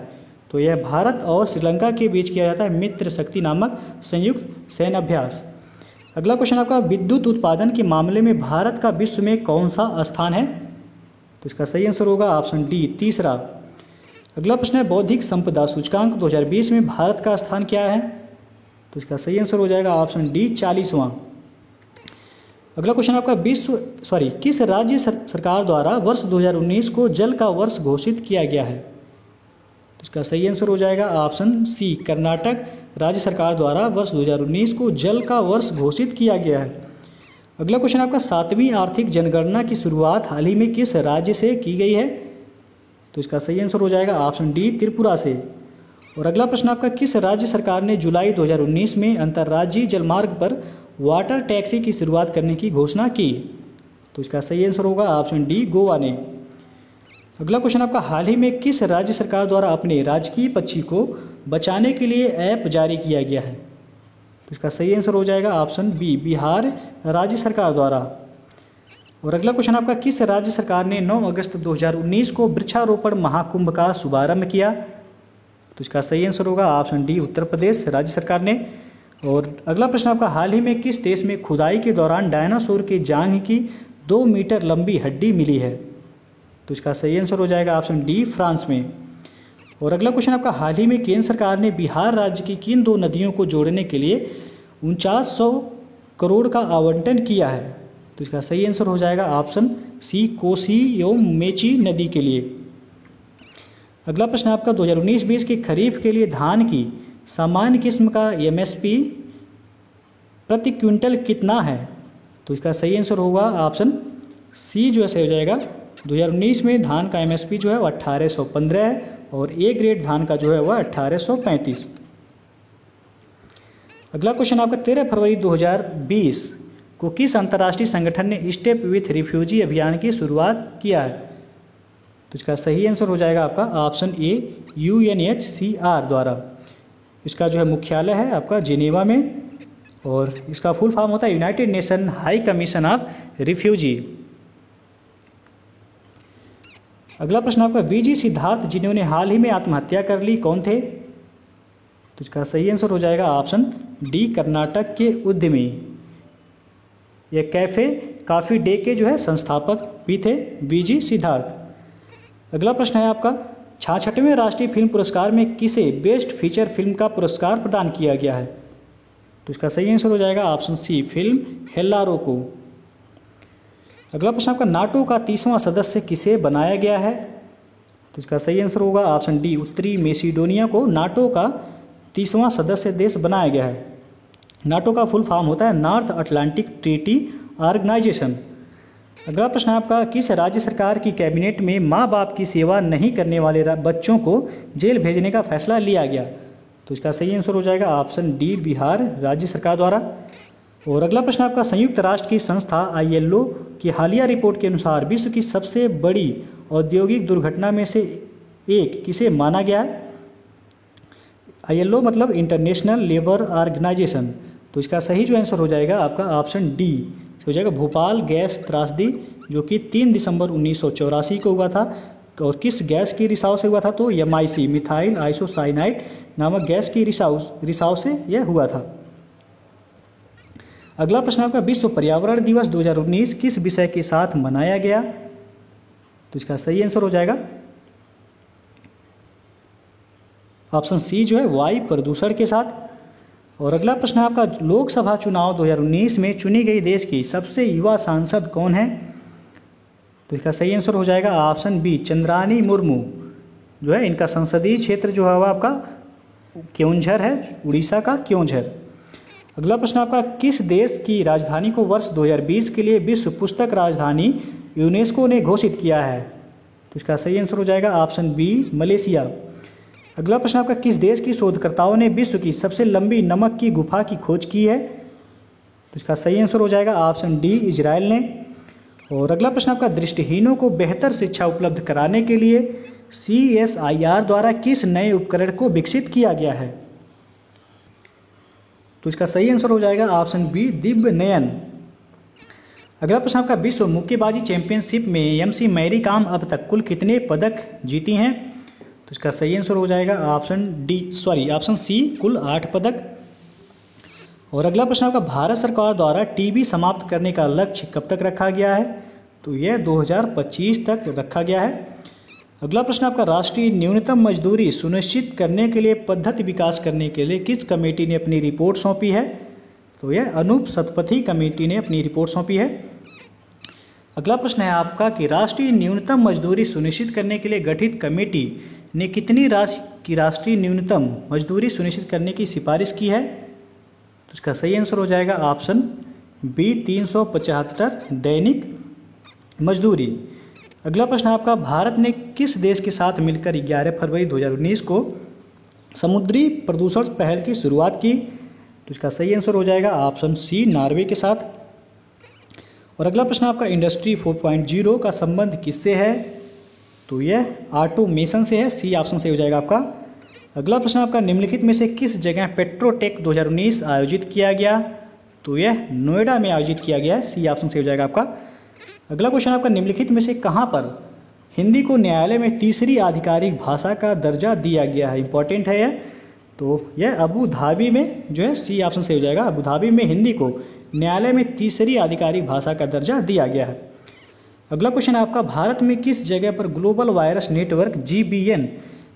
S1: तो यह भारत और श्रीलंका के बीच किया जाता है मित्र शक्ति नामक संयुक्त सैन्य अभ्यास। अगला क्वेश्चन आपका, विद्युत उत्पादन के मामले में भारत का विश्व में कौन सा स्थान है? तो इसका सही आंसर होगा ऑप्शन डी, तीसरा। अगला प्रश्न है, बौद्धिक संपदा सूचकांक 2020 में भारत का स्थान क्या है? तो इसका सही आंसर हो जाएगा ऑप्शन डी, 40वां। अगला क्वेश्चन आपका, किस राज्य सरकार द्वारा वर्ष 2019 को जल का वर्ष घोषित किया गया है? तो इसका सही आंसर हो जाएगा ऑप्शन सी, कर्नाटक राज्य सरकार द्वारा वर्ष 2019 को जल का वर्ष घोषित किया गया है। अगला क्वेश्चन आपका, 7वीं आर्थिक जनगणना की शुरुआत हाल ही में किस राज्य से की गई है? तो इसका सही आंसर हो जाएगा ऑप्शन डी, त्रिपुरा से। और अगला प्रश्न आपका, किस राज्य सरकार ने जुलाई 2019 में अंतर्राज्यीय जलमार्ग पर वाटर टैक्सी की शुरुआत करने की घोषणा की? तो इसका सही आंसर होगा ऑप्शन डी, गोवा ने। अगला क्वेश्चन आपका, हाल ही में किस राज्य सरकार द्वारा अपने राजकीय पक्षी को बचाने के लिए ऐप जारी किया गया है? तो इसका सही आंसर हो जाएगा ऑप्शन बी, बिहार राज्य सरकार द्वारा। और अगला क्वेश्चन आपका, किस राज्य सरकार ने 9 अगस्त 2019 को वृक्षारोपण महाकुंभ का शुभारंभ किया? तो इसका सही आंसर होगा ऑप्शन डी, उत्तर प्रदेश राज्य सरकार ने। और अगला प्रश्न आपका, हाल ही में किस देश में खुदाई के दौरान डायनासोर के जांघ की 2 मीटर लंबी हड्डी मिली है? तो इसका सही आंसर हो जाएगा ऑप्शन डी, फ्रांस में। और अगला क्वेश्चन आपका, हाल ही में केंद्र सरकार ने बिहार राज्य की किन 2 नदियों को जोड़ने के लिए 4900 करोड़ का आवंटन किया है? तो इसका सही आंसर हो जाएगा ऑप्शन सी, कोसी एवं मेची नदी के लिए। अगला प्रश्न आपका, 2019-20 के खरीफ के लिए धान की सामान्य किस्म का MSP प्रति क्विंटल कितना है? तो इसका सही आंसर होगा ऑप्शन सी, जो ऐसे हो जाएगा 2019 में धान का MSP जो है वह 1815 है और A ग्रेड धान का जो है वह 1835। अगला क्वेश्चन आपका, 13 फरवरी 2020 को किस अंतर्राष्ट्रीय संगठन ने स्टेप विथ रिफ्यूजी अभियान की शुरुआत किया है? तो इसका सही आंसर हो जाएगा आपका ऑप्शन ए, UNHCR द्वारा। इसका जो है मुख्यालय है आपका जिनेवा में और इसका फुल फॉर्म होता है United nation high commission of refugee. अगला प्रश्न आपका, VG सिद्धार्थ जिन्होंने हाल ही में आत्महत्या कर ली कौन थे? तो इसका सही आंसर हो जाएगा ऑप्शन डी, कर्नाटक के उद्यमी। ये कॉफ़ी डे के जो है संस्थापक भी थे VG सिद्धार्थ। अगला प्रश्न है आपका, 66वें राष्ट्रीय फिल्म पुरस्कार में किसे बेस्ट फीचर फिल्म का पुरस्कार प्रदान किया गया है? तो इसका सही आंसर हो जाएगा ऑप्शन सी, फिल्म हेल्लारो को। अगला प्रश्न आपका, नाटो का 30वां सदस्य किसे बनाया गया है? तो इसका सही आंसर होगा ऑप्शन डी, उत्तरी मैसेडोनिया को नाटो का 30वां सदस्य देश बनाया गया है। नाटो का फुल फॉर्म होता है नॉर्थ अटलांटिक ट्रीटी ऑर्गेनाइजेशन। अगला प्रश्न आपका, किस राज्य सरकार की कैबिनेट में माँ बाप की सेवा नहीं करने वाले बच्चों को जेल भेजने का फैसला लिया गया? तो इसका सही आंसर हो जाएगा ऑप्शन डी, बिहार राज्य सरकार द्वारा। और अगला प्रश्न आपका, संयुक्त राष्ट्र की संस्था ILO की हालिया रिपोर्ट के अनुसार विश्व की सबसे बड़ी औद्योगिक दुर्घटना में से एक किसे माना गया है? ILO मतलब इंटरनेशनल लेबर ऑर्गेनाइजेशन। तो इसका सही जो आंसर हो जाएगा आपका ऑप्शन डी हो जाएगा, भोपाल गैस त्रासदी, जो कि 3 दिसंबर 1984 को हुआ था। और किस गैस की रिसाव से हुआ था? तो MIC मिथाइल आइसोसाइनाइड नामक गैस की रिसाव से यह हुआ था। अगला प्रश्न आपका, विश्व पर्यावरण दिवस 2019 किस विषय के साथ मनाया गया? तो इसका सही आंसर हो जाएगा ऑप्शन सी, जो है वायु प्रदूषण के साथ। और अगला प्रश्न आपका, लोकसभा चुनाव 2019 में चुनी गई देश की सबसे युवा सांसद कौन है? तो इसका सही आंसर हो जाएगा ऑप्शन बी, चंद्रानी मुर्मू जो है। इनका संसदीय क्षेत्र जो है वह आपका क्योंझर है, उड़ीसा का क्योंझर। अगला प्रश्न आपका, किस देश की राजधानी को वर्ष 2020 के लिए विश्व पुस्तक राजधानी यूनेस्को ने घोषित किया है? तो इसका सही आंसर हो जाएगा ऑप्शन बी, मलेशिया। अगला प्रश्न आपका, किस देश की शोधकर्ताओं ने विश्व की सबसे लंबी नमक की गुफा की खोज की है? तो इसका सही आंसर हो जाएगा ऑप्शन डी, इजराइल ने। और अगला प्रश्न आपका, दृष्टिहीनों को बेहतर शिक्षा उपलब्ध कराने के लिए CSIR द्वारा किस नए उपकरण को विकसित किया गया है? तो इसका सही आंसर हो जाएगा ऑप्शन बी, दिव्य नयन। अगला प्रश्न आपका, विश्व मुक्केबाजी चैंपियनशिप में MC मैरी कॉम अब तक कुल कितने पदक जीती हैं? तो इसका सही आंसर हो जाएगा ऑप्शन सी, कुल 8 पदक। और अगला प्रश्न आपका, भारत सरकार द्वारा टीबी समाप्त करने का लक्ष्य कब तक रखा गया है? तो यह 2025 तक रखा गया है। अगला प्रश्न आपका, राष्ट्रीय न्यूनतम मजदूरी सुनिश्चित करने के लिए पद्धति विकास करने के लिए किस कमेटी ने अपनी रिपोर्ट सौंपी है? तो यह अनूप सतपथी कमेटी ने अपनी रिपोर्ट सौंपी है। अगला प्रश्न है आपका कि राष्ट्रीय न्यूनतम मजदूरी सुनिश्चित करने के लिए गठित कमेटी ने कितनी राशि की राष्ट्रीय न्यूनतम मजदूरी सुनिश्चित करने की सिफारिश की है? तो इसका सही आंसर हो जाएगा ऑप्शन बी, 375 दैनिक मजदूरी। अगला प्रश्न आपका, भारत ने किस देश के साथ मिलकर 11 फरवरी 2019 को समुद्री प्रदूषण पहल की शुरुआत की? तो इसका सही आंसर हो जाएगा ऑप्शन सी, नॉर्वे के साथ। और अगला प्रश्न आपका, इंडस्ट्री 4.0 का संबंध किससे है? तो यह ऑटोमेशन से है, सी ऑप्शन से हो जाएगा आपका। अगला प्रश्न आपका, निम्नलिखित में से किस जगह पेट्रोटेक 2019 आयोजित किया गया? तो यह नोएडा में आयोजित किया गया है, सी ऑप्शन से हो जाएगा आपका। अगला क्वेश्चन आपका, निम्नलिखित में से कहाँ पर हिंदी को न्यायालय में तीसरी आधिकारिक भाषा का दर्जा दिया गया है? इंपॉर्टेंट है यह। तो यह अबू धाबी में जो है, सी ऑप्शन से हो जाएगा। अबू धाबी में हिंदी को न्यायालय में तीसरी आधिकारिक भाषा का दर्जा दिया गया है। अगला क्वेश्चन आपका, भारत में किस जगह पर ग्लोबल वायरस नेटवर्क GBN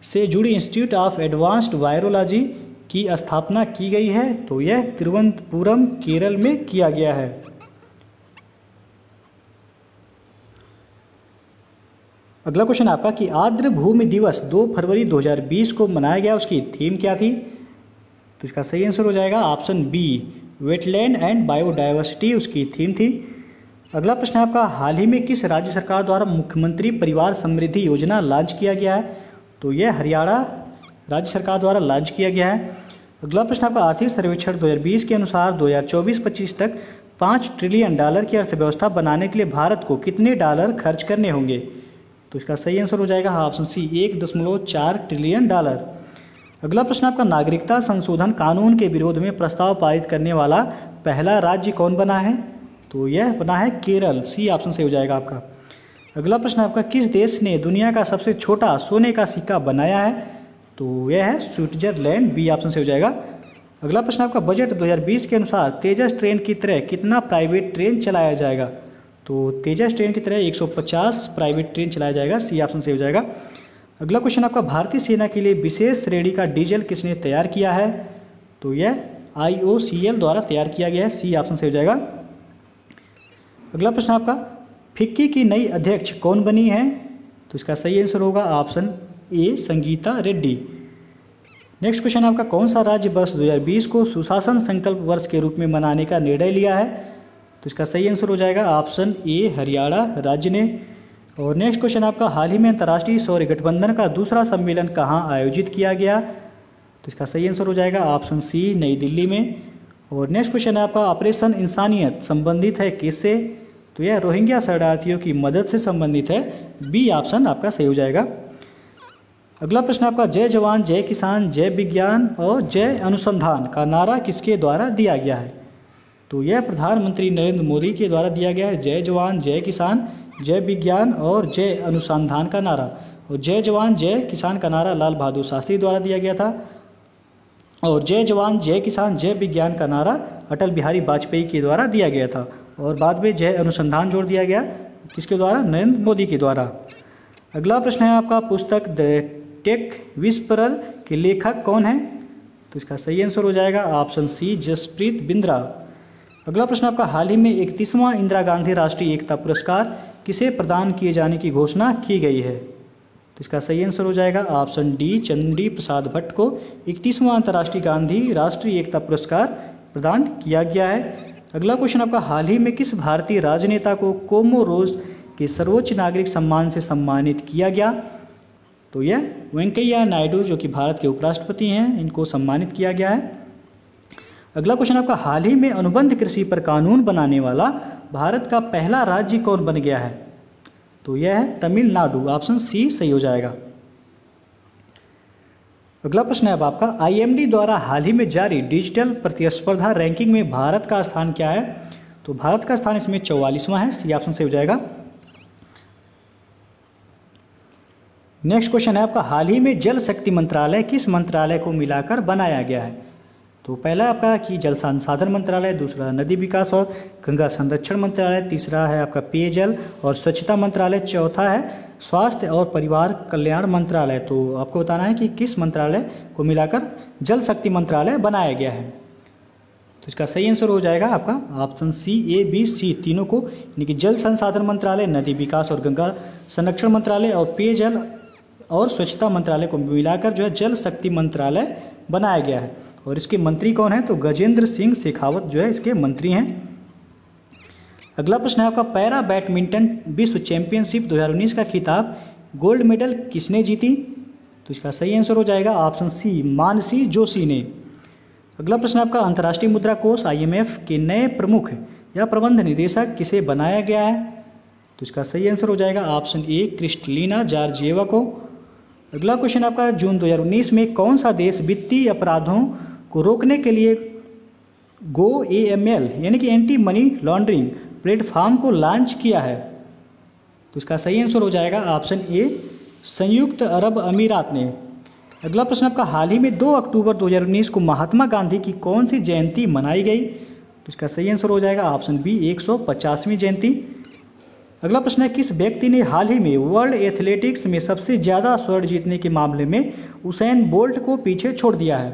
S1: से जुड़ी इंस्टीट्यूट ऑफ एडवांस्ड वायरोलॉजी की स्थापना की गई है? तो यह तिरुवनंतपुरम, केरल में किया गया है। अगला क्वेश्चन आपका कि आर्द्र भूमि दिवस 2 फरवरी 2020 को मनाया गया, उसकी थीम क्या थी? तो इसका सही आंसर हो जाएगा option B, wetland and biodiversity उसकी थीम थी। अगला प्रश्न आपका, हाल ही में किस राज्य सरकार द्वारा मुख्यमंत्री परिवार समृद्धि योजना लॉन्च किया गया है? तो यह हरियाणा राज्य सरकार द्वारा लॉन्च किया गया है। अगला प्रश्न आपका, आर्थिक सर्वेक्षण 2020 के अनुसार 2024-25 तक $5 ट्रिलियन की अर्थव्यवस्था बनाने के लिए भारत को कितने डॉलर खर्च करने होंगे? तो इसका सही आंसर हो जाएगा ऑप्शन सी, $1.4 ट्रिलियन। अगला प्रश्न आपका, नागरिकता संशोधन कानून के विरोध में प्रस्ताव पारित करने वाला पहला राज्य कौन बना है? तो यह बना है केरल, सी ऑप्शन से हो जाएगा आपका। अगला प्रश्न आपका, किस देश ने दुनिया का सबसे छोटा सोने का सिक्का बनाया है? तो यह है स्विट्जरलैंड, बी ऑप्शन से हो जाएगा। अगला प्रश्न आपका, बजट 2020 के अनुसार तेजस ट्रेन की तरह कितना प्राइवेट ट्रेन चलाया जाएगा? तो तेजस ट्रेन की तरह 150 प्राइवेट ट्रेन चलाया जाएगा, सी ऑप्शन से हो जाएगा। अगला क्वेश्चन आपका, भारतीय सेना के लिए विशेष श्रेणी का डीजल किसने तैयार किया है? तो यह IOCL द्वारा तैयार किया गया है, सी ऑप्शन से हो जाएगा। अगला प्रश्न आपका, फिक्की की नई अध्यक्ष कौन बनी है? तो इसका सही आंसर होगा option A, Sangeeta Reddy. Next question आपका, कौन सा राज्य वर्ष 2020 को सुशासन संकल्प वर्ष के रूप में मनाने का निर्णय लिया है? तो इसका सही आंसर हो जाएगा ऑप्शन ए, हरियाणा राज्य ने। और नेक्स्ट क्वेश्चन आपका, हाल ही में अंतर्राष्ट्रीय सौर गठबंधन का दूसरा सम्मेलन कहाँ आयोजित किया गया? तो इसका सही आंसर हो जाएगा ऑप्शन सी, नई दिल्ली में। और नेक्स्ट क्वेश्चन है आपका, ऑपरेशन इंसानियत संबंधित है किससे? तो यह रोहिंग्या शरणार्थियों की मदद से संबंधित है, बी ऑप्शन आपका सही हो जाएगा। अगला प्रश्न आपका, जय जवान जय किसान जय विज्ञान और जय अनुसंधान का नारा किसके द्वारा दिया गया है? तो यह प्रधानमंत्री नरेंद्र मोदी के द्वारा दिया गया है, जय जवान जय किसान जय विज्ञान और जय अनुसंधान का नारा। और जय जवान जय किसान का नारा लाल बहादुर शास्त्री द्वारा दिया गया था, और जय जवान जय किसान जय विज्ञान का नारा अटल बिहारी वाजपेयी के द्वारा दिया गया था। और बाद में जय अनुसंधान जोड़ दिया गया, किसके द्वारा? नरेंद्र मोदी के द्वारा। अगला प्रश्न है आपका, पुस्तक द टेक विस्परर के लेखक कौन है? तो इसका सही आंसर हो जाएगा ऑप्शन सी, जसप्रीत बिंद्रा। अगला प्रश्न आपका, हाल ही में 31वां इंदिरा गांधी राष्ट्रीय एकता पुरस्कार किसे प्रदान किए जाने की घोषणा की गई है? तो इसका सही आंसर हो जाएगा ऑप्शन डी, चंडी प्रसाद भट्ट को 31वां अंतर्राष्ट्रीय गांधी राष्ट्रीय एकता पुरस्कार प्रदान किया गया है। अगला क्वेश्चन आपका, हाल ही में किस भारतीय राजनेता को कोमोरोस के सर्वोच्च नागरिक सम्मान से सम्मानित किया गया? तो यह वेंकैया नायडू जो कि भारत के उपराष्ट्रपति हैं, इनको सम्मानित किया गया है। अगला क्वेश्चन आपका, हाल ही में अनुबंध कृषि पर कानून बनाने वाला भारत का पहला राज्य कौन बन गया है? तो यह है तमिलनाडु। ऑप्शन सी सही हो जाएगा। अगला प्रश्न है अब आपका, IMD द्वारा हाल ही में जारी डिजिटल प्रतिस्पर्धा रैंकिंग में भारत का स्थान क्या है? तो भारत का स्थान इसमें 44वां है। सी ऑप्शन सही हो जाएगा। नेक्स्ट क्वेश्चन है आपका, हाल ही में जल शक्ति मंत्रालय किस मंत्रालय को मिलाकर बनाया गया है? तो पहला आपका कि जल संसाधन मंत्रालय, दूसरा नदी विकास और गंगा संरक्षण मंत्रालय, तीसरा है आपका पेयजल और स्वच्छता मंत्रालय, चौथा है स्वास्थ्य और परिवार कल्याण मंत्रालय। तो आपको बताना है कि किस मंत्रालय को मिलाकर जल शक्ति मंत्रालय बनाया गया है। तो इसका सही आंसर हो जाएगा आपका ऑप्शन सी, ए, बी, सी तीनों को, यानी कि जल संसाधन मंत्रालय, नदी विकास और गंगा संरक्षण मंत्रालय और पेयजल और स्वच्छता मंत्रालय को मिलाकर जो है जल शक्ति मंत्रालय बनाया गया है। और इसके मंत्री कौन है? तो गजेंद्र सिंह शेखावत जो है इसके मंत्री हैं। अगला प्रश्न है आपका, पैरा बैडमिंटन विश्व चैंपियनशिप 2019 का खिताब गोल्ड मेडल किसने जीती? तो इसका सही आंसर हो जाएगा ऑप्शन सी, मानसी जोशी ने। अगला प्रश्न आपका, अंतर्राष्ट्रीय मुद्रा कोष IMF के नए प्रमुख या प्रबंध निदेशक किसे बनाया गया है? तो इसका सही आंसर हो जाएगा ऑप्शन ए, क्रिस्टलिना जॉर्जिएवा को। अगला क्वेश्चन आपका, जून 2019 में कौन सा देश वित्तीय अपराधों को रोकने के लिए GoAML यानी कि एंटी मनी लॉन्ड्रिंग प्लेटफॉर्म को लॉन्च किया है? तो इसका सही आंसर हो जाएगा ऑप्शन ए, संयुक्त अरब अमीरात ने। अगला प्रश्न आपका, हाल ही में 2 अक्टूबर 2019 को महात्मा गांधी की कौन सी जयंती मनाई गई? तो इसका सही आंसर हो जाएगा ऑप्शन बी, 150वीं जयंती। अगला प्रश्न है, किस व्यक्ति ने हाल ही में वर्ल्ड एथलेटिक्स में सबसे ज़्यादा स्वर्ण जीतने के मामले में उसेन बोल्ट को पीछे छोड़ दिया है?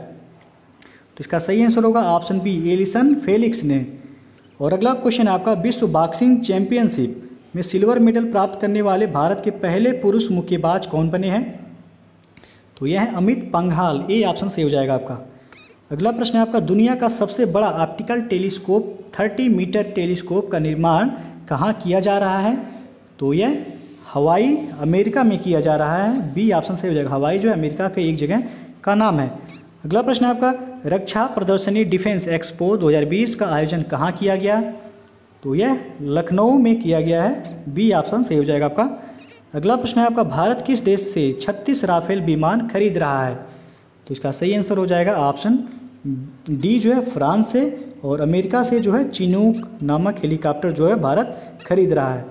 S1: तो इसका सही आंसर होगा ऑप्शन बी, एलिसन फेलिक्स ने। और अगला क्वेश्चन आपका, विश्व बॉक्सिंग चैंपियनशिप में सिल्वर मेडल प्राप्त करने वाले भारत के पहले पुरुष मुक्केबाज कौन बने हैं? तो यह है अमित पंघाल। ए ऑप्शन सही हो जाएगा आपका। अगला प्रश्न है आपका, दुनिया का सबसे बड़ा ऑप्टिकल टेलीस्कोप 30 मीटर टेलीस्कोप का निर्माण कहाँ किया जा रहा है? तो यह हवाई अमेरिका में किया जा रहा है। बी ऑप्शन सही हो जाएगा। हवाई जो है अमेरिका के एक जगह का नाम है। अगला प्रश्न है आपका, रक्षा प्रदर्शनी डिफेंस एक्सपो 2020 का आयोजन कहाँ किया गया? तो यह लखनऊ में किया गया है। बी ऑप्शन सही हो जाएगा आपका। अगला प्रश्न है आपका, भारत किस देश से 36 राफेल विमान खरीद रहा है? तो इसका सही आंसर हो जाएगा ऑप्शन डी जो है फ्रांस से, और अमेरिका से जो है चिनूक नामक हेलीकॉप्टर जो है भारत खरीद रहा है।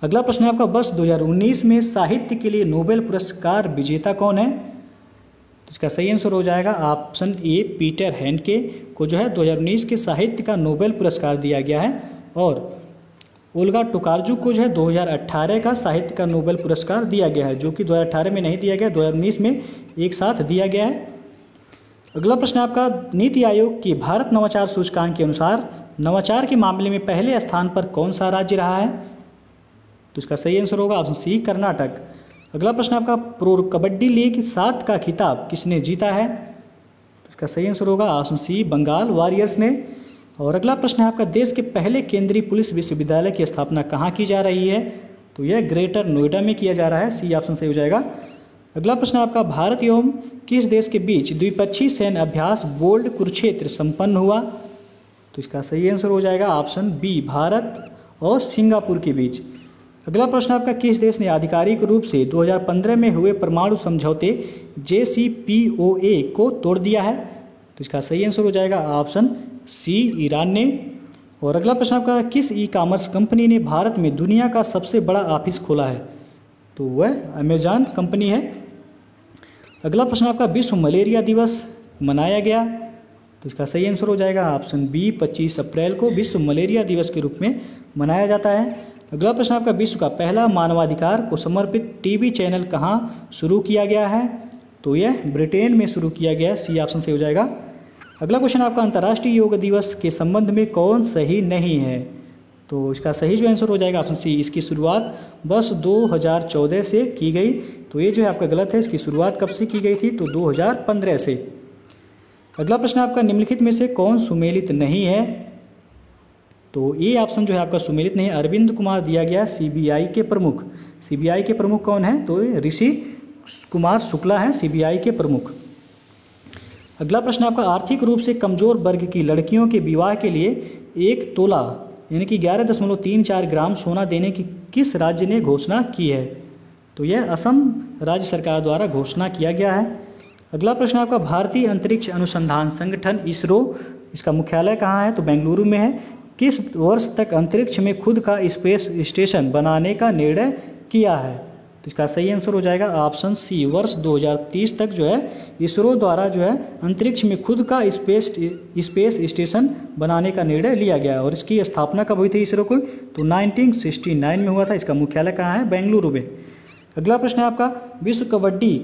S1: अगला प्रश्न है आपका, वर्ष 2019 में साहित्य के लिए नोबेल पुरस्कार विजेता कौन है? तो इसका सही आंसर हो जाएगा ऑप्शन ए, पीटर हैंडके को जो है 2019 के साहित्य का नोबेल पुरस्कार दिया गया है। और ओल्गा टोकारजुक को जो है 2018 का साहित्य का नोबेल पुरस्कार दिया गया है, जो कि 2018 में नहीं दिया गया, 2019 में एक साथ दिया गया है। अगला प्रश्न आपका, नीति आयोग की भारत नवाचार सूचकांक के अनुसार नवाचार के मामले में पहले स्थान पर कौन सा राज्य रहा है? तो इसका सही आंसर होगा ऑप्शन सी, कर्नाटक। अगला प्रश्न आपका, प्रो कबड्डी लीग 7 का खिताब किसने जीता है? तो इसका सही आंसर होगा ऑप्शन सी, बंगाल वॉरियर्स ने। और अगला प्रश्न है आपका, देश के पहले केंद्रीय पुलिस विश्वविद्यालय की स्थापना कहाँ की जा रही है? तो यह ग्रेटर नोएडा में किया जा रहा है। सी ऑप्शन सही हो जाएगा। अगला प्रश्न आपका, भारत एवं किस देश के बीच द्विपक्षीय सैन्य अभ्यास बोल्ड कुरुक्षेत्र संपन्न हुआ? तो इसका सही आंसर हो जाएगा ऑप्शन बी, भारत और सिंगापुर के बीच। अगला प्रश्न आपका, किस देश ने आधिकारिक रूप से 2015 में हुए परमाणु समझौते JCPOA को तोड़ दिया है? तो इसका सही आंसर हो जाएगा ऑप्शन सी, ईरान ने। और अगला प्रश्न आपका, किस ई-कॉमर्स कंपनी ने भारत में दुनिया का सबसे बड़ा ऑफिस खोला है? तो वह अमेजॉन कंपनी है। अगला प्रश्न आपका, विश्व मलेरिया दिवस मनाया गया? तो इसका सही आंसर हो जाएगा ऑप्शन बी, 25 अप्रैल को विश्व मलेरिया दिवस के रूप में मनाया जाता है। अगला प्रश्न आपका, विश्व का पहला मानवाधिकार को समर्पित टीवी चैनल कहाँ शुरू किया गया है? तो यह ब्रिटेन में शुरू किया गया है। सी ऑप्शन से हो जाएगा। अगला क्वेश्चन आपका, अंतर्राष्ट्रीय योग दिवस के संबंध में कौन सही नहीं है? तो इसका सही जो आंसर हो जाएगा ऑप्शन सी, इसकी शुरुआत वर्ष 2014 से की गई। तो ये जो है आपका गलत है, इसकी शुरुआत कब से की गई थी? तो 2015 से। अगला प्रश्न आपका, निम्नलिखित में से कौन सुमेलित नहीं है? तो ये ऑप्शन जो है आपका सुमेलित नहीं है। अरविंद कुमार दिया गया सीबीआई के प्रमुख। सीबीआई के प्रमुख कौन है? तो ऋषि कुमार शुक्ला हैं सीबीआई के प्रमुख। अगला प्रश्न आपका, आर्थिक रूप से कमजोर वर्ग की लड़कियों के विवाह के लिए 1 तोला यानी कि 11.34 ग्राम सोना देने की किस राज्य ने घोषणा की है? तो यह असम राज्य सरकार द्वारा घोषणा किया गया है। अगला प्रश्न आपका, भारतीय अंतरिक्ष अनुसंधान संगठन इसरो, इसका मुख्यालय कहाँ है? तो बेंगलुरु में है। किस वर्ष तक अंतरिक्ष में खुद का स्पेस स्टेशन बनाने का निर्णय किया है? तो इसका सही आंसर हो जाएगा ऑप्शन सी, वर्ष 2030 तक जो है इसरो द्वारा जो है अंतरिक्ष में खुद का स्पेस स्टेशन बनाने का निर्णय लिया गया। और इसकी स्थापना कब हुई थी इसरो को? तो 1969 में हुआ था। इसका मुख्यालय कहाँ है? बेंगलुरु में। अगला प्रश्न है आपका, विश्व कबड्डी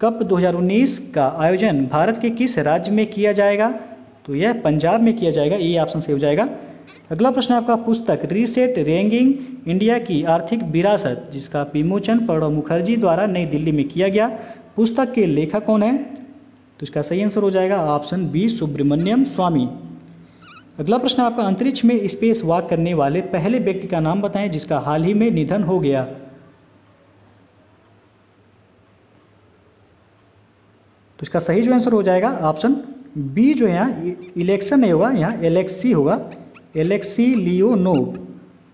S1: कप 2019 का आयोजन भारत के किस राज्य में किया जाएगा? तो यह पंजाब में किया जाएगा। ये ऑप्शन से हो जाएगा। अगला प्रश्न आपका, पुस्तक रीसेट रेंगिंग इंडिया की आर्थिक विरासत, जिसका विमोचन प्रणब मुखर्जी द्वारा नई दिल्ली में किया गया, पुस्तक के लेखक कौन है? तो इसका सही आंसर हो जाएगा ऑप्शन बी, सुब्रमण्यम स्वामी। अगला प्रश्न आपका, अंतरिक्ष में स्पेस वॉक करने वाले पहले व्यक्ति का नाम बताएं जिसका हाल ही में निधन हो गया। तो इसका सही जो आंसर हो जाएगा ऑप्शन बी जो है यहाँ इलेक्शन नहीं होगा, यहाँ एलेक्सी होगा, एलेक्सी लियोनोव।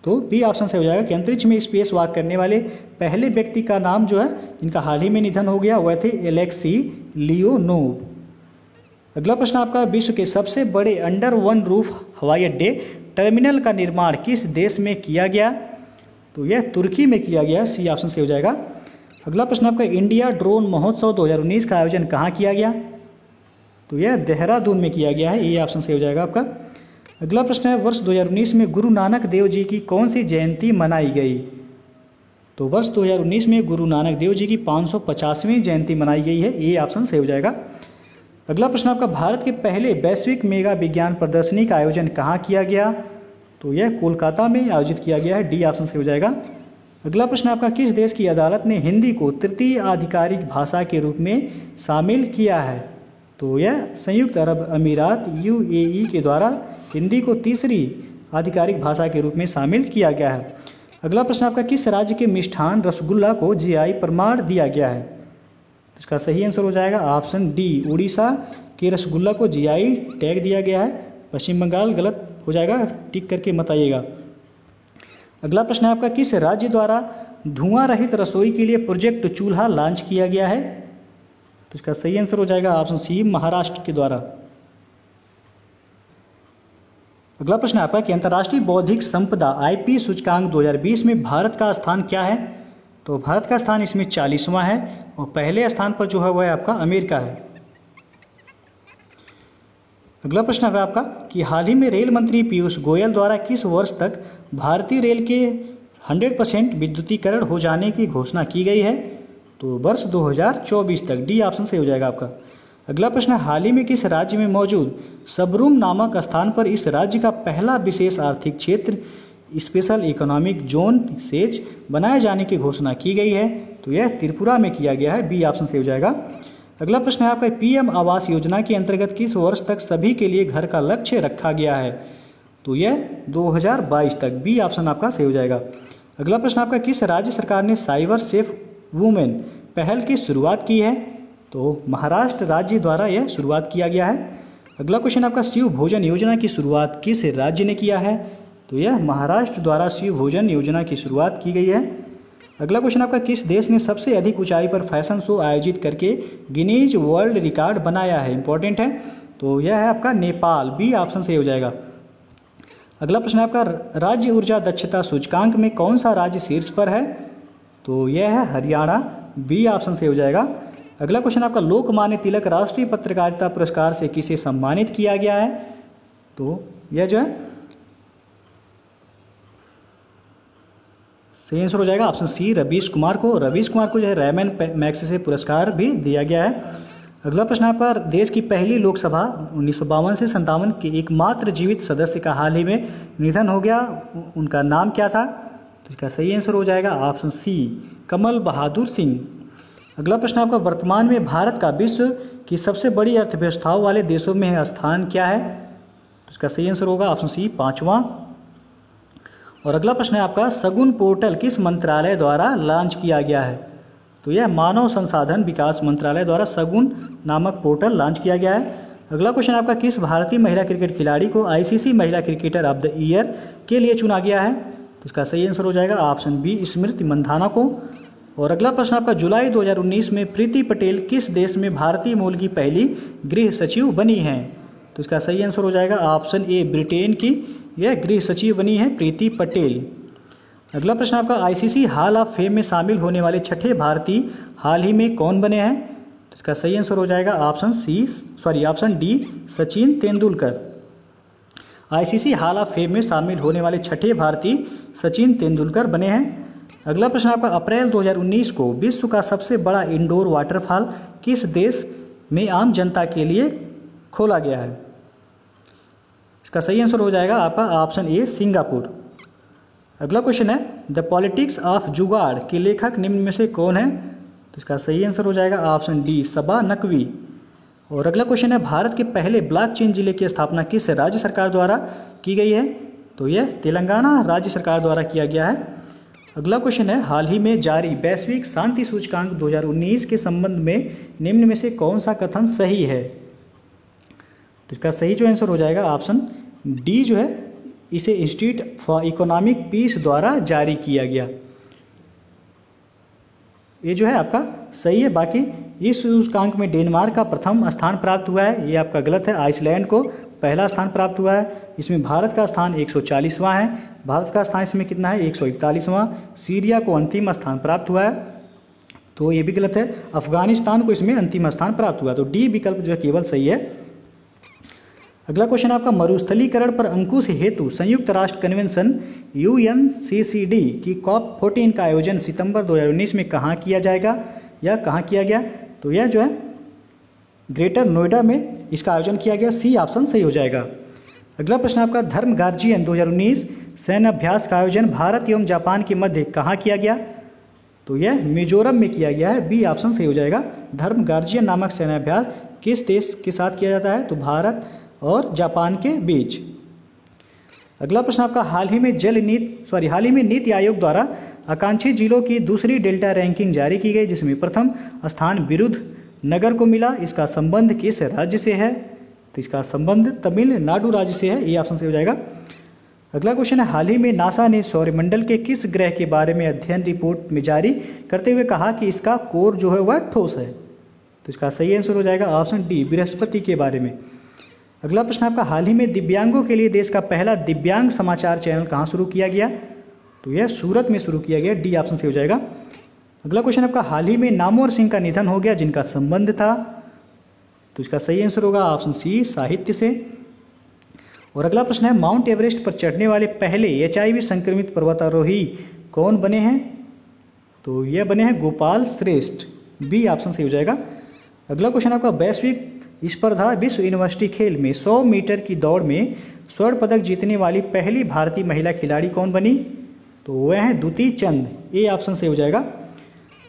S1: तो बी ऑप्शन से हो जाएगा कि अंतरिक्ष में स्पेस वॉक करने वाले पहले व्यक्ति का नाम जो है जिनका हाल ही में निधन हो गया वह थे एलेक्सी लियोनोव। अगला प्रश्न आपका, विश्व के सबसे बड़े अंडर वन रूफ हवाई अड्डे टर्मिनल का निर्माण किस देश में किया गया? तो यह तुर्की में किया गया। सी ऑप्शन से हो जाएगा। अगला प्रश्न आपका, इंडिया ड्रोन महोत्सव 2019 का आयोजन कहाँ किया गया? तो यह देहरादून में किया गया है। ये ऑप्शन से हो जाएगा आपका। अगला प्रश्न है, वर्ष 2019 में गुरु नानक देव जी की कौन सी जयंती मनाई गई? तो वर्ष 2019 में गुरु नानक देव जी की 550वीं जयंती मनाई गई है। ये ऑप्शन से हो जाएगा। अगला प्रश्न आपका, भारत के पहले वैश्विक मेगा विज्ञान प्रदर्शनी का आयोजन कहाँ किया गया? तो यह कोलकाता में आयोजित किया गया है। डी ऑप्शन से हो जाएगा। अगला प्रश्न आपका, किस देश की अदालत ने हिंदी को तृतीय आधिकारिक भाषा के रूप में शामिल किया है? तो यह संयुक्त अरब अमीरात यूएई के द्वारा हिंदी को तीसरी आधिकारिक भाषा के रूप में शामिल किया गया है। अगला प्रश्न आपका, किस राज्य के मिष्ठान रसगुल्ला को जीआई प्रमाण दिया गया है? इसका सही आंसर हो जाएगा ऑप्शन डी, उड़ीसा के रसगुल्ला को जीआई टैग दिया गया है। पश्चिम बंगाल गलत हो जाएगा, टिक करके मत आइएगा। अगला प्रश्न है आपका, किस राज्य द्वारा धुआं रहित रसोई के लिए प्रोजेक्ट चूल्हा लॉन्च किया गया है? तो इसका सही आंसर हो जाएगा ऑप्शन सी, महाराष्ट्र के द्वारा। अगला प्रश्न आपका कि अंतर्राष्ट्रीय बौद्धिक संपदा आईपी सूचकांक 2020 में भारत का स्थान क्या है? तो भारत का स्थान इसमें 40वां है और पहले स्थान पर जो है वह आपका अमेरिका है। अगला प्रश्न है आपका कि हाल ही में रेल मंत्री पीयूष गोयल द्वारा किस वर्ष तक भारतीय रेल के 100% विद्युतीकरण हो जाने की घोषणा की गई है? तो वर्ष 2024 तक। डी ऑप्शन से हो जाएगा आपका। अगला प्रश्न है, हाल ही में किस राज्य में मौजूद सबरूम नामक स्थान पर इस राज्य का पहला विशेष आर्थिक क्षेत्र स्पेशल इकोनॉमिक जोन सेज बनाए जाने की घोषणा की गई है? तो यह त्रिपुरा में किया गया है। बी ऑप्शन से हो जाएगा। अगला प्रश्न है आपका, पीएम आवास योजना के अंतर्गत किस वर्ष तक सभी के लिए घर का लक्ष्य रखा गया है? तो यह 2022 तक। बी ऑप्शन आपका सही हो जाएगा। अगला प्रश्न आपका, किस राज्य सरकार ने साइबर सेफ वुमेन पहल की शुरुआत की है? तो महाराष्ट्र राज्य द्वारा यह शुरुआत किया गया है। अगला क्वेश्चन आपका, शिव भोजन योजना की शुरुआत किस राज्य ने किया है? तो यह महाराष्ट्र द्वारा शिव भोजन योजना की शुरुआत की गई है। अगला क्वेश्चन आपका, किस देश ने सबसे अधिक ऊंचाई पर फैशन शो आयोजित करके गिनीज वर्ल्ड रिकॉर्ड बनाया है? इंपॉर्टेंट है। तो यह है आपका नेपाल। बी ऑप्शन से हो जाएगा। अगला प्रश्न आपका, राज्य ऊर्जा दक्षता सूचकांक में कौन सा राज्य शीर्ष पर है? तो यह है हरियाणा। बी ऑप्शन से हो जाएगा। अगला क्वेश्चन आपका, लोकमान्य तिलक राष्ट्रीय पत्रकारिता पुरस्कार से किसे सम्मानित किया गया है? तो यह जो है सही आंसर हो जाएगा ऑप्शन सी, रवीश कुमार को। रवीश कुमार को जो है रैमन मैग्सेसे पुरस्कार भी दिया गया है। अगला प्रश्न आपका, देश की पहली लोकसभा 1952 से 57 के एकमात्र जीवित सदस्य का हाल ही में निधन हो गया, उनका नाम क्या था? तो इसका सही आंसर हो जाएगा ऑप्शन सी, कमल बहादुर सिंह। अगला प्रश्न आपका, वर्तमान में भारत का विश्व की सबसे बड़ी अर्थव्यवस्थाओं वाले देशों में स्थान क्या है? तो इसका सही आंसर होगा ऑप्शन सी, 5वां। और अगला प्रश्न है आपका, शगुन पोर्टल किस मंत्रालय द्वारा लॉन्च किया गया है? तो यह मानव संसाधन विकास मंत्रालय द्वारा शगुन नामक पोर्टल लॉन्च किया गया है। अगला क्वेश्चन आपका, किस भारतीय महिला क्रिकेट खिलाड़ी को आईसीसी महिला क्रिकेटर ऑफ द ईयर के लिए चुना गया है? तो इसका सही आंसर हो जाएगा ऑप्शन बी, स्मृति मंधाना को। और अगला प्रश्न आपका, जुलाई 2019 में प्रीति पटेल किस देश में भारतीय मूल की पहली गृह सचिव बनी हैं? तो इसका सही आंसर हो जाएगा ऑप्शन ए, ब्रिटेन की यह गृह सचिव बनी है प्रीति पटेल। अगला प्रश्न आपका, आईसीसी हॉल ऑफ फेम में शामिल होने वाले छठे भारतीय हाल ही में कौन बने हैं? तो इसका सही आंसर हो जाएगा option D, Sachin Tendulkar. ICC hall of fame में शामिल होने वाले छठे भारतीय सचिन तेंदुलकर बने हैं। अगला प्रश्न आपका, अप्रैल 2019 को विश्व का सबसे बड़ा इंडोर वाटरफॉल किस देश में आम जनता के लिए खोला गया है? इसका सही आंसर हो जाएगा आपका ऑप्शन ए, सिंगापुर। अगला क्वेश्चन है, द पॉलिटिक्स ऑफ जुगाड़ के लेखक निम्न में से कौन है? तो इसका सही आंसर हो जाएगा ऑप्शन डी, सबा नकवी। और अगला क्वेश्चन है, भारत के पहले ब्लॉकचेन जिले की स्थापना किस राज्य सरकार द्वारा की गई है? तो यह तेलंगाना राज्य सरकार द्वारा किया गया है। अगला क्वेश्चन है, हाल ही में जारी वैश्विक शांति सूचकांक 2019 के संबंध में निम्न में से कौन सा कथन सही है? तो इसका सही जो आंसर हो जाएगा ऑप्शन डी जो है, इसे इंस्टीट्यूट फॉर इकोनॉमिक पीस द्वारा जारी किया गया। ये जो है आपका सही है। बाकी इस सूचकांक में डेनमार्क का प्रथम स्थान प्राप्त हुआ है, ये आपका गलत है। आइसलैंड को पहला स्थान प्राप्त हुआ है। इसमें भारत का स्थान 140वां है। भारत का स्थान इसमें कितना है? 141वां। सीरिया को अंतिम स्थान प्राप्त हुआ है, तो ये भी गलत है। अफगानिस्तान को इसमें अंतिम स्थान प्राप्त हुआ, तो डी विकल्प जो है केवल सही है। अगला क्वेश्चन आपका, मरुस्थलीकरण पर अंकुश हेतु संयुक्त राष्ट्र कन्वेंशन UNCCD की COP14 का आयोजन सितंबर 2019 में कहाँ किया जाएगा या कहाँ किया गया? तो यह जो है ग्रेटर नोएडा में इसका आयोजन किया गया। सी ऑप्शन सही हो जाएगा। अगला प्रश्न आपका, धर्म गार्जियन 2019 सैन्य अभ्यास का आयोजन भारत एवं जापान के मध्य कहाँ किया गया? तो यह मिजोरम में किया गया है। बी ऑप्शन सही हो जाएगा। धर्म गार्जियन नामक सैन्य अभ्यास किस देश के साथ किया जाता है? तो भारत और जापान के बीच। अगला प्रश्न आपका, हाल ही में नीति आयोग द्वारा आकांक्षी जिलों की दूसरी डेल्टा रैंकिंग जारी की गई, जिसमें प्रथम स्थान विरुधनगर को मिला। इसका संबंध किस राज्य से है? तो इसका संबंध तमिलनाडु राज्य से है। ये ऑप्शन सही हो जाएगा। अगला क्वेश्चन है, हाल ही में नासा ने सौरमंडल के किस ग्रह के बारे में अध्ययन रिपोर्ट में जारी करते हुए कहा कि इसका कोर जो है वह ठोस है? तो इसका सही आंसर हो जाएगा ऑप्शन डी, बृहस्पति के बारे में। अगला प्रश्न आपका, हाल ही में दिव्यांगों के लिए देश का पहला दिव्यांग समाचार चैनल कहाँ शुरू किया गया? तो यह सूरत में शुरू किया गया। डी ऑप्शन सही हो जाएगा। अगला क्वेश्चन आपका, हाल ही में नामवर सिंह का निधन हो गया, जिनका संबंध था? तो इसका सही आंसर होगा ऑप्शन सी, साहित्य से। और अगला प्रश्न है, माउंट एवरेस्ट पर चढ़ने वाले पहले HIV संक्रमित पर्वतारोही कौन बने हैं? तो यह बने हैं गोपाल श्रेष्ठ। बी ऑप्शन सही हो जाएगा। अगला क्वेश्चन आपका, वैश्विक स्पर्धा विश्व यूनिवर्सिटी खेल में 100 मीटर की दौड़ में स्वर्ण पदक जीतने वाली पहली भारतीय महिला खिलाड़ी कौन बनी? तो वह है द्युति चंद। ए ऑप्शन सही हो जाएगा।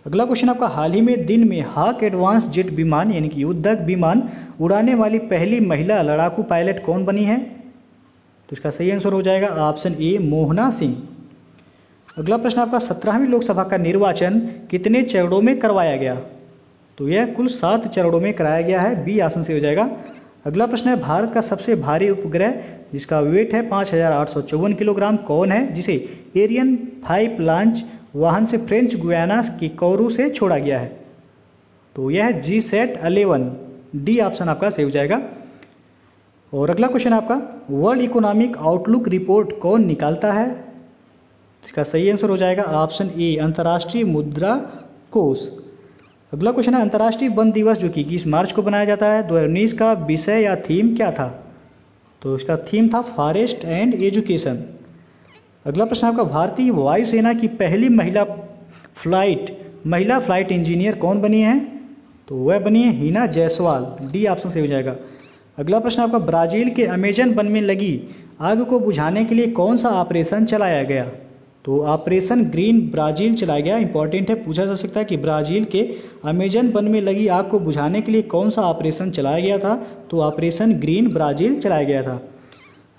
S1: अगला क्वेश्चन आपका, हाल ही में दिन में हाक एडवांस जेट विमान यानी कि युद्धक विमान उड़ाने वाली पहली महिला लड़ाकू पायलट कौन बनी है? तो इसका सही आंसर हो जाएगा ऑप्शन ए, मोहना सिंह। अगला प्रश्न आपका, 17वीं लोकसभा का निर्वाचन कितने चरणों में करवाया गया? तो यह कुल 7 चरणों में कराया गया है। बी ऑप्शन से हो जाएगा। अगला प्रश्न है, भारत का सबसे भारी उपग्रह जिसका वेट है 5854 किलोग्राम कौन है, जिसे एरियन 5 लॉन्च वाहन से फ्रेंच गुयाना की कोरू से छोड़ा गया है? तो यह है GSAT-11। डी ऑप्शन आपका सही हो जाएगा। और अगला क्वेश्चन आपका, वर्ल्ड इकोनॉमिक आउटलुक रिपोर्ट कौन निकालता है? इसका सही आंसर हो जाएगा ऑप्शन ए, अंतर्राष्ट्रीय मुद्रा कोष। अगला क्वेश्चन है, अंतर्राष्ट्रीय वन दिवस जो कि 21 मार्च को बनाया जाता है 2019 का विषय या थीम क्या था? तो इसका थीम था फॉरेस्ट एंड एजुकेशन। अगला प्रश्न आपका, भारतीय वायुसेना की पहली महिला फ्लाइट इंजीनियर कौन बनी है? तो वह बनी है हिना जायसवाल। डी ऑप्शन सही हो जाएगा। अगला प्रश्न आपका, ब्राज़ील के अमेजन वन में लगी आग को बुझाने के लिए कौन सा ऑपरेशन चलाया गया? तो तो ऑपरेशन ग्रीन ब्राज़ील चलाया गया। इंपॉर्टेंट है, पूछा जा सकता है कि ब्राज़ील के अमेजन वन में लगी आग को बुझाने के लिए कौन सा ऑपरेशन चलाया गया था, तो ऑपरेशन ग्रीन ब्राज़ील चलाया गया था।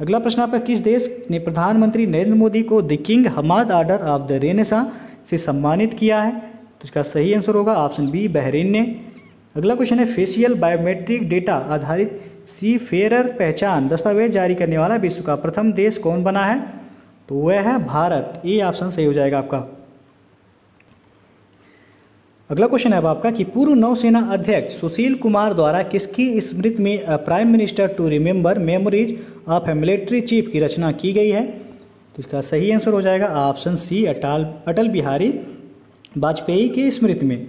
S1: अगला प्रश्न आपका, किस देश ने प्रधानमंत्री नरेंद्र मोदी को the king Hamad order of the renaissance से सम्मानित किया है, तो इसका सही आंसर होगा ऑप्शन बी, बहरीन ने। अगला क्वेश्चन है, फेशियल बायोमेट्रिक डेटा आधारित सी फेरर पहचान दस्तावेज जारी करने वाला विश्व का प्रथम देश कौन बना है, तो वह है भारत। ये ऑप्शन सही हो जाएगा आपका। अगला क्वेश्चन है अब आपका कि पूर्व नौसेना अध्यक्ष सुशील कुमार द्वारा किसकी स्मृति में prime minister to remember memories of a military chief की रचना की गई है, तो इसका सही आंसर हो जाएगा ऑप्शन सी, अटल बिहारी वाजपेयी की स्मृति में।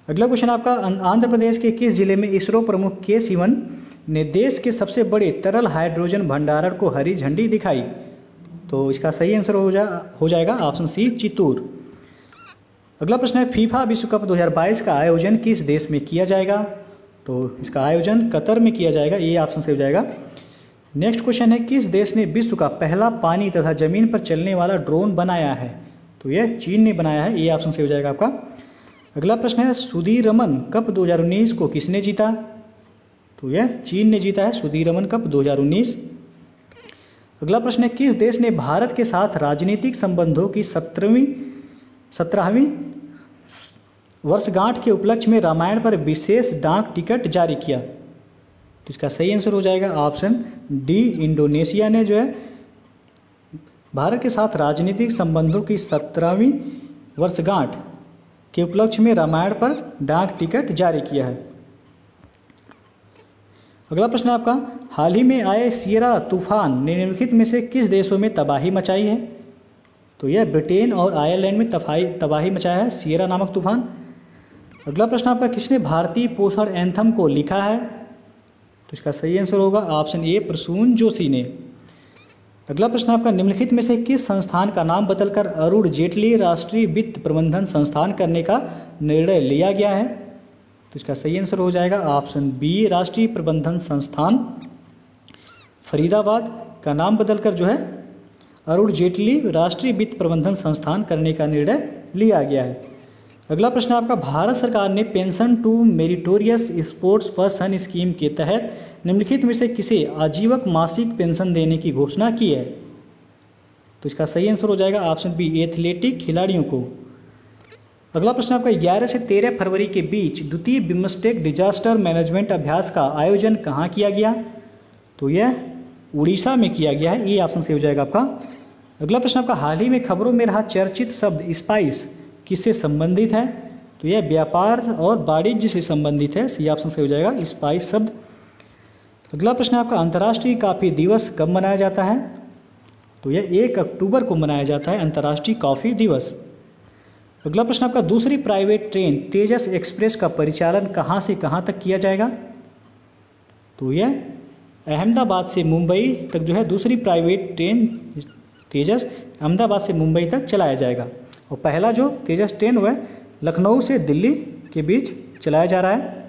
S1: अगला क्वेश्चन आपका, आंध्र प्रदेश के किस जिले में इसरो प्रमुख के सिवन ने देश के सबसे बड़े तरल हाइड्रोजन भंडारण को हरी झंडी दिखाई, तो इसका सही आंसर हो जाएगा ऑप्शन सी, चित्तूर। अगला प्रश्न है, फीफा विश्व कप 2022 का आयोजन किस देश में किया जाएगा, तो इसका आयोजन कतर में किया जाएगा। ये ऑप्शन से हो जाएगा। नेक्स्ट क्वेश्चन है, किस देश ने विश्व का पहला पानी तथा जमीन पर चलने वाला ड्रोन बनाया है, तो यह चीन ने बनाया है। ये ऑप्शन से हो जाएगा आपका। अगला प्रश्न है, सुदीरमन कप 2019 को किसने जीता, तो यह चीन ने जीता है सुदीरमन कप 2019। अगला प्रश्न है, किस देश ने भारत के साथ राजनीतिक संबंधों की 17वीं वर्षगांठ के उपलक्ष्य में रामायण पर विशेष डाक टिकट जारी किया, तो इसका सही आंसर हो जाएगा ऑप्शन डी, इंडोनेशिया ने जो है भारत के साथ राजनीतिक संबंधों की 17वीं वर्षगांठ के उपलक्ष्य में रामायण पर डाक टिकट जारी किया है। अगला प्रश्न आपका, हाल ही में आए सियरा तूफान ने निम्नलिखित में से किस देशों में तबाही मचाई है, तो यह ब्रिटेन और आयरलैंड में तबाही मचाया है सियरा नामक तूफान। अगला प्रश्न आपका, किसने भारतीय पोषण एंथम को लिखा है, तो इसका सही आंसर होगा ऑप्शन ए, प्रसून जोशी ने। अगला प्रश्न आपका, निम्नलिखित में से किस संस्थान का नाम बदलकर अरुण जेटली राष्ट्रीय वित्त प्रबंधन संस्थान करने का निर्णय लिया गया है, तो इसका सही आंसर हो जाएगा ऑप्शन बी, राष्ट्रीय प्रबंधन संस्थान फरीदाबाद का नाम बदलकर जो है अरुण जेटली राष्ट्रीय वित्त प्रबंधन संस्थान करने का निर्णय लिया गया है। अगला प्रश्न आपका, भारत सरकार ने pension to meritorious sports person scheme के तहत निम्नलिखित में से किसे आजीवन मासिक पेंशन देने की घोषणा की है, तो इसका सही आंसर हो जाएगा ऑप्शन बी, एथलेटिक खिलाड़ियों को। अगला प्रश्न आपका, 11 से 13 फरवरी के बीच द्वितीय बिम्स्टेक डिजास्टर मैनेजमेंट अभ्यास का आयोजन कहाँ किया गया, तो यह उड़ीसा में किया गया है। ये ऑप्शन से हो जाएगा आपका। अगला प्रश्न आपका, हाल ही में खबरों में रहा चर्चित शब्द स्पाइस किससे संबंधित है, तो यह व्यापार और वाणिज्य से संबंधित है। सी ऑप्शन से हो जाएगा स्पाइस शब्द। अगला प्रश्न आपका, अंतर्राष्ट्रीय कॉफ़ी दिवस कब मनाया जाता है, तो यह 1 अक्टूबर को मनाया जाता है अंतर्राष्ट्रीय कॉफ़ी दिवस। अगला प्रश्न आपका, दूसरी प्राइवेट ट्रेन तेजस एक्सप्रेस का परिचालन कहाँ से कहाँ तक किया जाएगा, तो यह अहमदाबाद से मुंबई तक जो है दूसरी प्राइवेट ट्रेन तेजस अहमदाबाद से मुंबई तक चलाया जाएगा। और पहला जो तेजस ट्रेन वह लखनऊ से दिल्ली के बीच चलाया जा रहा है।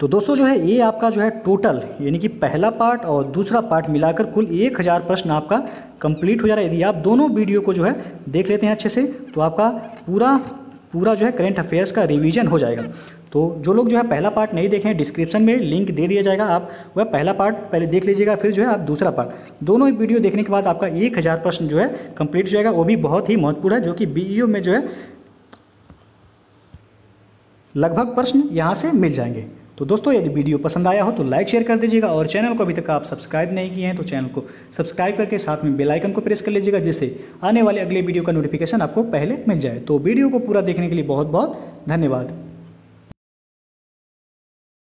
S1: तो दोस्तों जो है ये आपका जो है टोटल यानी कि पहला पार्ट और दूसरा पार्ट मिलाकर कुल 1000 प्रश्न आपका कंप्लीट हो जा रहा है। यदि आप दोनों वीडियो को जो है देख लेते हैं अच्छे से तो आपका पूरा जो है करंट अफेयर्स का रिवीजन हो जाएगा। तो जो लोग जो है पहला पार्ट नहीं देखें, डिस्क्रिप्शन में लिंक दे दिया जाएगा, आप वह पहला पार्ट पहले देख लीजिएगा, फिर जो है आप दूसरा पार्ट। दोनों ही वीडियो देखने के बाद आपका 1000 प्रश्न जो है कंप्लीट हो जाएगा। वो भी बहुत ही महत्वपूर्ण है, जो कि बीईओ में जो है लगभग प्रश्न यहाँ से मिल जाएंगे। तो दोस्तों यदि वीडियो पसंद आया हो तो लाइक शेयर कर दीजिएगा, और चैनल को अभी तक आप सब्सक्राइब नहीं किए हैं तो चैनल को सब्सक्राइब करके साथ में बेल आइकन को प्रेस कर लीजिएगा, जिससे आने वाले अगले वीडियो का नोटिफिकेशन आपको पहले मिल जाए। तो वीडियो को पूरा देखने के लिए बहुत बहुत धन्यवाद।